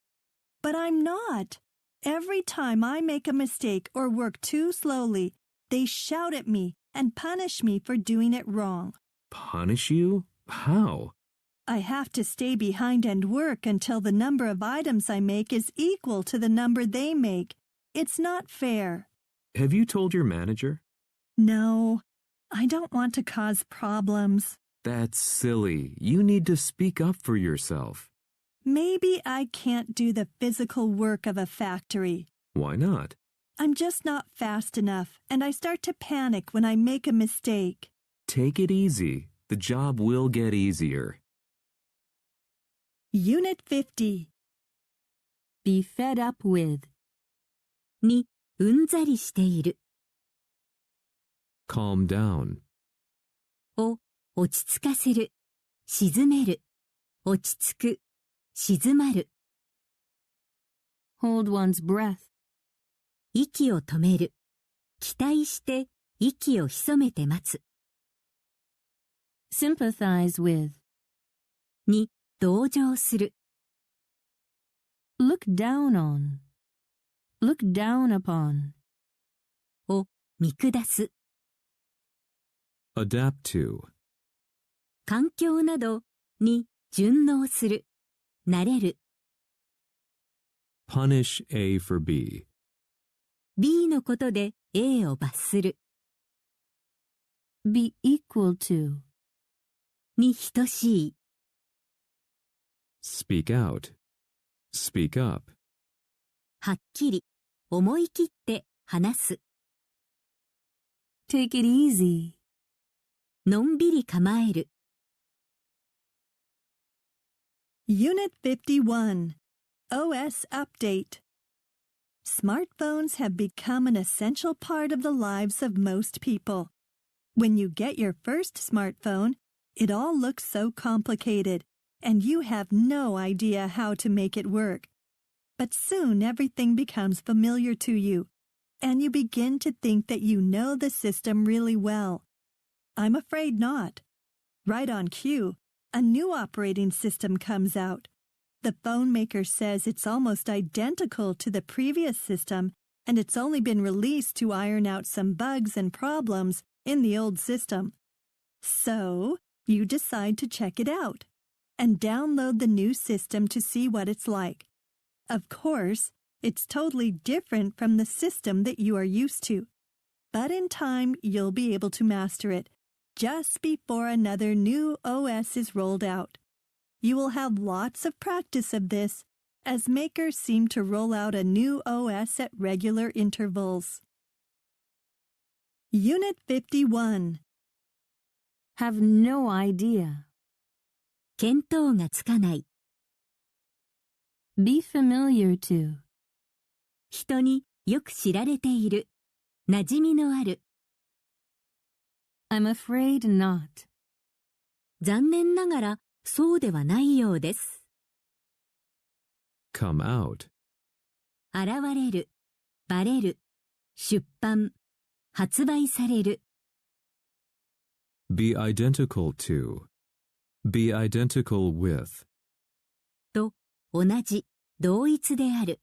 But I'm not. Every time I make a mistake or work too slowly, they shout at me and punish me for doing it wrong. Punish you? How? I have to stay behind and work until the number of items I make is equal to the number they make. It's not fair. Have you told your manager? No, I don't want to cause problems. That's silly. You need to speak up for yourself. Maybe I can't do the physical work of a factory. Why not? I'm just not fast enough, and I start to panic when I make a mistake. Take it easy. The job will get easier. Unit 50. Be fed up with. にうんざりしている Calm down. を落ち着かせる、沈める落ち着く、静まる。hold one's breath, 息を止める。期待して息を潜めて待つ。sympathize with, 2. 同情する。look down on, look down upon, を見下す。Adapt to. 環境などに順応する。慣れる。Punish A for B. B のことで A を罰する。be equal to, に等しい。Speak out. Speak up. はっきり、思い切って話す。take it easy, のんびり構える。Unit 51 OS Update. Smartphones have become an essential part of the lives of most people. When you get your first smartphone, it all looks so complicated, and you have no idea how to make it work. But soon everything becomes familiar to you, and you begin to think that you know the system really well. I'm afraid not. Right on cue, a new operating system comes out. The phone maker says it's almost identical to the previous system, and it's only been released to iron out some bugs and problems in the old system. So, you decide to check it out and download the new system to see what it's like. Of course, it's totally different from the system that you are used to. But in time, you'll be able to master it just before another new OS is rolled out. You will have lots of practice of this, as makers seem to roll out a new OS at regular intervals. Unit 51 have no idea, 見当がつかない。be familiar to, 人によく知られている。馴染みのある。I'm afraid not, 残念ながらそうではないようです。Come out. 現れる、バレる、出版、発売される。Be identical to. Be identical with. と、同じ、同一である。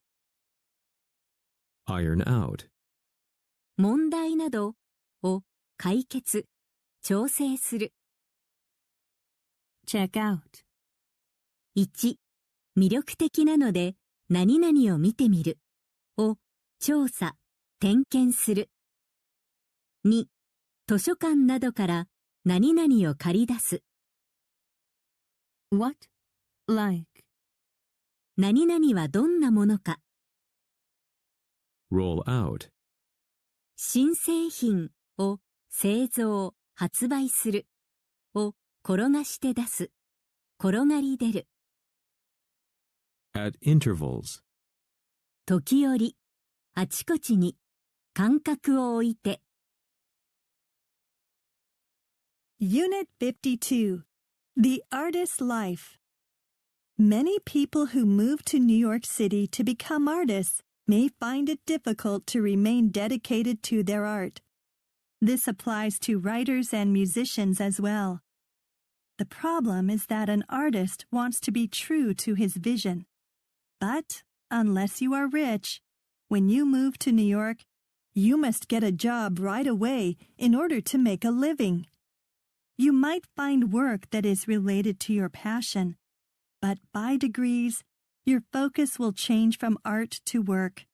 Iron out. 問題などを解決、調整する。check out, 1. 魅力的なので何々を見てみるを調査、点検する。2. 図書館などから何々を借り出す。what, like, 何々はどんなものか。Roll out. 新製品を製造、発売するを転がして出す。転がり出る。At intervals. 時折、あちこちに、間隔を置いて。Unit 52 The Artist's Life. Many people who move to New York City to become artists may find it difficult to remain dedicated to their art. This applies to writers and musicians as well. The problem is that an artist wants to be true to his vision. But unless you are rich, when you move to New York, you must get a job right away in order to make a living. You might find work that is related to your passion, but by degrees, your focus will change from art to work.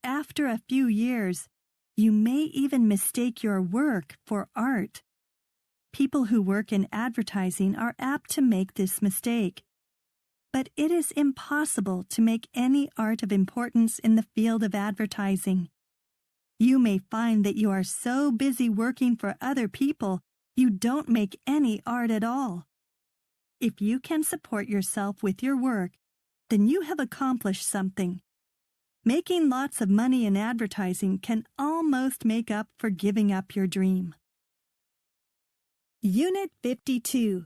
After a few years, you may even mistake your work for art. People who work in advertising are apt to make this mistake. But it is impossible to make any art of importance in the field of advertising. You may find that you are so busy working for other people, you don't make any art at all. If you can support yourself with your work, then you have accomplished something. Making lots of money in advertising can almost make up for giving up your dream. Unit 52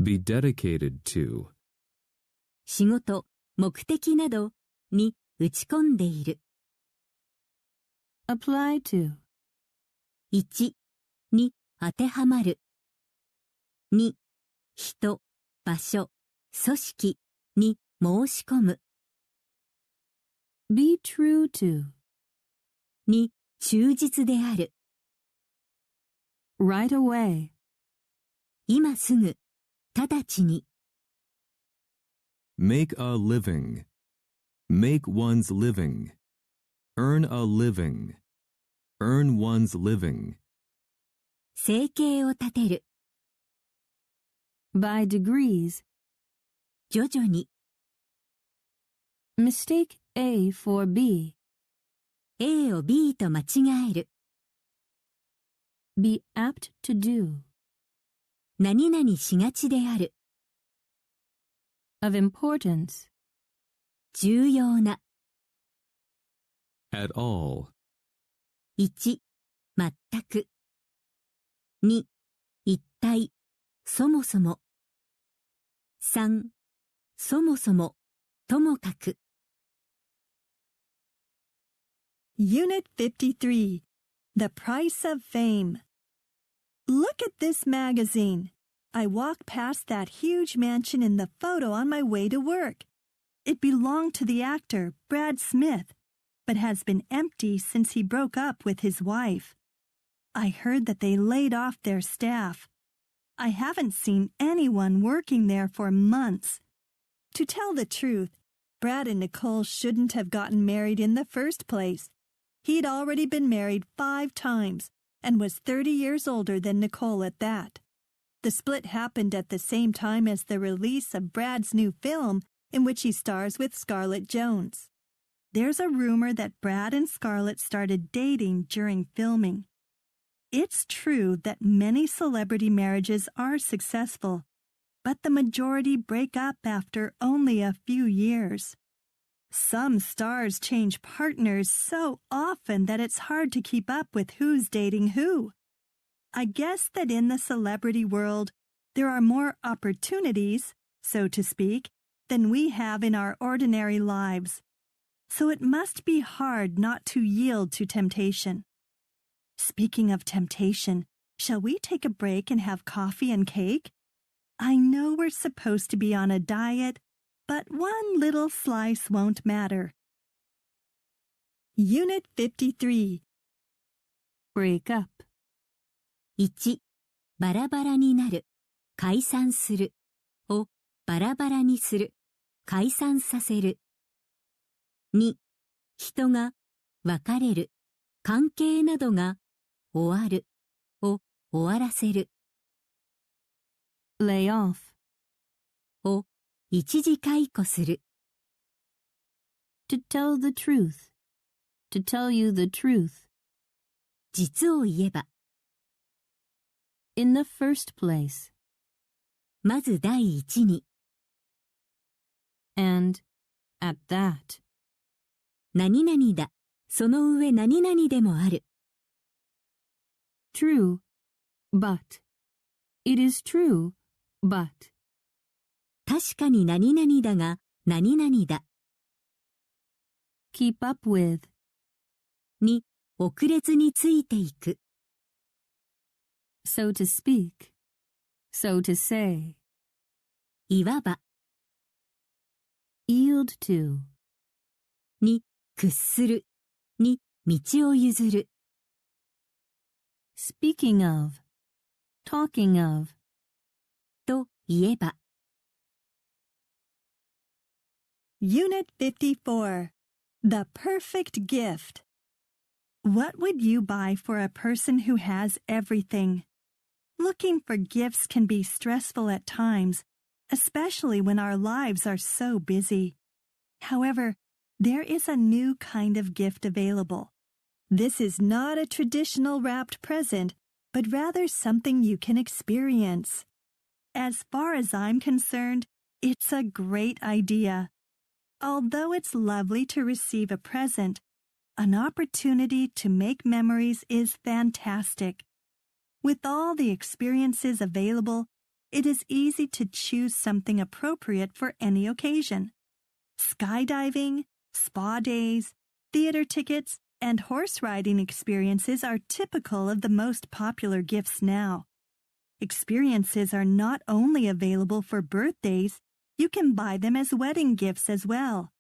Be dedicated to. 仕事、目的などに打ち込んでいる。apply to, 1に当てはまる。2、人、場所、組織に申し込む。be true to, に忠実である。right away, 今すぐ、直ちに。Make a living. Make one's living. Earn a living. Earn one's living. 生計を立てる。by degrees, 徐々に。mistake A for B, A を B と間違える。be apt to do, 何々しがちである。of importance, 重要な。At all. 1、全く。2、一体、そもそも。3、そもそも、ともかく。Unit 53, The Price of Fame. Look at this magazine. I walk past that huge mansion in the photo on my way to work. It belonged to the actor Brad Smith, but has been empty since he broke up with his wife. I heard that they laid off their staff. I haven't seen anyone working there for months. To tell the truth, Brad and Nicole shouldn't have gotten married in the first place. He'd already been married 5 times and was 30 years older than Nicole at that. The split happened at the same time as the release of Brad's new film, in which he stars with Scarlett Jones. There's a rumor that Brad and Scarlett started dating during filming. It's true that many celebrity marriages are successful, but the majority break up after only a few years. Some stars change partners so often that it's hard to keep up with who's dating who. I guess that in the celebrity world, there are more opportunities, so to speak, than we have in our ordinary lives. So it must be hard not to yield to temptation. Speaking of temptation, shall we take a break and have coffee and cake? I know we're supposed to be on a diet, but one little slice won't matter. Unit 53. break up, 1、バラバラになる、解散するをバラバラにする、解散させる。2、人が別れる、関係などが終わるを終わらせる。lay off, を一時解雇する。to tell the truth, to tell you the truth, 実を言えば、in the first place, まず第一に、and at that, 何々だ、その上何々でもある。true, but, it is true, but, 確かに何々だが何々だ。keep up with, に、遅れずについていく。so to speak, so to say, いわば、yield to, に、屈する。に、道を譲る。speaking of, talking of, と言えば。Unit 54. The Perfect Gift. What would you buy for a person who has everything? Looking for gifts can be stressful at times, especially when our lives are so busy. However, there is a new kind of gift available. This is not a traditional wrapped present, but rather something you can experience. As far as I'm concerned, it's a great idea. Although it's lovely to receive a present, an opportunity to make memories is fantastic. With all the experiences available, it is easy to choose something appropriate for any occasion. Skydiving, spa days, theater tickets, and horse riding experiences are typical of the most popular gifts now. Experiences are not only available for birthdays, you can buy them as wedding gifts as well.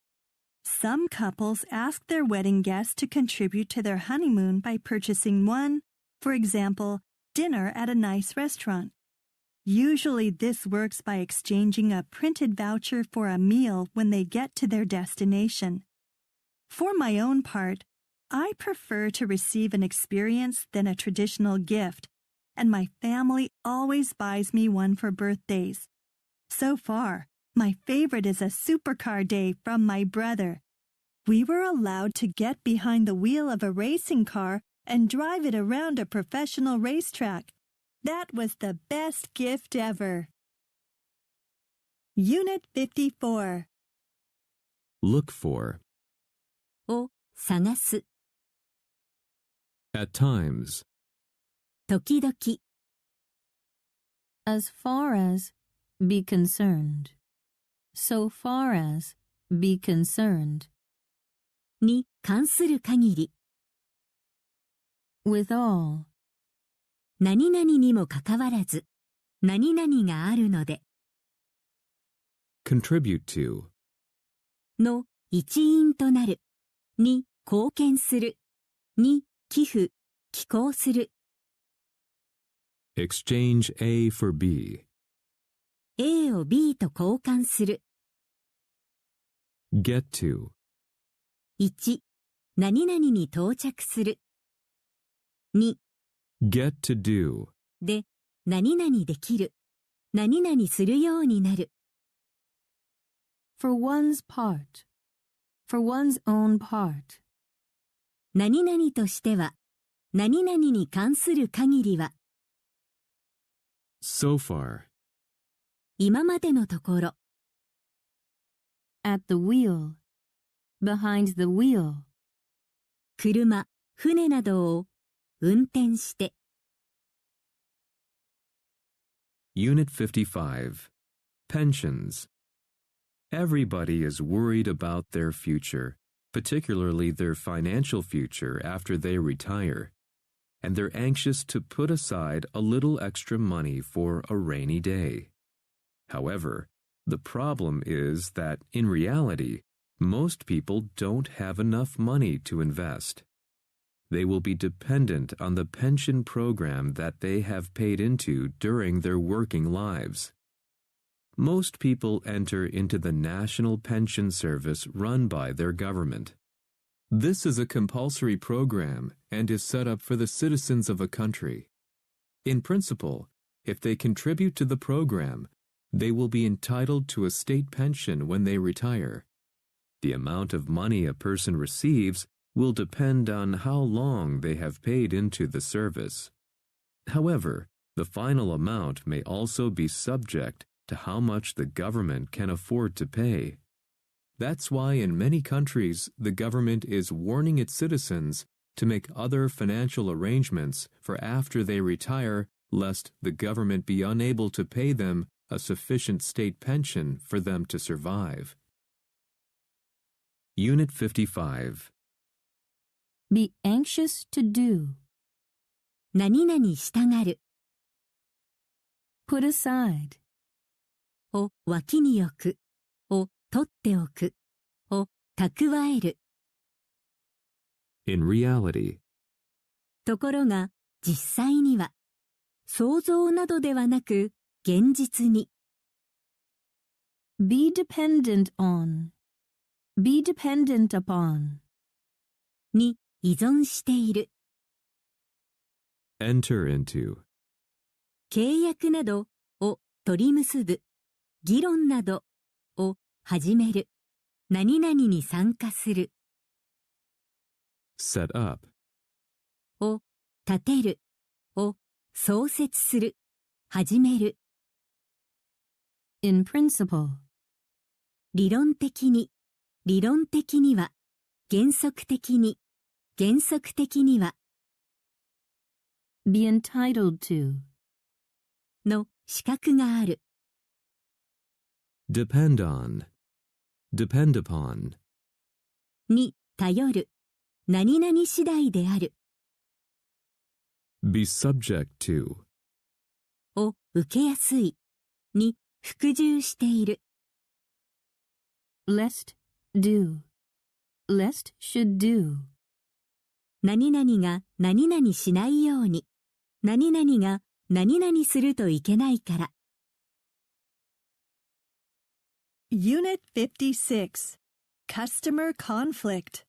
Some couples ask their wedding guests to contribute to their honeymoon by purchasing one, for example, dinner at a nice restaurant. Usually this works by exchanging a printed voucher for a meal when they get to their destination. For my own part, I prefer to receive an experience than a traditional gift, and my family always buys me one for birthdays. So far, my favorite is a supercar day from my brother. We were allowed to get behind the wheel of a racing car and drive it around a professional racetrack. That was the best gift ever. Unit 54. Look for. を探す。 At times. 時々。 As far as, be concerned. So far as, be concerned. に関する限り。 With all. 何々にもかかわらず、何々があるので。 Contribute to. の一員となる。に貢献する。に寄付、寄稿する。 Exchange A for B. A を B と交換する。 Get to. 1、何々に到着する。2、 Get to do. で、何々できる。何々するようになる。For one's part. For one's own part. 何々としては、何々に関する限りは、 So far. 今までのところ。 At the wheel. Behind the wheel. 車、船などを運転して。 Unit 55. Pensions. Everybody is worried about their future, particularly their financial future after they retire, and they're anxious to put aside a little extra money for a rainy day. However, the problem is that, in reality, most people don't have enough money to invest. They will be dependent on the pension program that they have paid into during their working lives. Most people enter into the National Pension Service run by their government. This is a compulsory program and is set up for the citizens of a country. In principle, if they contribute to the program, they will be entitled to a state pension when they retire. The amount of money a person receives will depend on how long they have paid into the service. However, the final amount may also be subject to how much the government can afford to pay. That's why in many countries the government is warning its citizens to make other financial arrangements for after they retire, lest the government be unable to pay them a sufficient state pension for them to survive. Unit 55. Be anxious to do. 何々したがる。 Put aside. を脇に置く。を取っておく。を蓄える。 In reality. ところが、実際には、想像などではなく、現実に。Be dependent on. Be dependent upon. に依存している。 Enter into. 契約などを取り結ぶ。議論などを始める。何々に参加する。Set up. を立てる。を創設する。始める。In principle. 理論的に。理論的には。原則的に。原則的には。Be entitled to. の資格がある。Depend on. Depend upon. に頼る。何々次第である。Be subject to. を受けやすい。に服従している。Lest do. Lest should do. 何々が何々しないように。何々が何々するといけないから。Unit 56 Customer Conflict.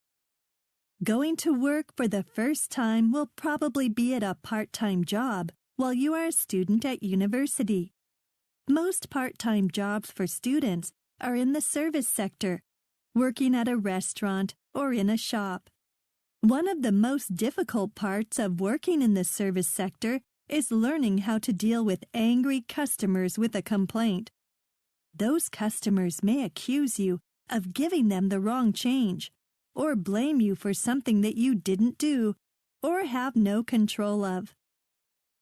Going to work for the first time will probably be at a part-time job while you are a student at university. Most part-time jobs for students are in the service sector, working at a restaurant or in a shop. One of the most difficult parts of working in the service sector is learning how to deal with angry customers with a complaint. Those customers may accuse you of giving them the wrong change, or blame you for something that you didn't do or have no control of.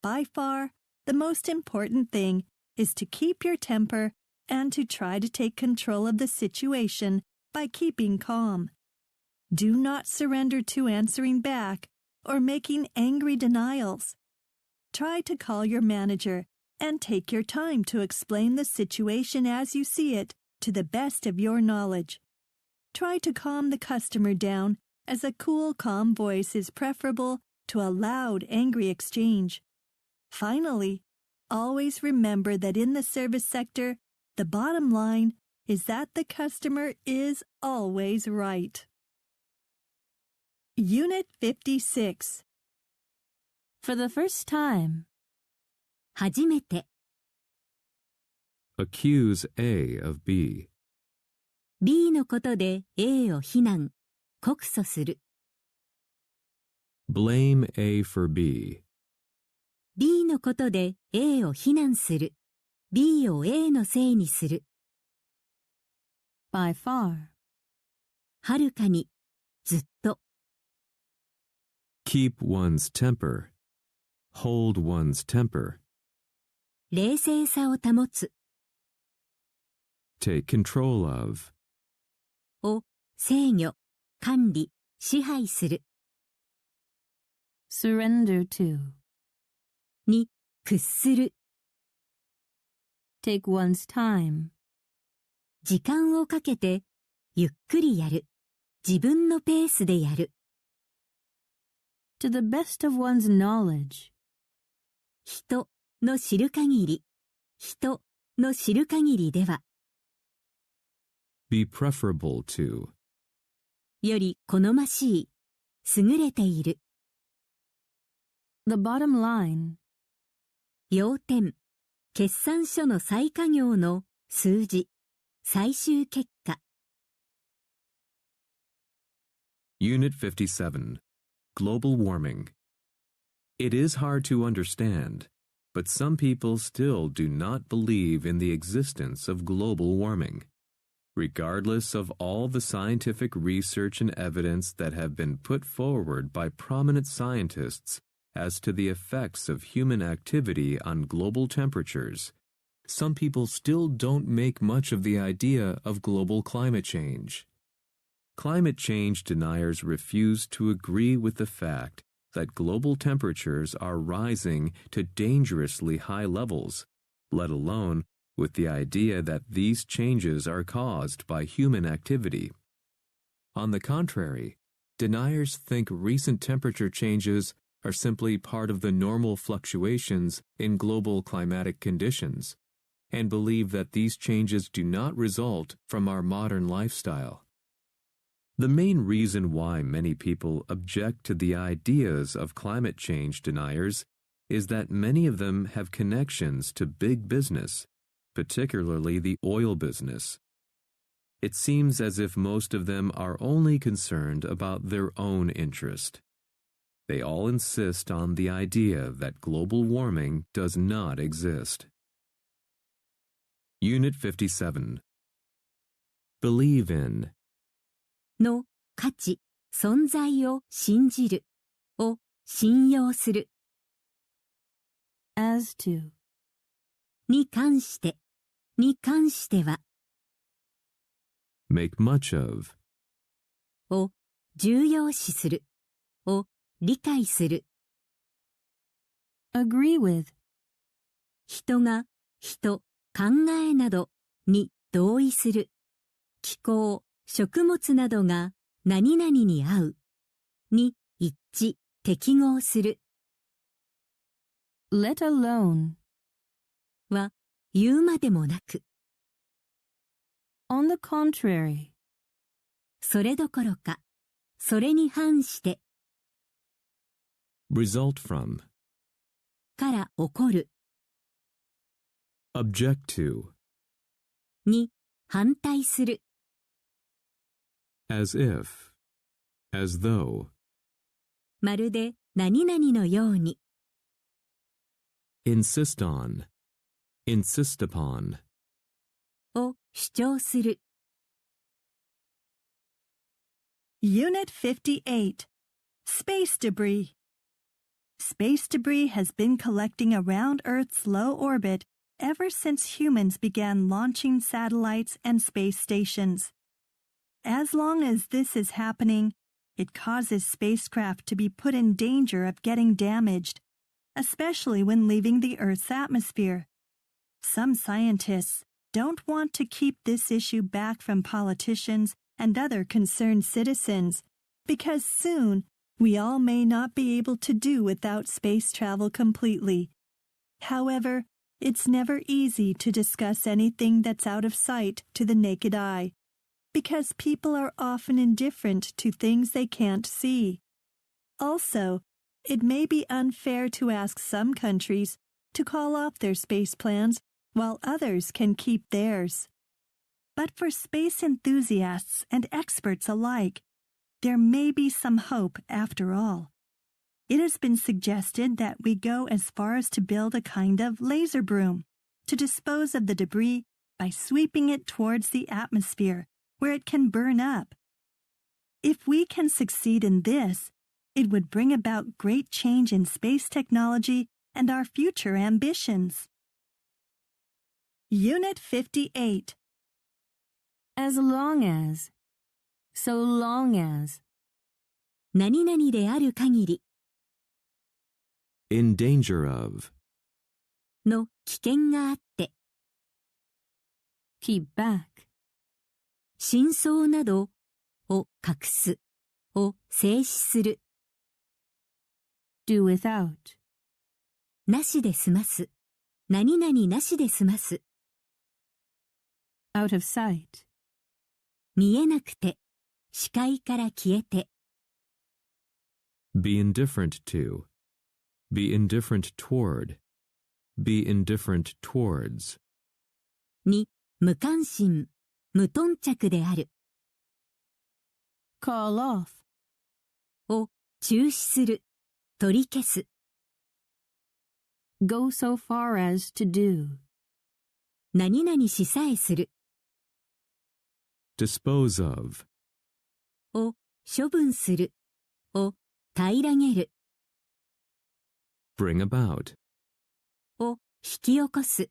By far, the most important thing is to keep your temper and to try to take control of the situation by keeping calm. Do not surrender to answering back or making angry denials. Try to call your manager and take your time to explain the situation as you see it to the best of your knowledge. Try to calm the customer down, as a cool, calm voice is preferable to a loud, angry exchange. Finally, always remember that in the service sector, the bottom line is that the customer is always right. Unit 56. For the first time. 初めて。Accuse A of B. B のことで A を非難、告訴する。Blame A for B. B のことで A を非難する。B を A のせいにする。By far. はるかに、ずっと。Keep one's temper. Hold one's temper. 冷静さを保つ。Take control of. を制御、管理、支配する。Surrender to. に屈する。Take one's time. 時間をかけて、ゆっくりやる。自分のペースでやる。To the best of one's knowledge. 人の知る限り。人の知る限りでは。Be preferable to. より好ましい。優れている。The bottom line. 要点。決算書の再稼業の数字。最終結果。Unit 57. Global warming. It is hard to understand, but some people still do not believe in the existence of global warming. Regardless of all the scientific research and evidence that have been put forward by prominent scientists as to the effects of human activity on global temperatures, some people still don't make much of the idea of global climate change. Climate change deniers refuse to agree with the fact that global temperatures are rising to dangerously high levels, let alone with the idea that these changes are caused by human activity. On the contrary, deniers think recent temperature changes are simply part of the normal fluctuations in global climatic conditions, and believe that these changes do not result from our modern lifestyle. The main reason why many people object to the ideas of climate change deniers is that many of them have connections to big business, particularly the oil business. It seems as if most of them are only concerned about their own interest. They all insist on the idea that global warming does not exist. Unit 57. Believe in. の価値、存在を信じる。を信用する。As to. に関しては、make much of, を重要視する、を理解する。agree with, 人が人、考えなどに同意する。気候、食物などが何々に合う。に一致、適合する。let alone, は言うまでもなく、 on the contrary, それどころか、それに反して、 result from, から起こる。object to, に反対する。as if, as though, まるで何々のように。insist on, insist upon, を主張する。Unit 58 Space Debris. Space debris has been collecting around Earth's low orbit ever since humans began launching satellites and space stations. As long as this is happening, it causes spacecraft to be put in danger of getting damaged, especially when leaving the Earth's atmosphere. Some scientists don't want to keep this issue back from politicians and other concerned citizens, because soon we all may not be able to do without space travel completely. However, it's never easy to discuss anything that's out of sight to the naked eye, because people are often indifferent to things they can't see. Also, it may be unfair to ask some countries to call off their space plans while others can keep theirs. But for space enthusiasts and experts alike, there may be some hope after all. It has been suggested that we go as far as to build a kind of laser broom to dispose of the debris by sweeping it towards the atmosphere, where it can burn up. If we can succeed in this, it would bring about great change in space technology and our future ambitions. Unit 58. as long as, so long as, 何々である限り in danger of, の危険があって、 keep back, 真相などを隠す、を静止する、 do without, なしで済ます、何々なしで済ます、 out of sight, 見えなくて、視界から消えて、 be indifferent to, be indifferent toward, be indifferent towards, に無関心、無頓着である、 call off, を中止する、取り消す、 go so far as to do, 何々しさえする、 dispose of, を処分する、を平らげる、 bring about, を引き起こす。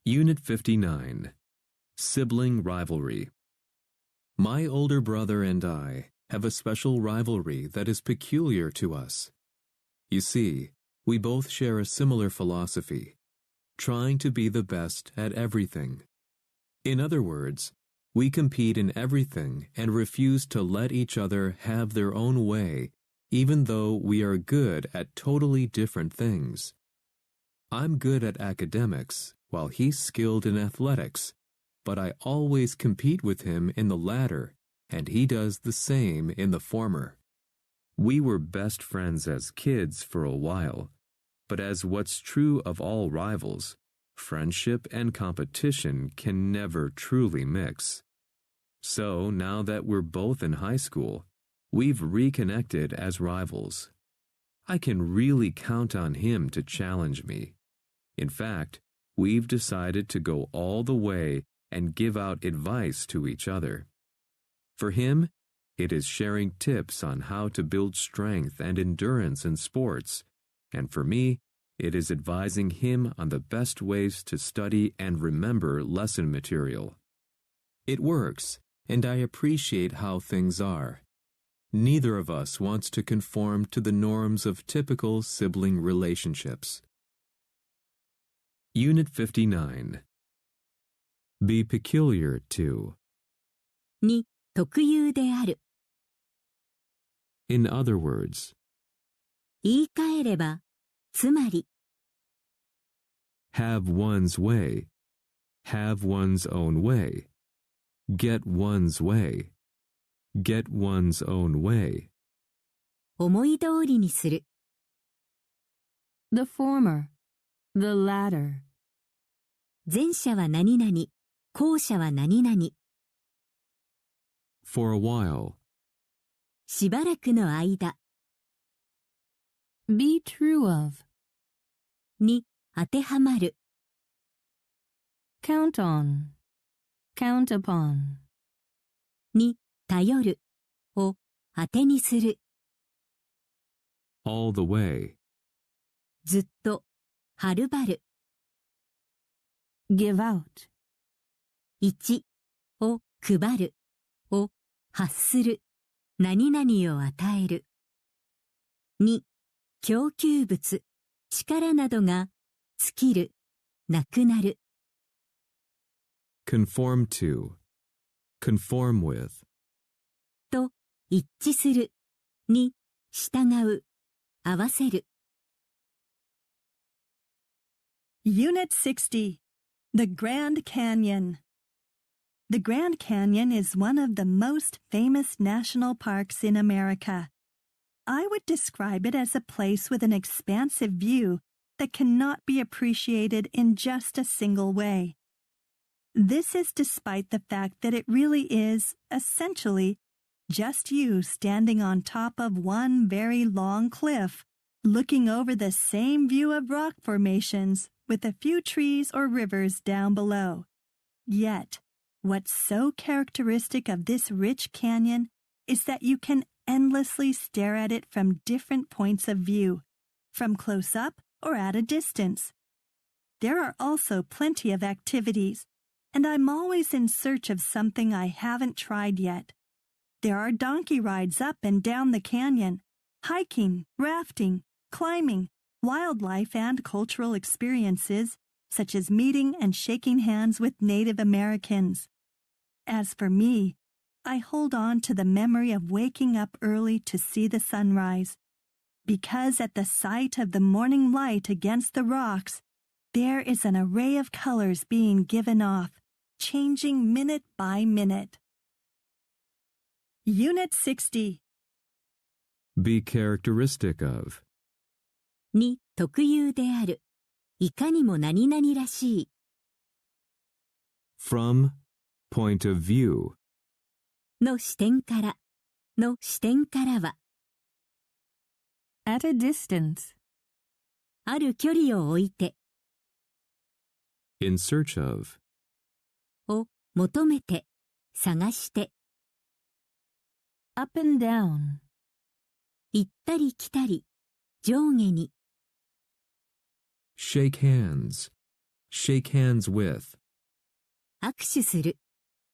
Unit 59, Sibling Rivalry. My older brother and I have a special rivalry that is peculiar to us. You see, we both share a similar philosophy, trying to be the best at everything. In other words, we compete in everything and refuse to let each other have their own way, even though we are good at totally different things. I'm good at academics, while he's skilled in athletics, but I always compete with him in the latter, and he does the same in the former. We were best friends as kids for a while, but as what's true of all rivals, friendship and competition can never truly mix. So now that we're both in high school, we've reconnected as rivals. I can really count on him to challenge me. In fact, we've decided to go all the way and give out advice to each other. For him, it is sharing tips on how to build strength and endurance in sports, and for me, It is advising him on the best ways to study and remember lesson material. It works, and I appreciate how things are. Neither of us wants to conform to the norms of typical sibling relationships. Unit 59. Be peculiar to. に、特有である。In other words, 言い換えれば、つまり、have one's way, have one's own way, get one's way, get one's own way. 思い通りにする。The former, the latter. 前者は何々、後者は何々。For a while, しばらくの間 Be true of. に当てはまる。Count on. Count upon. に頼るを当てにする。all the way, ずっと、はるばる。Give out. 1を配るを発する。何々を与える。2、供給物、力などが尽きる、なくなる。conform to, conform with, と一致するに従う、合わせる。Unit 60. The Grand Canyon. The Grand Canyon is one of the most famous national parks in America. I would describe it as a place with an expansive view that cannot be appreciated in just a single way. This is despite the fact that it really is, essentially, just you standing on top of one very long cliff, looking over the same view of rock formations with a few trees or rivers down below. Yet, what's so characteristic of this rich canyon is that you can endlessly stare at it from different points of view, from close up or at a distance. There are also plenty of activities, and I'm always in search of something I haven't tried yet. There are donkey rides up and down the canyon, hiking, rafting, climbing, wildlife and cultural experiences, such as meeting and shaking hands with Native Americans. As for me, I hold on to the memory of waking up early to see the sunrise, because at the sight of the morning light against the rocks, there is an array of colors being given off, changing minute by minute. Unit 60. be characteristic of, に特有である。いかにも何々らしい。from, point of view, の視点からは、 At a distance. ある距離を置いて、 in search of, を求めて、探して、 Up and down. 行ったり来たり、上下に。shake hands with, 握手する。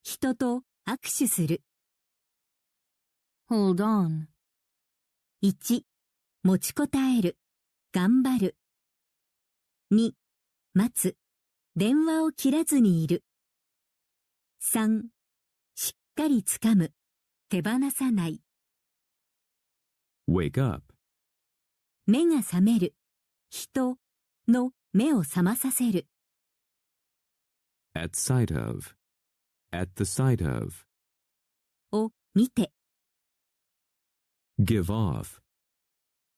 人と握手する。Hold on. 1、持ちこたえる。頑張る。2、待つ。電話を切らずにいる。3、しっかりつかむ。手放さない。wake up, 目が覚める。人の目を覚まさせる。at sight of, at the sight of, を見て。give off,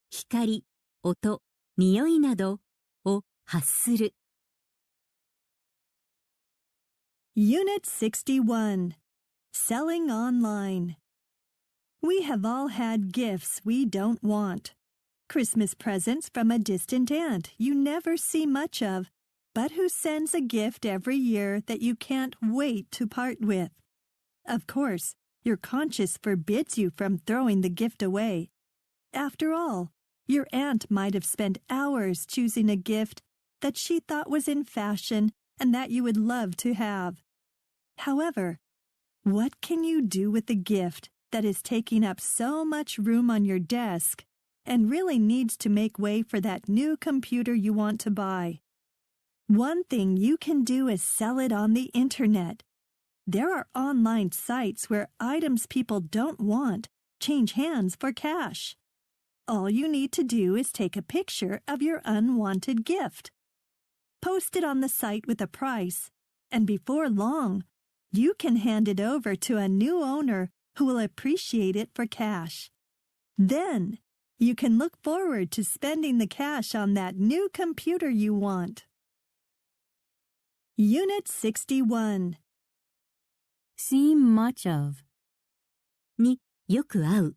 光、音、匂いなどを発する。Unit 61. Selling online. We have all had gifts we don't want. Christmas presents from a distant aunt you never see much of, but who sends a gift every year that you can't wait to part with. Of course, your conscience forbids you from throwing the gift away. After all, Your aunt might have spent hours choosing a gift that she thought was in fashion and that you would love to have. However, what can you do with a gift that is taking up so much room on your desk and really needs to make way for that new computer you want to buy? One thing you can do is sell it on the internet. There are online sites where items people don't want change hands for cash. All you need to do is take a picture of your unwanted gift. Post it on the site with a price, and before long, you can hand it over to a new owner who will appreciate it for cash. Then, you can look forward to spending the cash on that new computer you want. Unit 61. See much of. によく合う。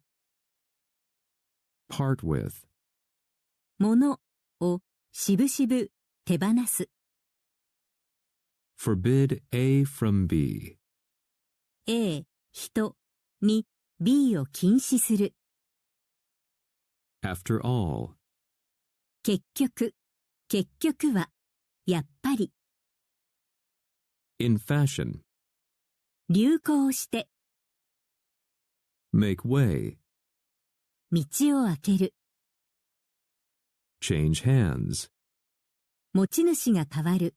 Part with. ものをしぶしぶ手放す。Forbid A from B. A、人に B を禁止する。After all. 結局は、やっぱり。In fashion. 流行して、Make way. 道を開ける。Change hands. 持ち主が変わる。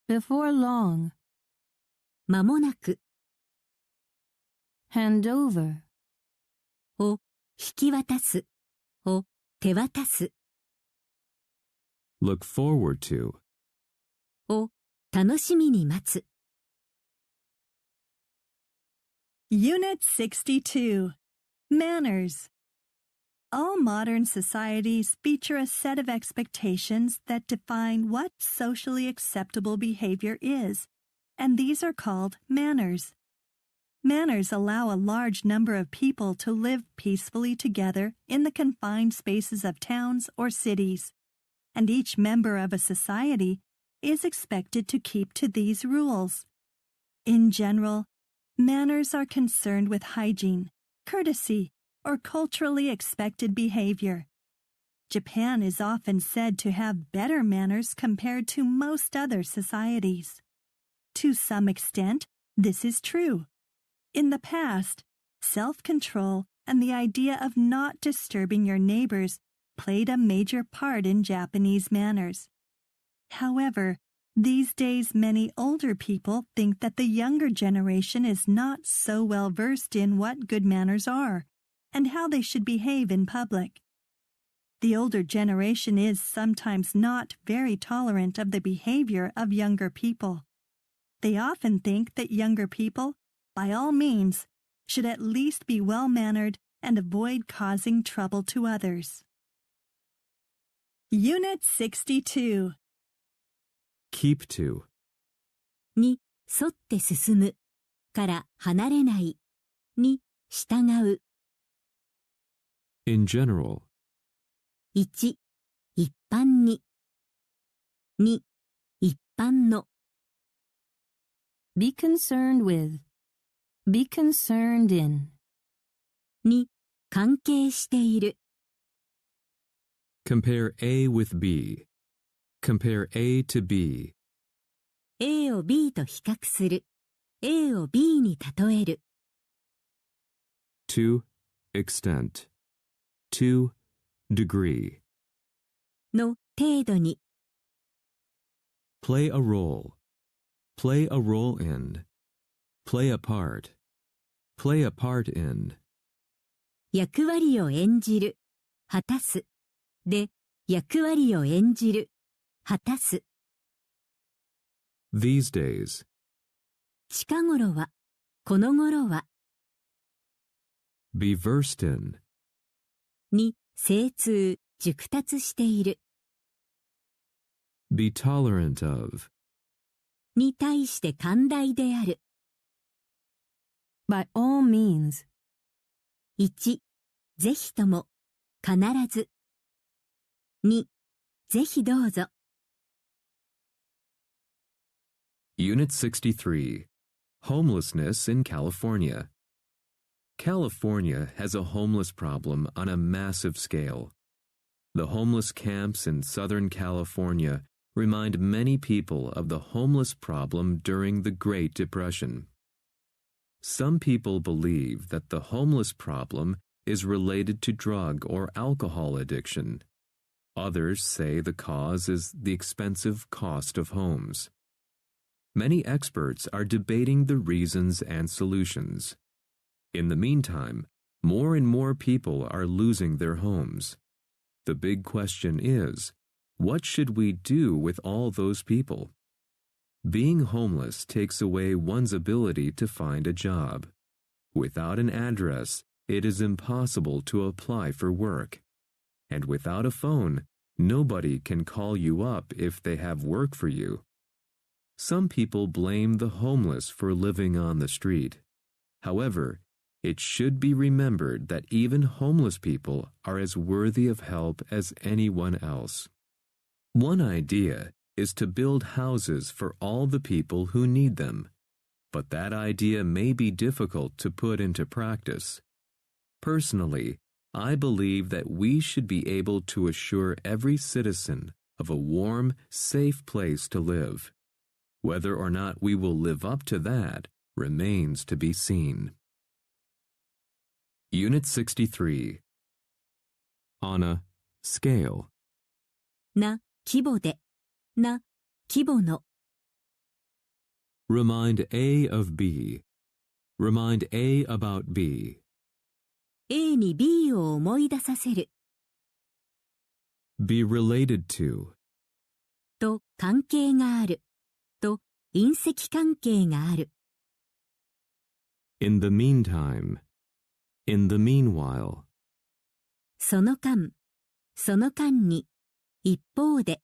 Before long. 間もなく。Hand over. を引き渡す。を手渡す。Look forward to. を楽しみに待つ。Unit 62. Manners. All modern societies feature a set of expectations that define what socially acceptable behavior is, and these are called manners. Manners allow a large number of people to live peacefully together in the confined spaces of towns or cities, and each member of a society is expected to keep to these rules. In general, manners are concerned with hygiene, courtesy, or culturally expected behavior. Japan is often said to have better manners compared to most other societies. To some extent, this is true. In the past, self-control and the idea of not disturbing your neighbors played a major part in Japanese manners. However, these days many older people think that the younger generation is not so well versed in what good manners are and how they should behave in public. The older generation is sometimes not very tolerant of the behavior of younger people. They often think that younger people, by all means, should at least be well-mannered and avoid causing trouble to others. Unit 62. Keep to. に沿って進む。から離れない。に従う。In general. 1、一般に。2、一般の。Be concerned with. Be concerned in. 2、関係している。Compare A with B. Compare A to B. A を B と比較する。A を B に例える。To extent. To degree. の程度に。Play a role. Play a role in. Play a part. Play a part in. 役割を演じる。果たす。で、役割を演じる。果たす。These days. 近頃は。この頃は。Be versed in. に精通、熟達している。Be tolerant of. に対して寛大である。By all means. 1、ぜひとも、必ず。2、ぜひどうぞ。Unit 63. Homelessness in California. California has a homeless problem on a massive scale. The homeless camps in Southern California remind many people of the homeless problem during the Great Depression. Some people believe that the homeless problem is related to drug or alcohol addiction. Others say the cause is the expensive cost of homes. Many experts are debating the reasons and solutions. In the meantime, more and more people are losing their homes. The big question is, what should we do with all those people? Being homeless takes away one's ability to find a job. Without an address, it is impossible to apply for work. And without a phone, nobody can call you up if they have work for you. Some people blame the homeless for living on the street. However, it should be remembered that even homeless people are as worthy of help as anyone else. One idea is to build houses for all the people who need them, but that idea may be difficult to put into practice. Personally, I believe that we should be able to assure every citizen of a warm, safe place to live. Whether or not we will live up to that remains to be seen. Unit 63. On a scale. な、規模で。な、規模の。Remind A of B. Remind A about B. A に B を思い出させる。Be related to. と関係がある。と因績関係がある。In the meantime. In the meanwhile. その間に、一方で、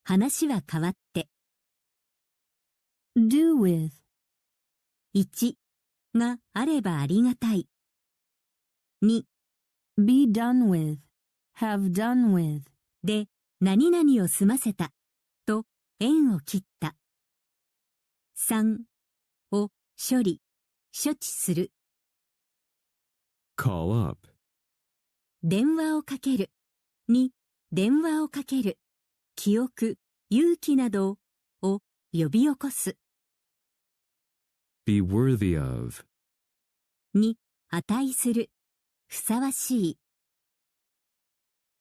話は変わって。Do with. 1があればありがたい。2 Be done with. Have done with. で、何々を済ませた。と、縁を切った。3を処理、処置する。Call up. 電話をかける。に、電話をかける。記憶、勇気などを呼び起こす。Be worthy of. に、値する。ふさわしい。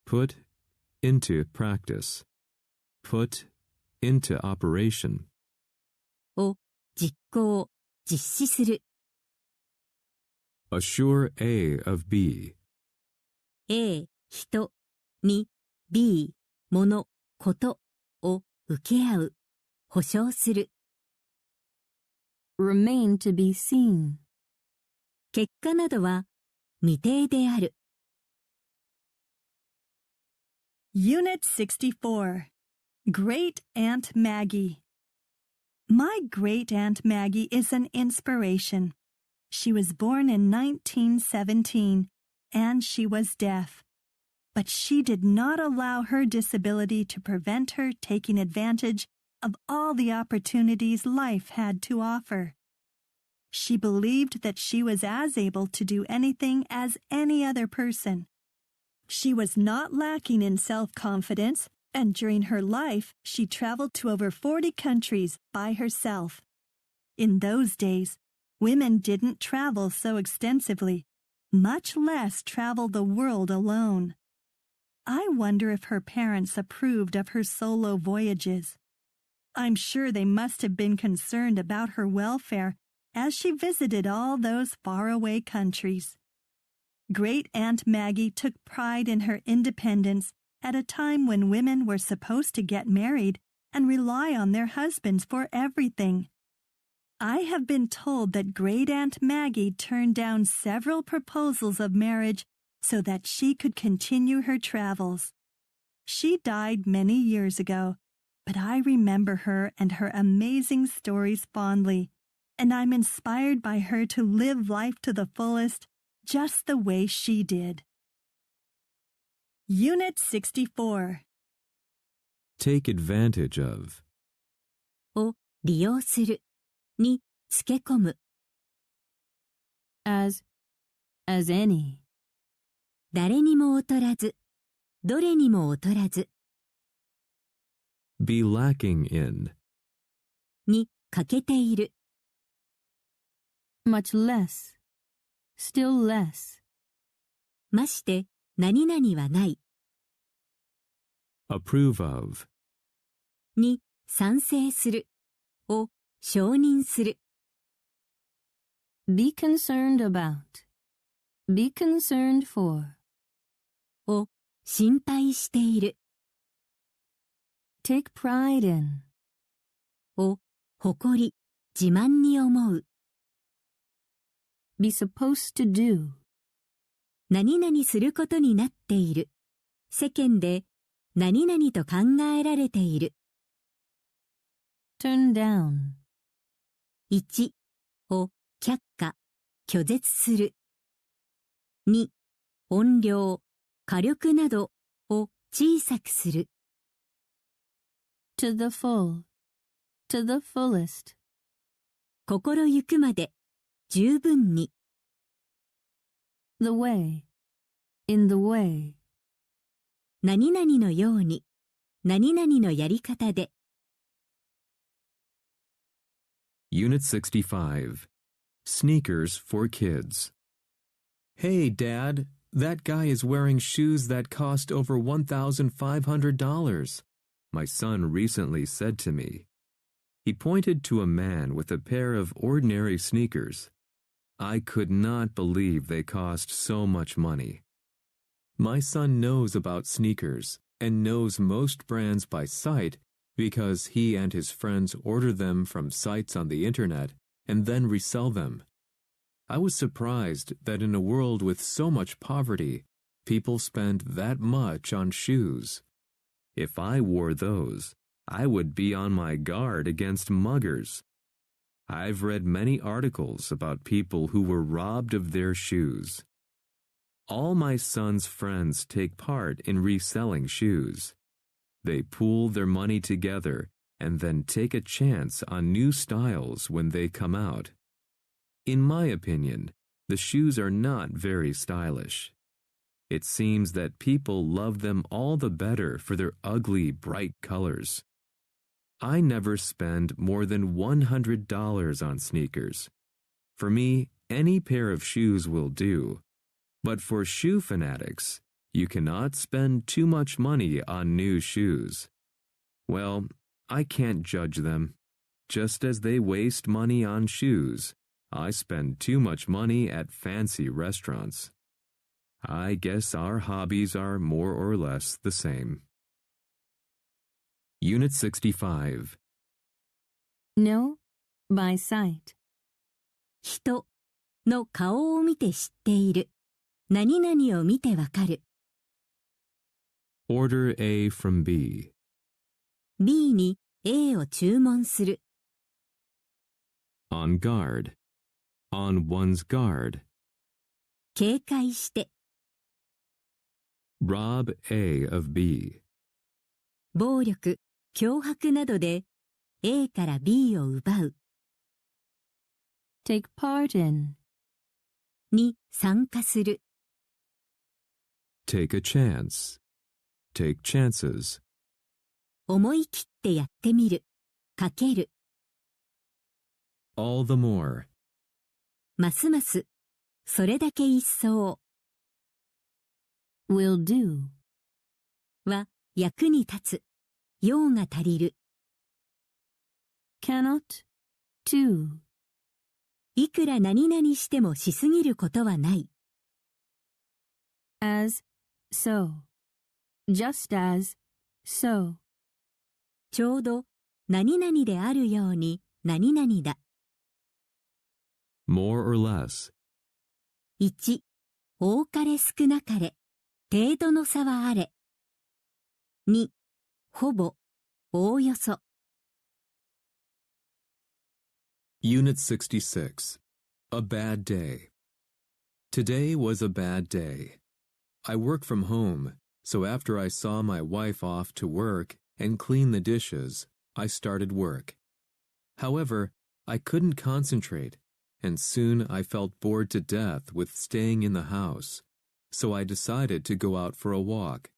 Put into practice. Put into operation. を実行、実施する。Assure A of B. A、人、に、B、物、ことを受け合う、保証する。Remain to be seen. 結果などは未定である。Unit 64. Great Aunt Maggie. My great Aunt Maggie is an inspiration. She was born in 1917, and she was deaf. But she did not allow her disability to prevent her taking advantage of all the opportunities life had to offer. She believed that she was as able to do anything as any other person. She was not lacking in self-confidence, and during her life, she traveled to over 40 countries by herself. In those days, women didn't travel so extensively, much less travel the world alone. I wonder if her parents approved of her solo voyages. I'm sure they must have been concerned about her welfare as she visited all those faraway countries. Great Aunt Maggie took pride in her independence at a time when women were supposed to get married and rely on their husbands for everything. I have been told that Great Aunt Maggie turned down several proposals of marriage so that she could continue her travels. She died many years ago, but I remember her and her amazing stories fondly, and I'm inspired by her to live life to the fullest, just the way she did. Unit 64. Take advantage of. を利用する。に、つけ込む。As as any. 誰にも劣らず、どれにも劣らず Be lacking in. に欠けている。Much less. Still less. まして、何々はない。Approve of. に賛成する。を承認する。Be concerned about. Be concerned for. を心配している。Take pride in. を誇り、自慢に思う。Be supposed to do. 何々することになっている。世間で何々と考えられている。Turn down. 1を却下、拒絶する。2、音量、火力などを小さくする。To the full. To the fullest. 心ゆくまで、十分に。The way. In the way. 何々のように、何々のやり方で。Unit 65. Sneakers for Kids. Hey, Dad, that guy is wearing shoes that cost over $1,500. My son recently said to me. He pointed to a man with a pair of ordinary sneakers. I could not believe they cost so much money. My son knows about sneakers and knows most brands by sight because he and his friends order them from sites on the internet and then resell them. I was surprised that in a world with so much poverty, people spend that much on shoes. If I wore those, I would be on my guard against muggers. I've read many articles about people who were robbed of their shoes. All my son's friends take part in reselling shoes. They pool their money together and then take a chance on new styles when they come out. In my opinion, the shoes are not very stylish. It seems that people love them all the better for their ugly, bright colors. I never spend more than $100 on sneakers. For me, any pair of shoes will do. But for shoe fanatics, you cannot spend too much money on new shoes. Well, I can't judge them. Just as they waste money on shoes, I spend too much money at fancy restaurants. I guess our hobbies are more or less the same. Unit 65. Know by sight. 人の顔を見て知っている。何々を見てわかる。Order A from B. B に A を注文する。On guard. On one's guard. 警戒して。Rob A of B. 暴力、脅迫などで A から B を奪う。Take part in. に参加する。Take a chance. Take chances. 思い切ってやってみる。かける。All the more. ますます。それだけ一層。Will do. は役に立つ。用が足りる。Cannot. To. いくら何々してもしすぎることはない。As. So. Just as. So. ちょうど何々であるように何々だ。More or less. 1、多かれ少なかれ、程度の差はあれ。2、ほぼ、おおよそ。Unit 66. A bad day. Today was a bad day. I work from home, so after I saw my wife off to work and clean the dishes, I started work. However, I couldn't concentrate and soon I felt bored to death with staying in the house, so I decided to go out for a walk.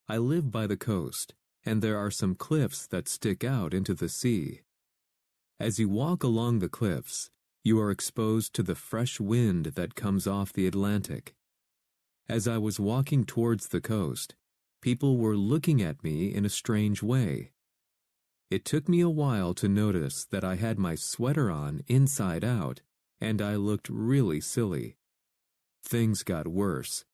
I live by the coast, and there are some cliffs that stick out into the sea. As you walk along the cliffs, you are exposed to the fresh wind that comes off the Atlantic. As I was walking towards the coast, people were looking at me in a strange way. It took me a while to notice that I had my sweater on inside out, and I looked really silly. Things got worse.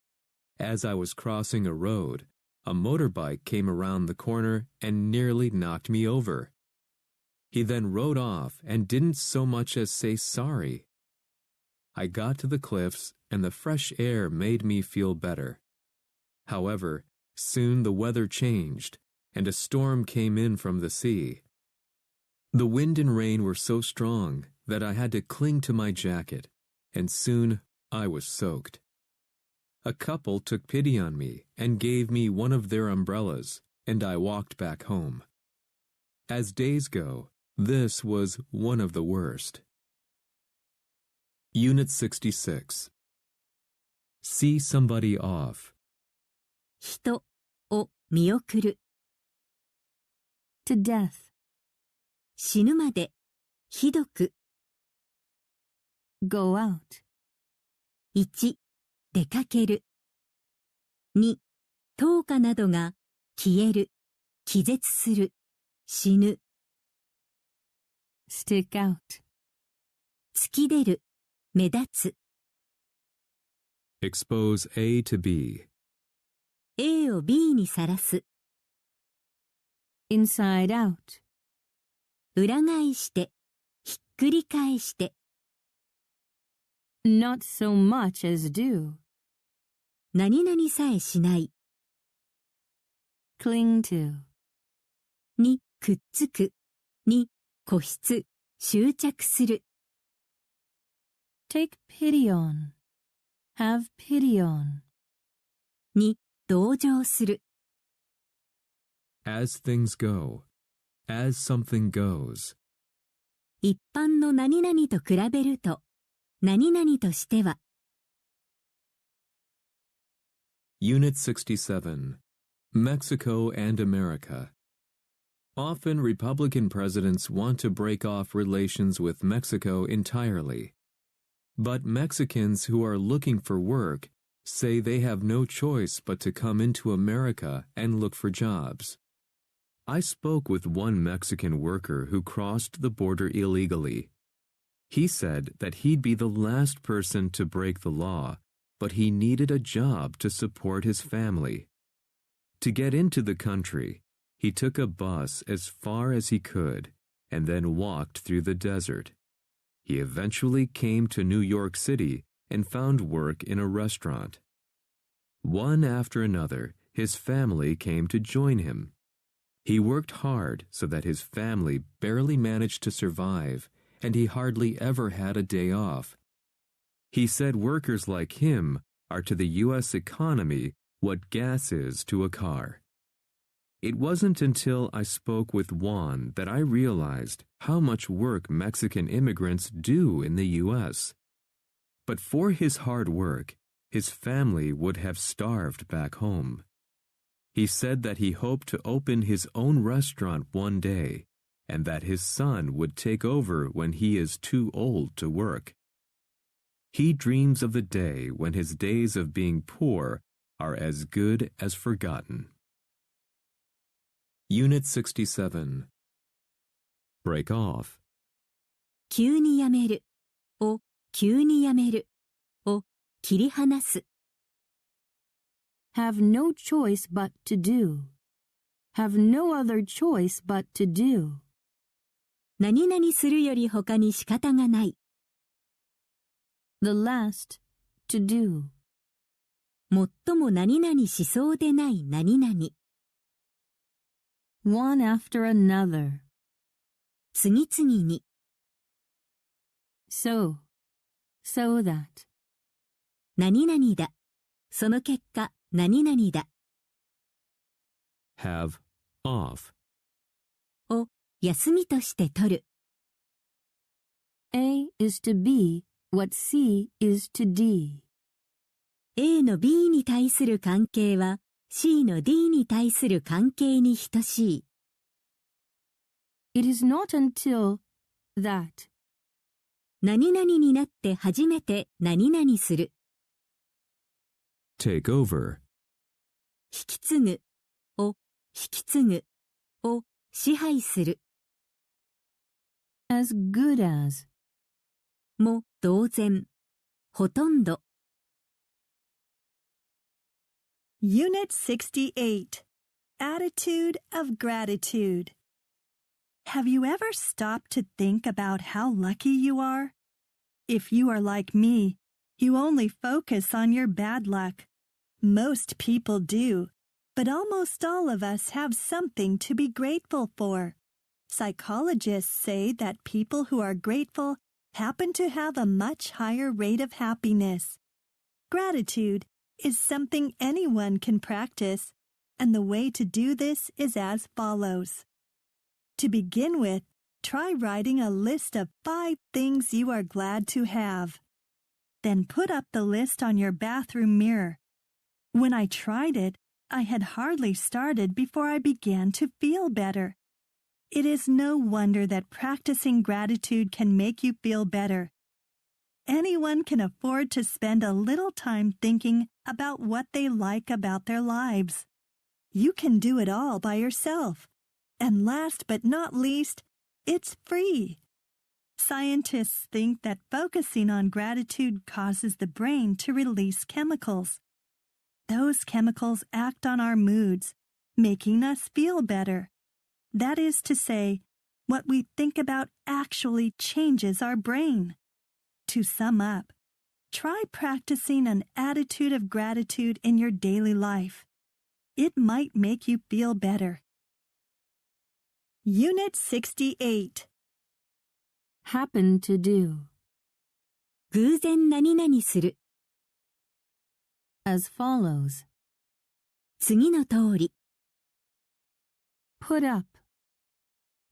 As I was crossing a road, a motorbike came around the corner and nearly knocked me over. He then rode off and didn't so much as say sorry. I got to the cliffs, and the fresh air made me feel better. However, soon the weather changed, and a storm came in from the sea. The wind and rain were so strong that I had to cling to my jacket, and soon I was soaked. A couple took pity on me and gave me one of their umbrellas, and I walked back home. As days go, this was one of the worst. Unit 66. See somebody off. 人を見送る。To death. 死ぬまで、ひどく。Go out. 1、出かける。2、灯火などが消える、気絶する、死ぬ。Stick out. 突き出る、目立つ。Expose A to B. A を B にさらす。Inside out. 裏返して、ひっくり返して。Not so much as do. 何々さえしない。Cling to. 2、くっつく。2、固執、執着する。Take pity on. Have pity on. 2、同情する。As things go. As something goes. 一般の何々と比べると、何々としては。Unit 67. Mexico and America. Often Republican presidents want to break off relations with Mexico entirely. But Mexicans who are looking for work say they have no choice but to come into America and look for jobs. I spoke with one Mexican worker who crossed the border illegally. He said that he'd be the last person to break the law, but he needed a job to support his family. To get into the country, he took a bus as far as he could and then walked through the desert. He eventually came to New York City and found work in a restaurant. One after another, his family came to join him. He worked hard so that his family barely managed to survive, and he hardly ever had a day off. He said workers like him are to the U.S. economy what gas is to a car. It wasn't until I spoke with Juan that I realized how much work Mexican immigrants do in the U.S. But for his hard work, his family would have starved back home. He said that he hoped to open his own restaurant one day, and that his son would take over when he is too old to work. He dreams of the day when his days of being poor are as good as forgotten. Unit 67. Break off. 急にやめるを急にやめるを切り離す。Have no choice but to do. Have no other choice but to do. 何々するより他に仕方がない。The last to do. 最も何々しそうでない何々。One after another. 次々に。So that. 何々だ。その結果、何々だ。Have off. を休みとして取る。A is to B what C is to D. A の B に対する関係は C の D に対する関係に等しい。It is not until that 何々になって初めて何々する。take over, 引き継ぐを引き継ぐを支配する。as good as も同然、ほとんど。Unit 68 Attitude of Gratitude. Have you ever stopped to think about how lucky you are? If you are like me, you only focus on your bad luck. Most people do, but almost all of us have something to be grateful for. Psychologists say that people who are grateful happen to have a much higher rate of happiness. Gratitude is something anyone can practice, and the way to do this is as follows. To begin with, try writing a list of 5 things you are glad to have. Then put up the list on your bathroom mirror. When I tried it, I had hardly started before I began to feel better. It is no wonder that practicing gratitude can make you feel better. Anyone can afford to spend a little time thinking about what they like about their lives. You can do it all by yourself. And last but not least, it's free. Scientists think that focusing on gratitude causes the brain to release chemicals. Those chemicals act on our moods, making us feel better. That is to say, what we think about actually changes our brain. To sum up, try practicing an attitude of gratitude in your daily life. It might make you feel better. Unit 68 happen to do 偶然何々する。as follows. 次の通り。put up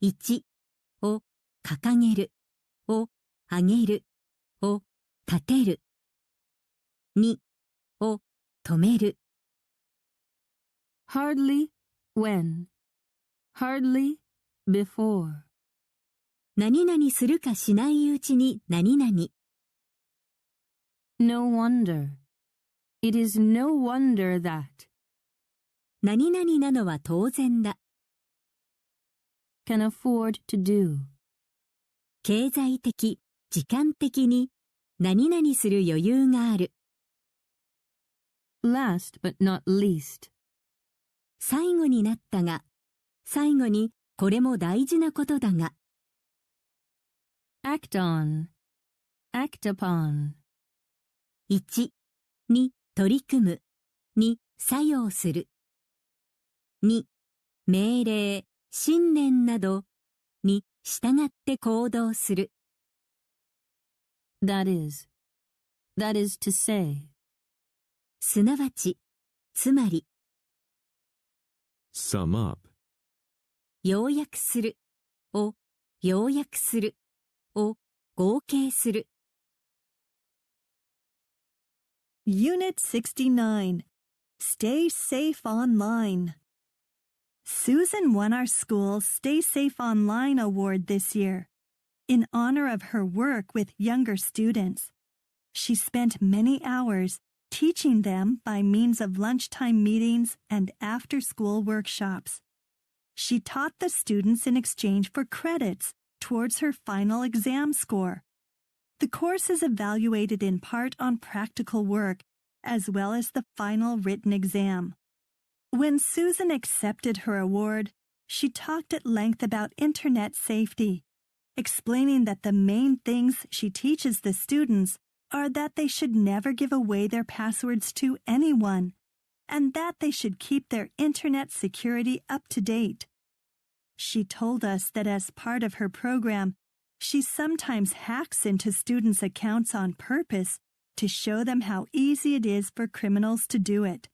1を掲げるを上げるを立てる。2を止める。hardly when, hardly before. 何々するかしないうちに何々。No wonder. It is no wonder that. 何々なのは当然だ。can afford to do. 経済的、時間的に何々する余裕がある。last but not least. 最後になったが、最後にこれも大事なことだが。act on, act upon. 1に取り組む、に作用する。2命令、信念などに従って行動する。that is to say. すなわち、つまり。sum up, 要約するを要約するを合計する。Unit 69 Stay Safe Online. Susan won our school's Stay Safe Online award this year in honor of her work with younger students. She spent many hours teaching them by means of lunchtime meetings and after-school workshops. She taught the students in exchange for credits towards her final exam score. The course is evaluated in part on practical work as well as the final written exam. When Susan accepted her award, she talked at length about internet safety, explaining that the main things she teaches the students are that they should never give away their passwords to anyone, and that they should keep their internet security up to date. She told us that as part of her program, she sometimes hacks into students' accounts on purpose to show them how easy it is for criminals to do it.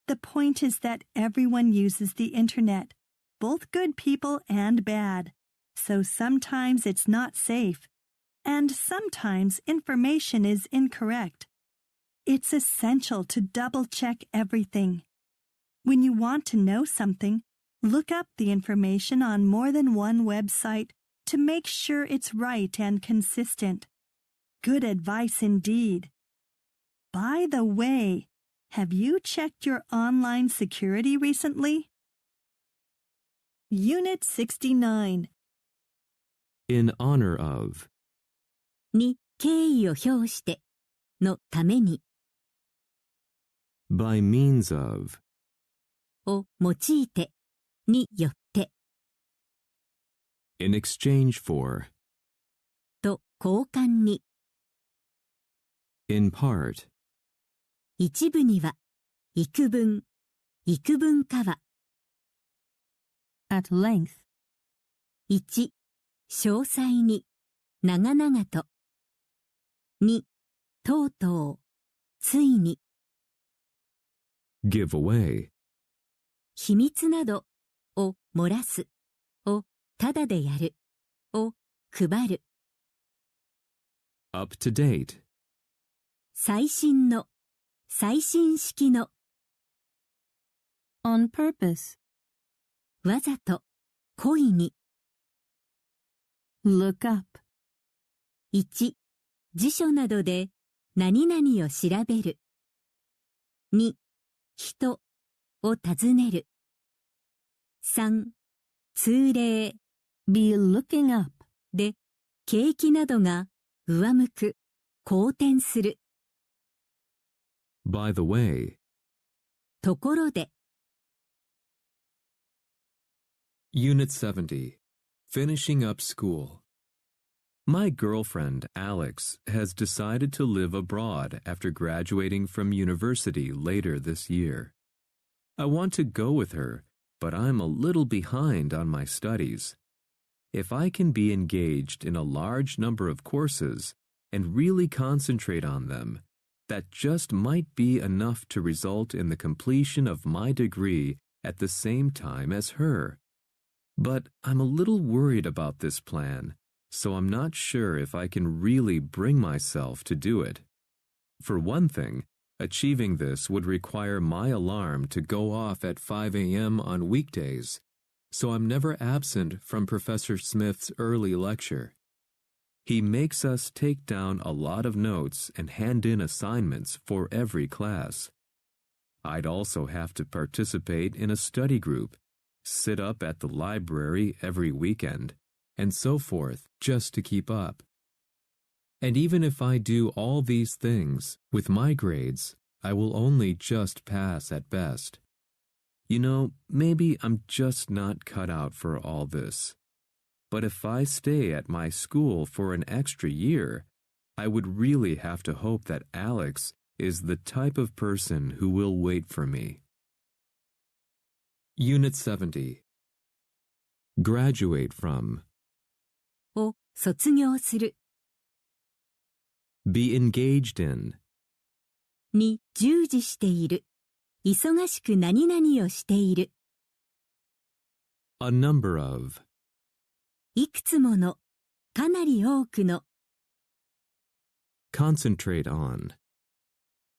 The point is that everyone uses the internet, both good people and bad, so sometimes it's not safe, and sometimes information is incorrect. It's essential to double-check everything. When you want to know something, look up the information on more than one website to make sure it's right and consistent. Good advice indeed. By the way, have you checked your online security recently? Unit 69. In honor of. に敬意を表してのために By means of. を用いてによってIn exchange for. と交換に In part. 一部には幾分かは At length. 1詳細に長々と2とうとうついに Give away. 秘密などを漏らすをただでやるを配る Up to date. 最新の最新式の On purpose. わざと故意に Look up. 1辞書などで何々を調べる2人を尋ねる3通例 Be looking up. で景気などが上向く好転する By the way. ところで Unit 70. Finishing up school. My girlfriend, Alex, has decided to live abroad after graduating from university later this year. I want to go with her, but I'm a little behind on my studies. If I can be engaged in a large number of courses and really concentrate on them, that just might be enough to result in the completion of my degree at the same time as her. But I'm a little worried about this plan, so I'm not sure if I can really bring myself to do it. For one thing, achieving this would require my alarm to go off at 5 a.m. on weekdays, so I'm never absent from Professor Smith's early lecture. He makes us take down a lot of notes and hand in assignments for every class. I'd also have to participate in a study group, sit up at the library every weekend, and so forth, just to keep up. And even if I do all these things, with my grades, I will only just pass at best. You know, maybe I'm just not cut out for all this. But if I stay at my school for an extra year, I would really have to hope that Alex is the type of person who will wait for me. Unit 70. Graduate from. を卒業する Be engaged in. に従事している忙しく何々をしている A number of. いくつものかなり多くの Concentrate on.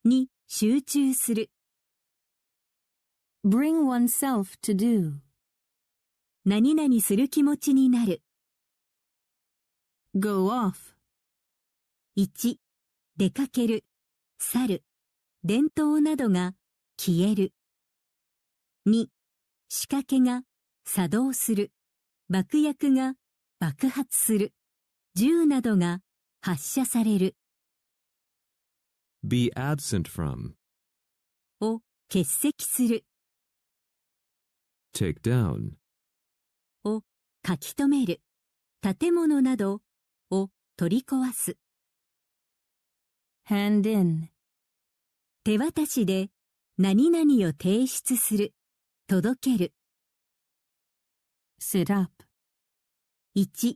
に集中する Bring oneself to do. 何々する気持ちになる Go off. 1出かける去る伝統などが消える2仕掛けが作動する爆薬が爆発する銃などが発射される Be absent from. を欠席する Take down. を書き留める建物などを取り壊す Hand in. 手渡しで何々を提出する届ける Sit up. 1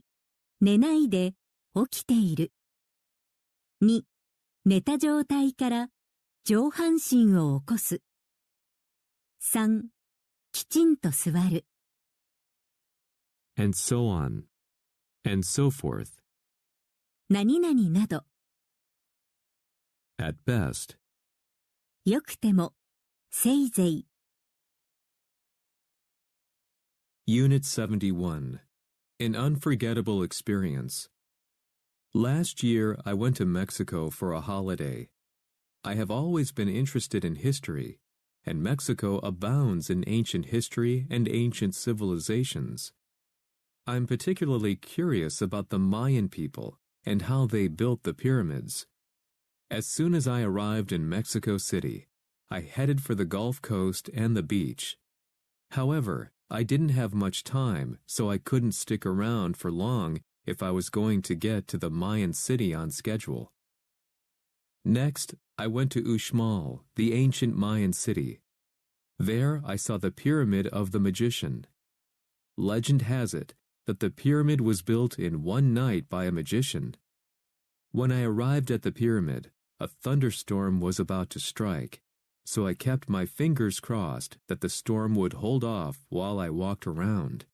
寝ないで起きている2寝た状態から上半身を起こす3きちんと座る And so on. And so forth. 何々など、 At best. よくても、せいぜい。 Unit 71. An unforgettable experience. Last year, I went to Mexico for a holiday. I have always been interested in history, and Mexico abounds in ancient history and ancient civilizations. I'm particularly curious about the Mayan people and how they built the pyramids. As soon as I arrived in Mexico City, I headed for the Gulf Coast and the beach. However, I didn't have much time, so I couldn't stick around for long if I was going to get to the Mayan city on schedule. Next, I went to Uxmal, the ancient Mayan city. There I saw the Pyramid of the Magician. Legend has it that the pyramid was built in one night by a magician. When I arrived at the pyramid, a thunderstorm was about to strike, so I kept my fingers crossed that the storm would hold off while I walked around.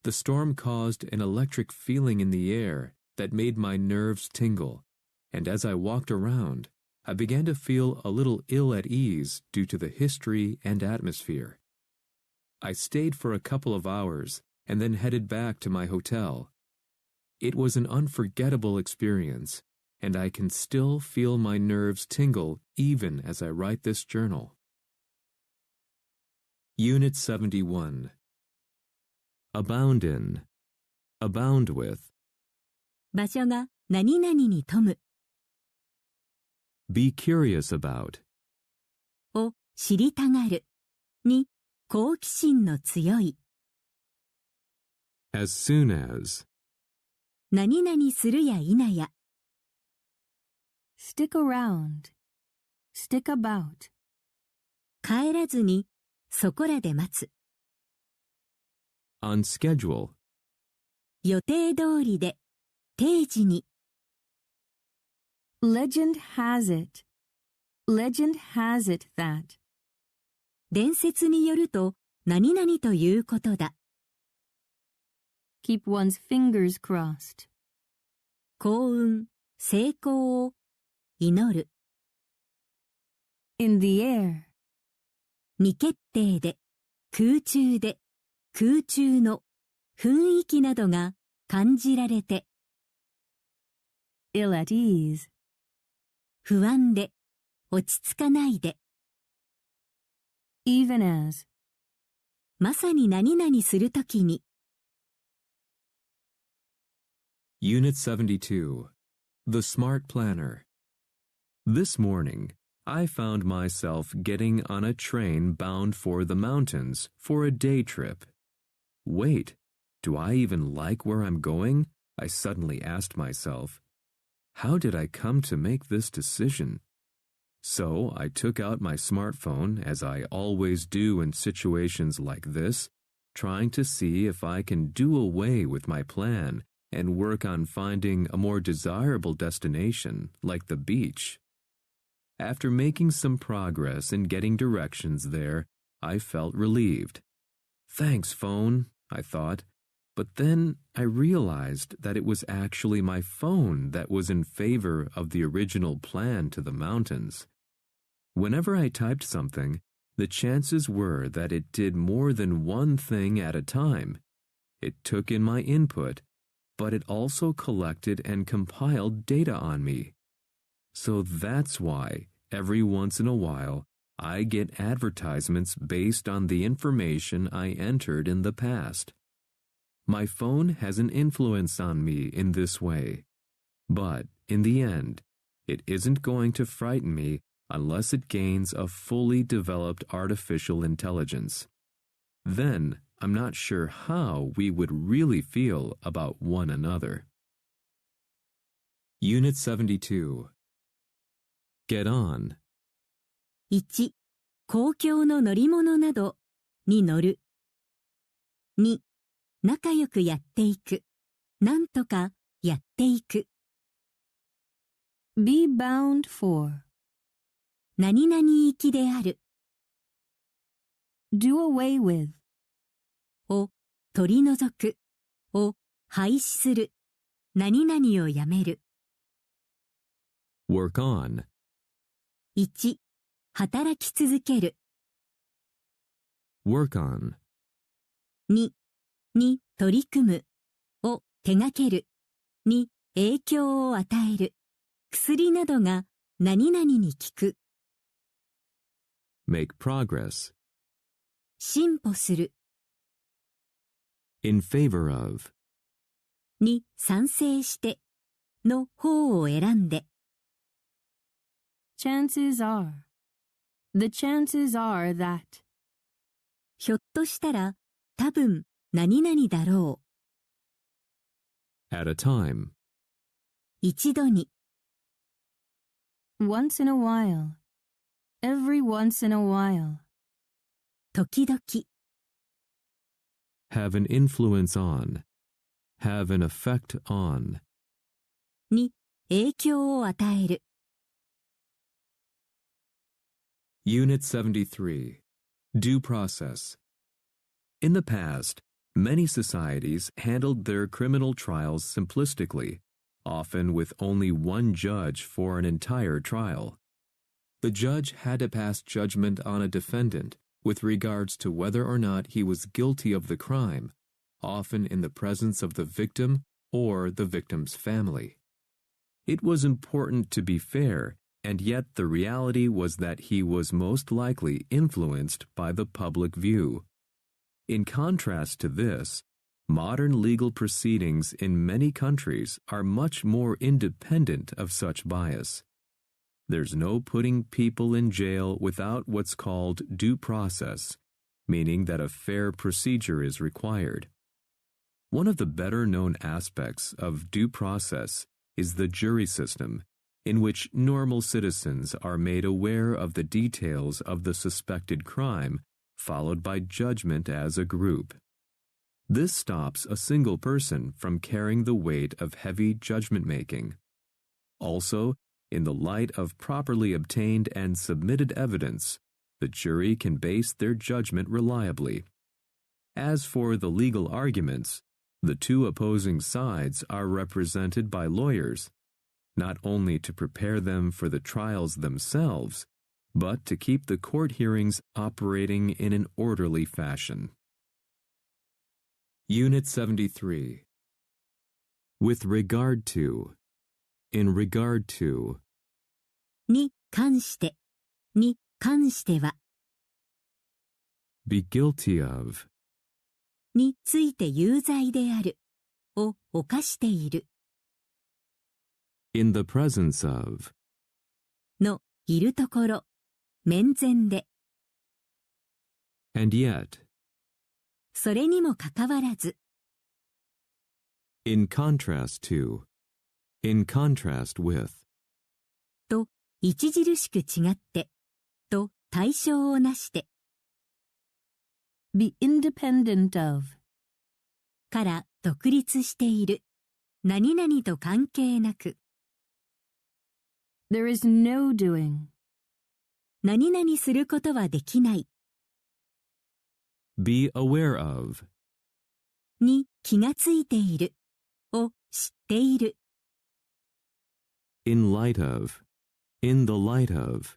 The storm caused an electric feeling in the air that made my nerves tingle, and as I walked around, I began to feel a little ill at ease due to the history and atmosphere. I stayed for a couple of hours and then headed back to my hotel. It was an unforgettable experience, and I can still feel my nerves tingle even as I write this journal. Unit 71. Abound in, abound with. 場所が何々に富む Be curious about. を知りたがるに好奇心の強い As soon as. 何々するや否や Stick around. Stick about. 帰らずにそこらで待つ On schedule. 予定通りで定時に Legend has it. Legend has it that. 伝説によると何々ということだ Keep one's fingers crossed. 幸運成功を祈る In the air. 未決定で空中で空中の雰囲気などが感じられて Ill at ease. 不安で落ち着かないで Even as. まさに何々するときに Unit 72. The Smart Planner. This morning, I found myself getting on a train bound for the mountains for a day trip. Wait, do I even like where I'm going? I suddenly asked myself. How did I come to make this decision? So I took out my smartphone, as I always do in situations like this, trying to see if I can do away with my plan and work on finding a more desirable destination, like the beach. After making some progress in getting directions there, I felt relieved. Thanks, phone, I thought. But then I realized that it was actually my phone that was in favor of the original plan to the mountains. Whenever I typed something, the chances were that it did more than one thing at a time. It took in my input, but it also collected and compiled data on me. So that's why, every once in a while, I get advertisements based on the information I entered in the past. My phone has an influence on me in this way. But, in the end, it isn't going to frighten me unless it gains a fully developed artificial intelligence. Then, I'm not sure how we would really feel about one another. Unit 72. Get on. 1、公共の乗り物などに乗る。2、仲良くやっていく。なんとかやっていく。Be bound for. 何々行きである。Do away with. を取り除く。を廃止する。何々をやめる。 Work on. 1、働き続ける。 Work on. 2、に取り組むを手掛けるに影響を与える。薬などが何々に効く。 Make progress. 進歩する In favor of. に賛成しての方を選んで。 Chances are. The chances are that. ひょっとしたら多分何々だろ At a time. う。一度に Once in a while. Every once in a while. 時々 Have an influence on. Have an effect on. に影響を与える。 Unit 73. Due process. In the past, many societies handled their criminal trials simplistically, often with only one judge for an entire trial. The judge had to pass judgment on a defendant with regards to whether or not he was guilty of the crime, often in the presence of the victim or the victim's family. It was important to be fair, and yet the reality was that he was most likely influenced by the public view. In contrast to this, modern legal proceedings in many countries are much more independent of such bias. There's no putting people in jail without what's called due process, meaning that a fair procedure is required. One of the better-known aspects of due process is the jury system, in which normal citizens are made aware of the details of the suspected crime, followed by judgment as a group. This stops a single person from carrying the weight of heavy judgment-making. Also, in the light of properly obtained and submitted evidence, the jury can base their judgment reliably. As for the legal arguments, the two opposing sides are represented by lawyers, not only to prepare them for the trials themselves, but to keep the court hearings operating in an orderly fashion. Unit 73. With regard to. In regard to. に関してに関しては Be guilty of. について有罪であるを犯している In the presence of. のいるところ面前で And yet. それにもかかわらず In contrast to. In contrast with. と著しく違ってと対象をなして Be independent of. から独立している何々と関係なく There is no doing. 何々することはできない Be aware of. に気がついているを知っている In light of. In the light of.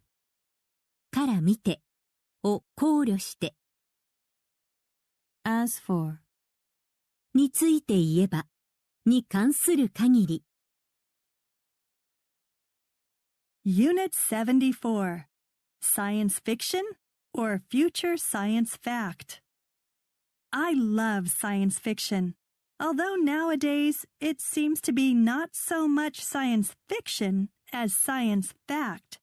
から見てを考慮して As for. について言えばに関する限り Unit 74. Science fiction or future science fact? I love science fiction, although nowadays it seems to be not so much science fiction as science fact.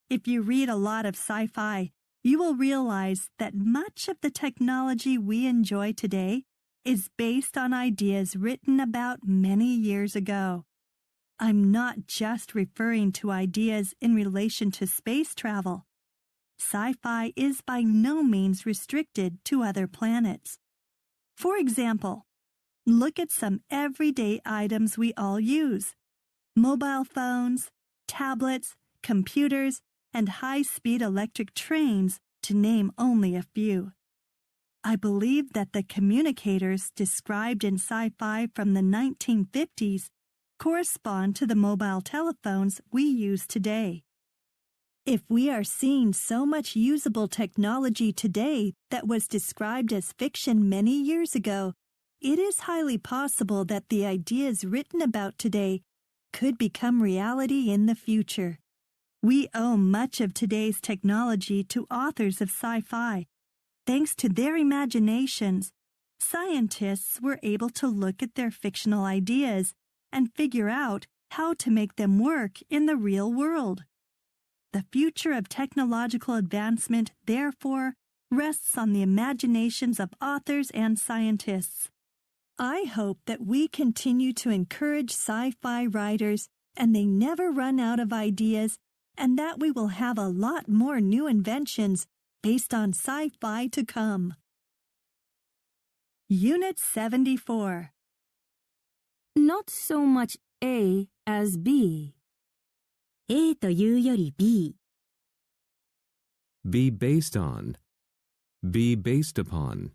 If you read a lot of sci-fi, you will realize that much of the technology we enjoy today is based on ideas written about many years ago. I'm not just referring to ideas in relation to space travel. Sci-fi is by no means restricted to other planets. For example, look at some everyday items we all use. Mobile phones, tablets, computers, and high-speed electric trains, to name only a few. I believe that the communicators described in sci-fi from the 1950s correspond to the mobile telephones we use today. If we are seeing so much usable technology today that was described as fiction many years ago, it is highly possible that the ideas written about today could become reality in the future. We owe much of today's technology to authors of sci-fi. Thanks to their imaginations, scientists were able to look at their fictional ideas and figure out how to make them work in the real world. The future of technological advancement, therefore, rests on the imaginations of authors and scientists. I hope that we continue to encourage sci-fi writers and they never run out of ideas, and that we will have a lot more new inventions based on sci-fi to come. Unit 74. Not so much A as B. A というより B。 Be based on. Be based upon.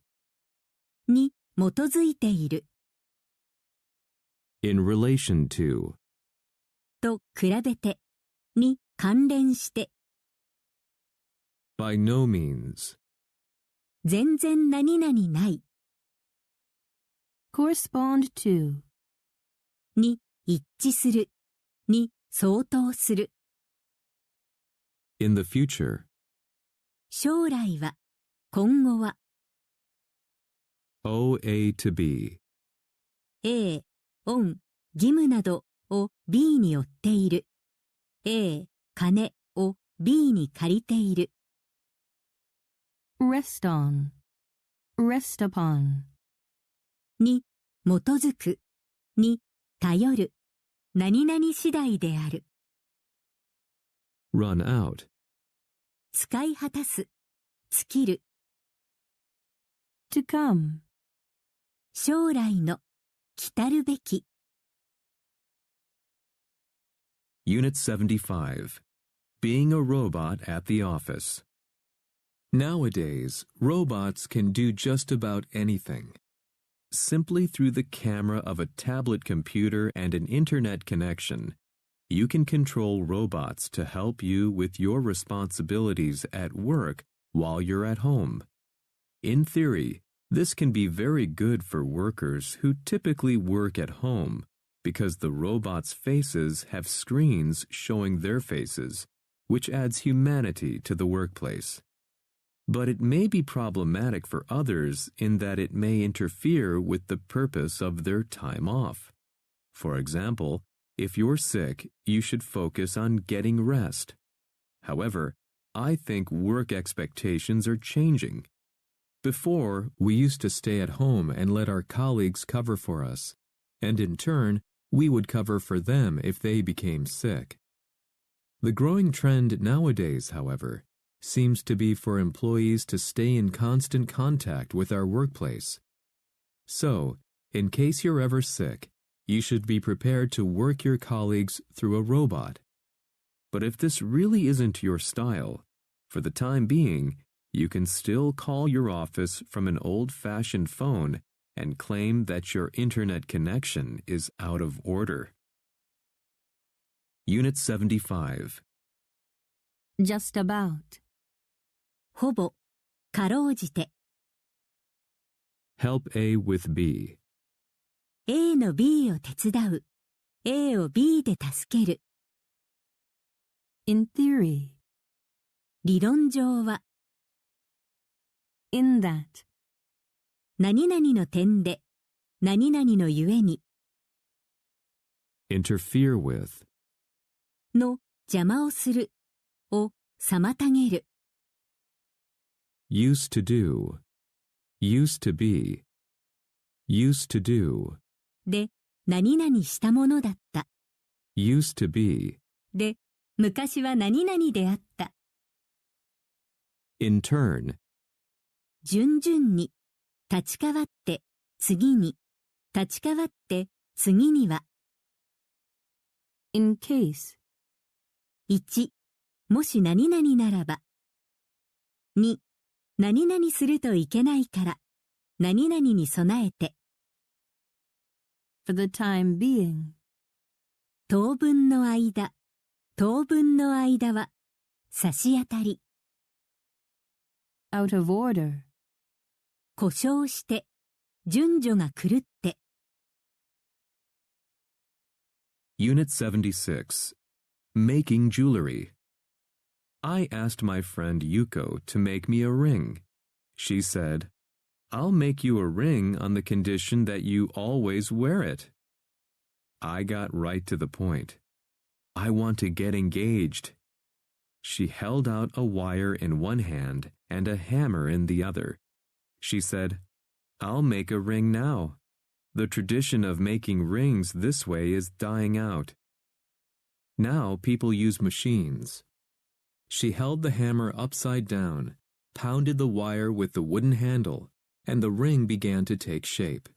に基づいている In relation to. と比べてに関連して By no means. 全然何々ない Correspond to. に一致するに相当する In the future. 将来は今後は Owe A to B. A、オン、義務などを B によっている A、金を B に借りている Rest on. Rest upon. に基づくに頼る何々次第である Run out. 使い果たす尽きる To come. 将来の来たるべき Unit 75. Being a robot at the office. Nowadays, robots can do just about anything. Simply through the camera of a tablet computer and an internet connection, you can control robots to help you with your responsibilities at work while you're at home. In theory, this can be very good for workers who typically work at home because the robots' faces have screens showing their faces, which adds humanity to the workplace. But it may be problematic for others in that it may interfere with the purpose of their time off. For example, if you're sick, you should focus on getting rest. However, I think work expectations are changing. Before, we used to stay at home and let our colleagues cover for us, and in turn, we would cover for them if they became sick. The growing trend nowadays, however, seems to be for employees to stay in constant contact with our workplace. So, in case you're ever sick, you should be prepared to work your colleagues through a robot. But if this really isn't your style, for the time being, you can still call your office from an old-fashioned phone and claim that your internet connection is out of order. Unit 75. Just about. ほぼかろうじて Help A with B. A の B を手伝う A を B で助ける In theory. 理論上は In that. 何々の点で何々のゆえに Interfere with. の邪魔をするを妨げる Used to do. Used to be. Used to do. で何々したものだった Used to be. で昔は何々であった In turn. 順々に立ち代わって次に立ち代わって次には In case. 1もし何々ならば2何々するといけないから何々に備えて For the time being. 当分の間、当分の間は、差し当たり、out of order, 故障して、順序が狂って。Unit 76. Making jewelry. I asked my friend Yuko to make me a ring. She said, I'll make you a ring on the condition that you always wear it. I got right to the point. I want to get engaged. She held out a wire in one hand and a hammer in the other. She said, I'll make a ring now. The tradition of making rings this way is dying out. Now people use machines. She held the hammer upside down, pounded the wire with the wooden handle, and the ring began to take shape.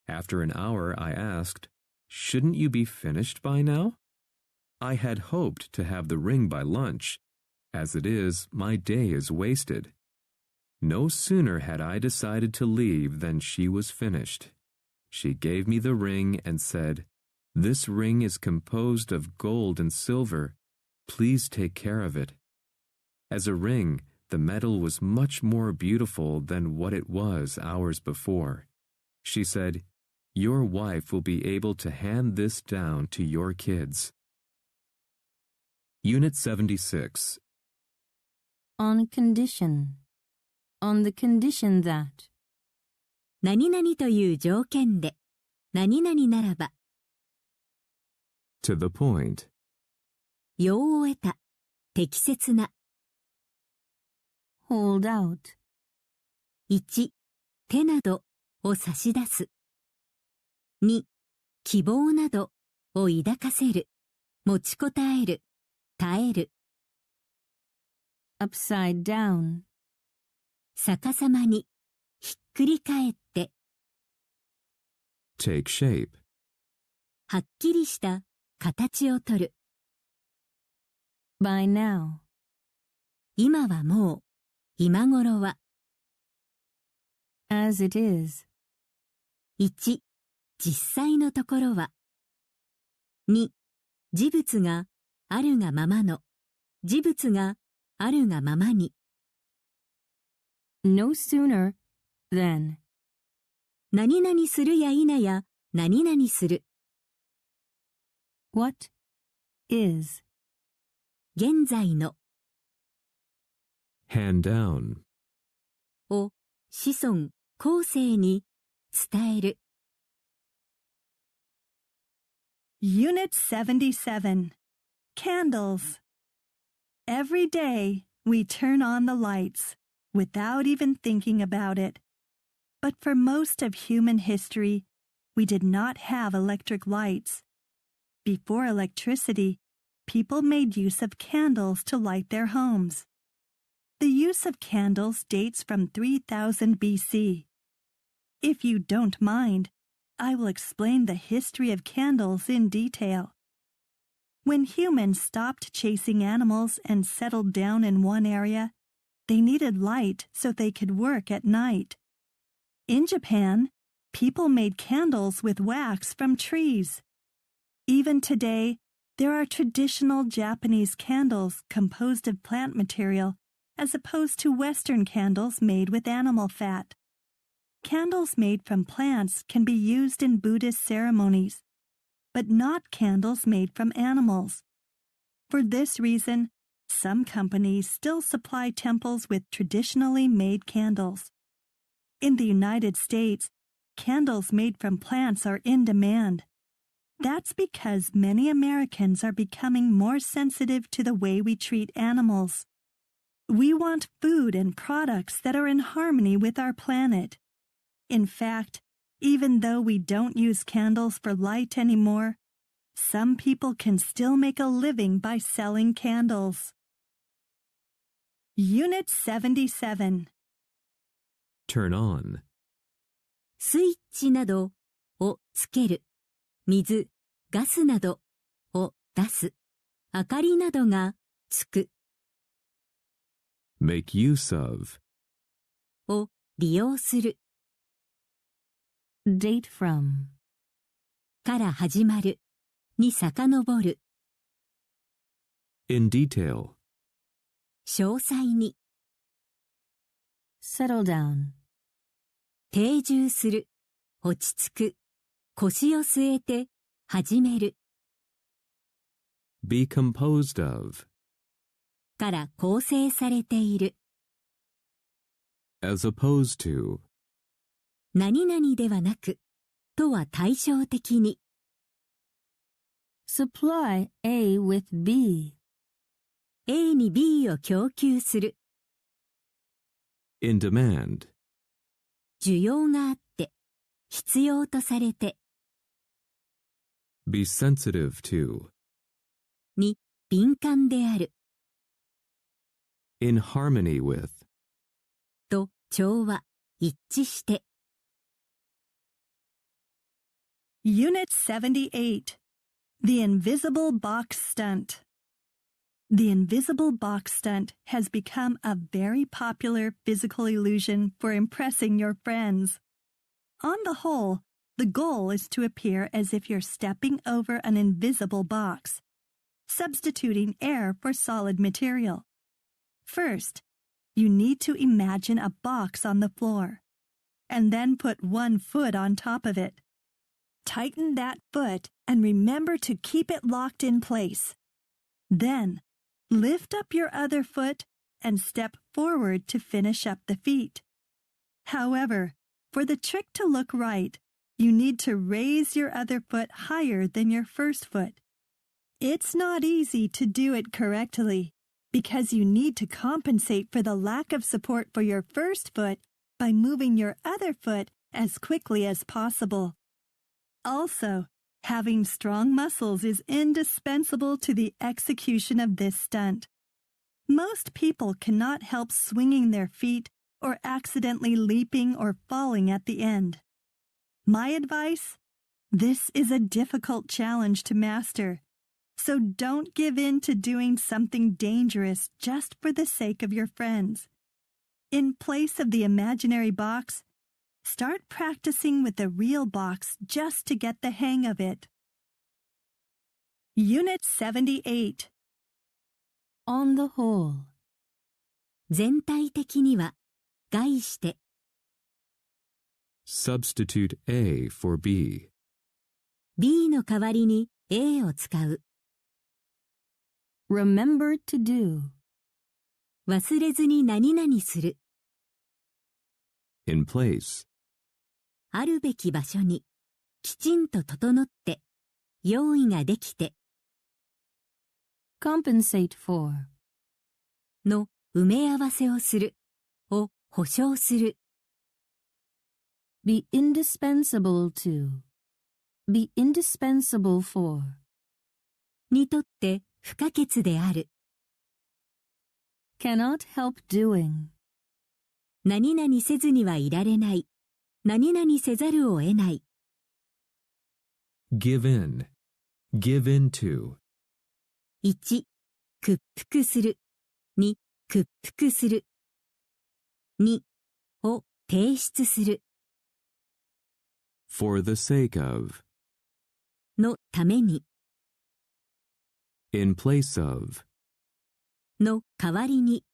After an hour, I asked, Shouldn't you be finished by now? I had hoped to have the ring by lunch. As it is, my day is wasted. No sooner had I decided to leave than she was finished. She gave me the ring and said, This ring is composed of gold and silver. Please take care of it. As a ring, the metal was much more beautiful than what it was hours before. She said, Your wife will be able to hand this down to your kids. Unit 76. on condition, on the condition that, 何々という条件で、何々ならば、To the point. 用を得た、適切な。hold out, 1、手などを差し出す。2、希望などを抱かせる、持ちこたえる、耐える。upside down, 逆さまに、ひっくり返って、Take shape. はっきりした形をとる。by now, 今はもう、今頃は。as it is, 1、実際のところは。2、事物があるがままの、事物があるがままに。no sooner than, 何々するや否や、何々する。what is, 現在の、Hand down. を子孫後世に伝える。Unit 77. Candles. Every day we turn on the lights without even thinking about it. But for most of human history, we did not have electric lights. Before electricity, people made use of candles to light their homes. The use of candles dates from 3000 BC. If you don't mind, I will explain the history of candles in detail. When humans stopped chasing animals and settled down in one area, they needed light so they could work at night. In Japan, people made candles with wax from trees. Even today, there are traditional Japanese candles composed of plant material as opposed to Western candles made with animal fat. Candles made from plants can be used in Buddhist ceremonies, but not candles made from animals. For this reason, some companies still supply temples with traditionally made candles. In the United States, candles made from plants are in demand. That's because many Americans are becoming more sensitive to the way we treat animals. We want food and products that are in harmony with our planet. In fact, even though we don't use candles for light anymore, some people can still make a living by selling candles. Unit 77. Turn on. スイッチなどをつける。水、ガスなどを出す。明かりなどがつく。Make use of. を利用する。date from, から始まる。に遡る、 In detail. 詳細に、 settle down, 定住する、落ち着く、腰を据えて、始める、 Be composed of. から構成されている、 As opposed to. 何々ではなく、とは対照的に、 supply A with B, A に B を供給する、 In demand. 需要があって、必要とされて、 Be sensitive to. に敏感である、 In harmony with. と調和、一致して、 Unit 78. The Invisible Box Stunt. The invisible box stunt has become a very popular physical illusion for impressing your friends. On the whole, the goal is to appear as if you're stepping over an invisible box, substituting air for solid material. First, you need to imagine a box on the floor, and then put one foot on top of it. Tighten that foot and remember to keep it locked in place. Then, lift up your other foot and step forward to finish up the feet. However, for the trick to look right, you need to raise your other foot higher than your first foot. It's not easy to do it correctly because you need to compensate for the lack of support for your first foot by moving your other foot as quickly as possible. Also, having strong muscles is indispensable to the execution of this stunt. Most people cannot help swinging their feet or accidentally leaping or falling at the end. My advice? This is a difficult challenge to master, so don't give in to doing something dangerous just for the sake of your friends. In place of the imaginary box, start practicing with the real box just to get the hang of it. Unit 78. on the whole, 全体的には、概して、 Substitute A for B. B の代わりに A を使う、 remember to do, 忘れずに何々する、 In place. あるべき場所に、きちんと整って、用意ができて、 compensate for, の埋め合わせをする、を保証する、 be indispensable to, be indispensable for, にとって不可欠である、 cannot help doing, 何々せずにはいられない、何々せざるを得ない、 Give in. Give in to. 1、屈服する、2、屈服する、2、を提出する、 For the sake of. のために、 In place of. の代わりに、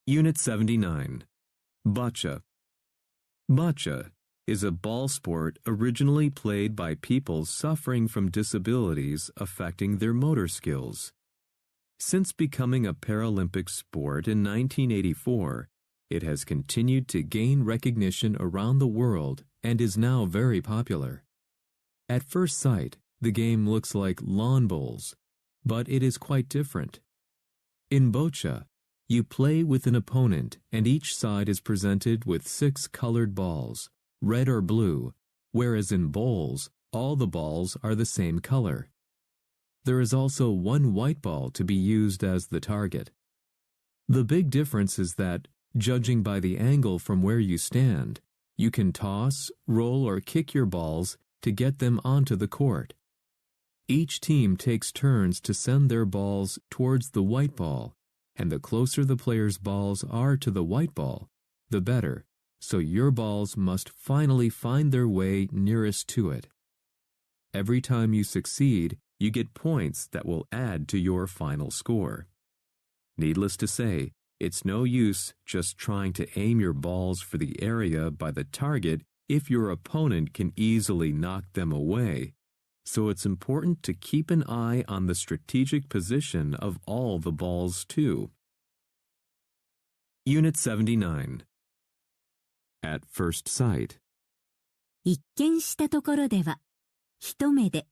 Unit 79. Bocce. Bocce is a ball sport originally played by people suffering from disabilities affecting their motor skills. Since becoming a Paralympic sport in 1984, it has continued to gain recognition around the world and is now very popular. At first sight, the game looks like lawn bowls, but it is quite different. In bocce, you play with an opponent and each side is presented with 6 colored balls, red or blue, whereas in bowls, all the balls are the same color. There is also 1 white ball to be used as the target. The big difference is that, judging by the angle from where you stand, you can toss, roll, or kick your balls to get them onto the court. Each team takes turns to send their balls towards the white ball, and the closer the player's balls are to the white ball, the better, so your balls must finally find their way nearest to it. every time you succeed, you get points that will add to your final score. Needless to say, it's no use just trying to aim your balls for the area by the target if your opponent can easily knock them away. So it's important to keep an eye on the strategic position of all the balls too. Unit 79. At first sight. 一見したところでは、一目で、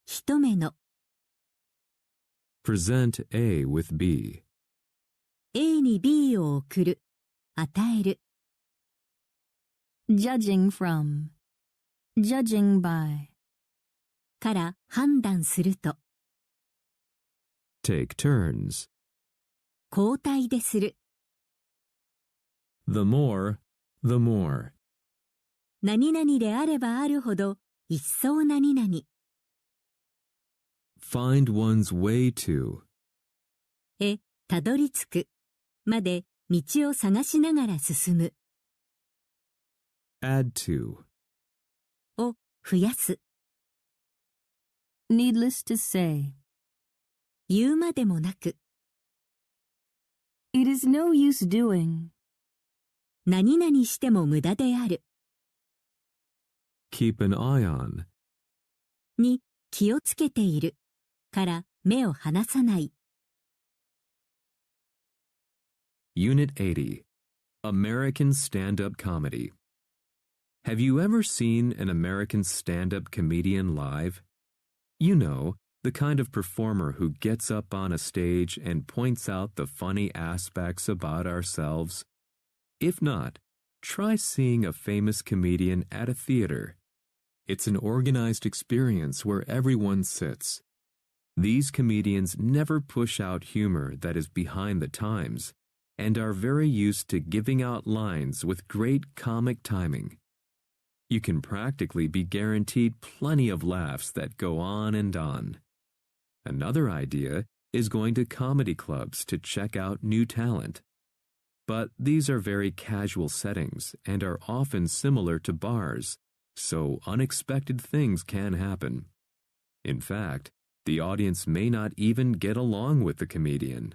一目の。Present A with B. A に B を送る、与える。judging from, judging by, から判断すると。Take turns. 交代でする。The more, the more. 何々であればあるほど、一層何々。Find one's way to. たどり着く。まで、道を探しながら進む。Add to. を増やす。needless to say. 言うまでもなく。It is no use doing. 何々しても無駄である。Keep an eye on. に気をつけている。から目を離さない。Unit 80. American Stand-Up Comedy. Have you ever seen an American stand-up comedian live? You know, the kind of performer who gets up on a stage and points out the funny aspects about ourselves. If not, try seeing a famous comedian at a theater. It's an organized experience where everyone sits. These comedians never push out humor that is behind the times, and are very used to giving out lines with great comic timing. You can practically be guaranteed plenty of laughs that go on and on. Another idea is going to comedy clubs to check out new talent. But these are very casual settings and are often similar to bars, so unexpected things can happen. In fact, the audience may not even get along with the comedian.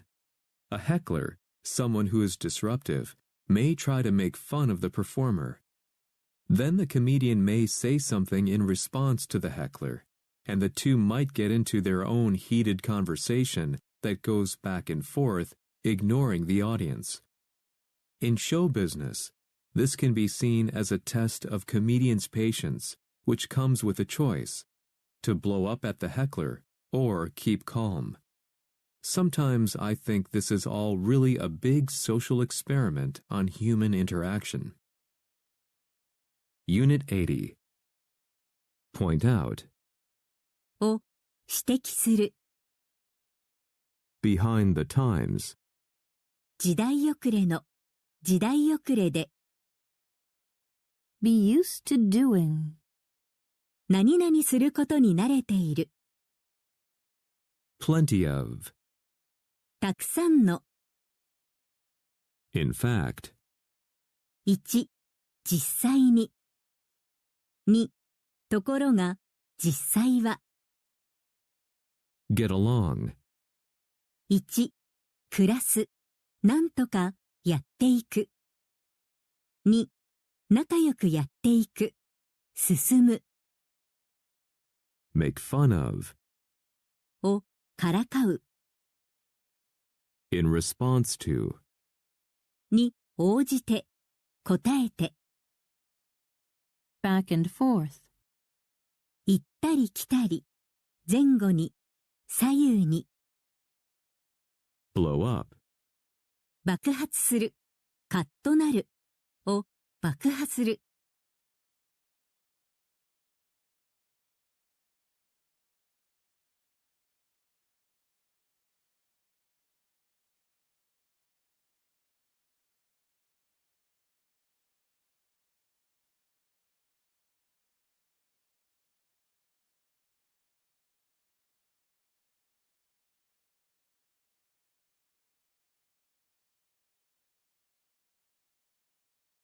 A heckler, someone who is disruptive, may try to make fun of the performer. Then the comedian may say something in response to the heckler, and the two might get into their own heated conversation that goes back and forth, ignoring the audience. In show business, this can be seen as a test of comedians' patience, which comes with a choice: to blow up at the heckler or keep calm. Sometimes I think this is all really a big social experiment on human interaction. Unit 80. Point out. を指摘する。Behind the times. 時代遅れの、時代遅れで。be used to doing. 何々することに慣れている。Plenty of. たくさんの。In fact. 1、実際に。2、ところが、実際は。Get along. 1、暮らす、なんとか、やっていく。2、仲良くやっていく、進む。Make fun of. を、からかう。In response to. に、応じて、答えて。back and forth. 行ったり来たり、前後に、左右に。Blow up. 爆発する、カッとなる、を爆破する。